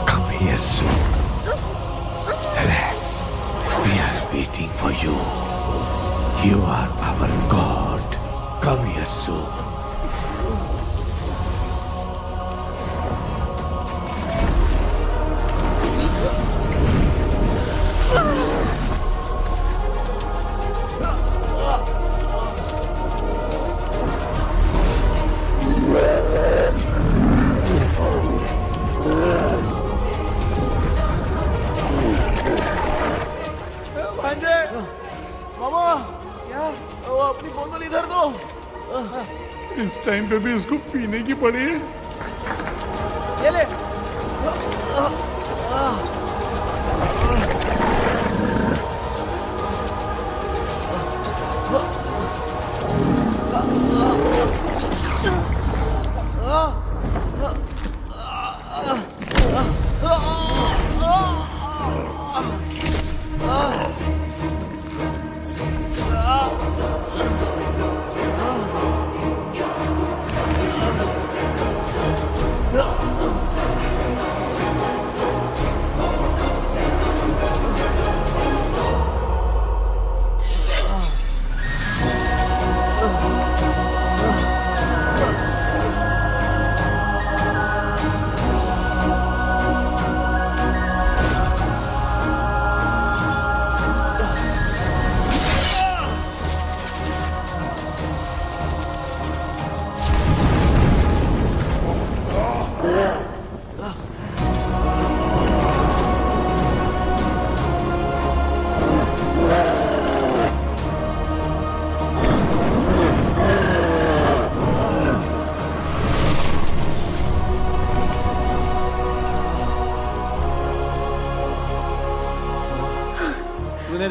Come here soon. Relax. We are waiting for you. You are our God. Come here soon. इस टाइम पे भी उसको पीने की पड़ी है। ये ले।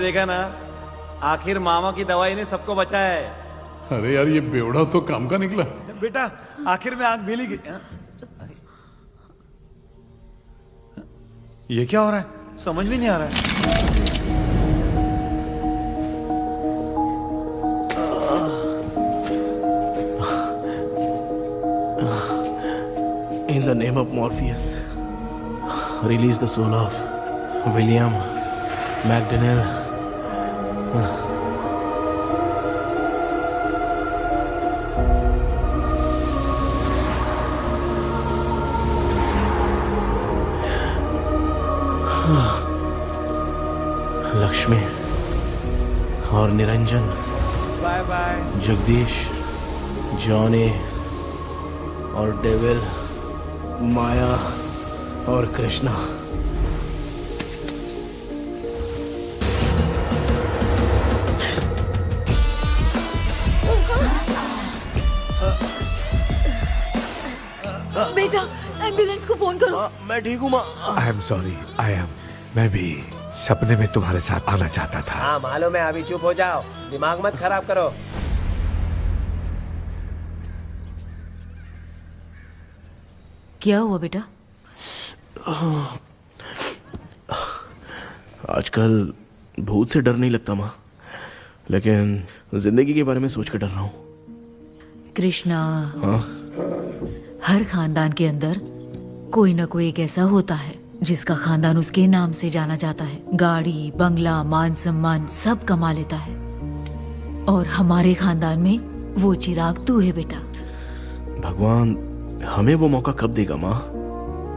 देखा ना, आखिर मामा की दवाई ने सबको बचाया है। अरे यार ये बेवड़ा तो काम का निकला। बेटा आखिर में आंख मिली गई। ये क्या हो रहा है, समझ भी नहीं आ रहा है। In the name of Morpheus, release the soul of William McDonnell. Lakshmi और Niranjan, bye bye. Jagdish, Johnny और डेविल, माया और कृष्णा। बेटा एम्बुलेंस को फोन करो। मैं ठीक हूँ माँ। आई एम सॉरी, मैं भी सपने में तुम्हारे साथ आना चाहता था। हाँ मालूम है, अभी चुप हो जाओ, दिमाग मत खराब करो। क्या हुआ बेटा? आजकल भूत से डर नहीं लगता माँ, लेकिन जिंदगी के बारे में सोच कर डर रहा हूँ। कृष्णा, हाँ? हर खानदान के अंदर कोई ना कोई एक ऐसा होता है जिसका खानदान उसके नाम से जाना जाता है। गाड़ी, बंगला, मान सम्मान सब कमा लेता है, और हमारे खानदान में वो चिराग तू है बेटा। भगवान हमें वो मौका कब देगा माँ?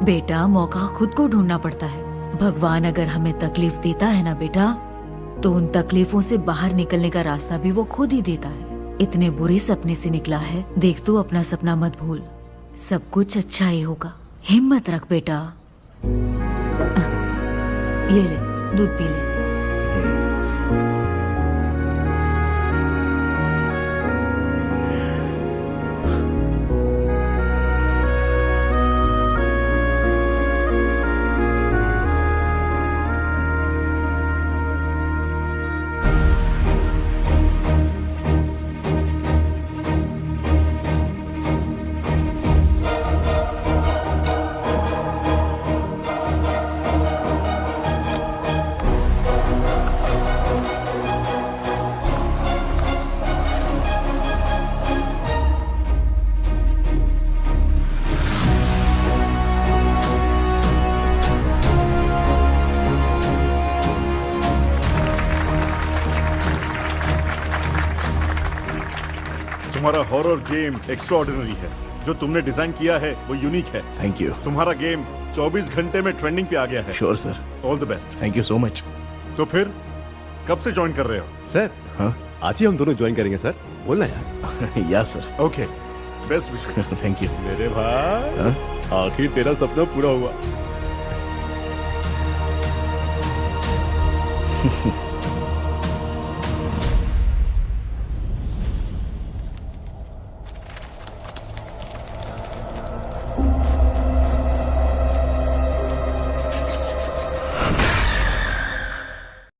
बेटा मौका खुद को ढूंढना पड़ता है। भगवान अगर हमें तकलीफ देता है ना बेटा, तो उन तकलीफों से बाहर निकलने का रास्ता भी वो खुद ही देता है। इतने बुरे सपने से निकला है, देख तू अपना सपना मत भूल, सब कुछ अच्छा ही होगा। हिम्मत रख बेटा। ये ले दूध पी ले। तुम्हारा हॉरर गेम एक्स्ट्राऑर्डिनरी है। जो तुमने डिजाइन किया है वो यूनिक है। Thank you. तुम्हारा गेम 24 घंटे में ट्रेंडिंग पे आ गया है। Sure sir. All the best. Thank you so much. तो फिर कब से ज्वाइन कर रहे हो? सर हाँ आज ही हम दोनों ज्वाइन करेंगे सर, बोलना यार। या sir. Okay, best wishes. Thank you मेरे भाई, आखिर तेरा सपना पूरा हुआ।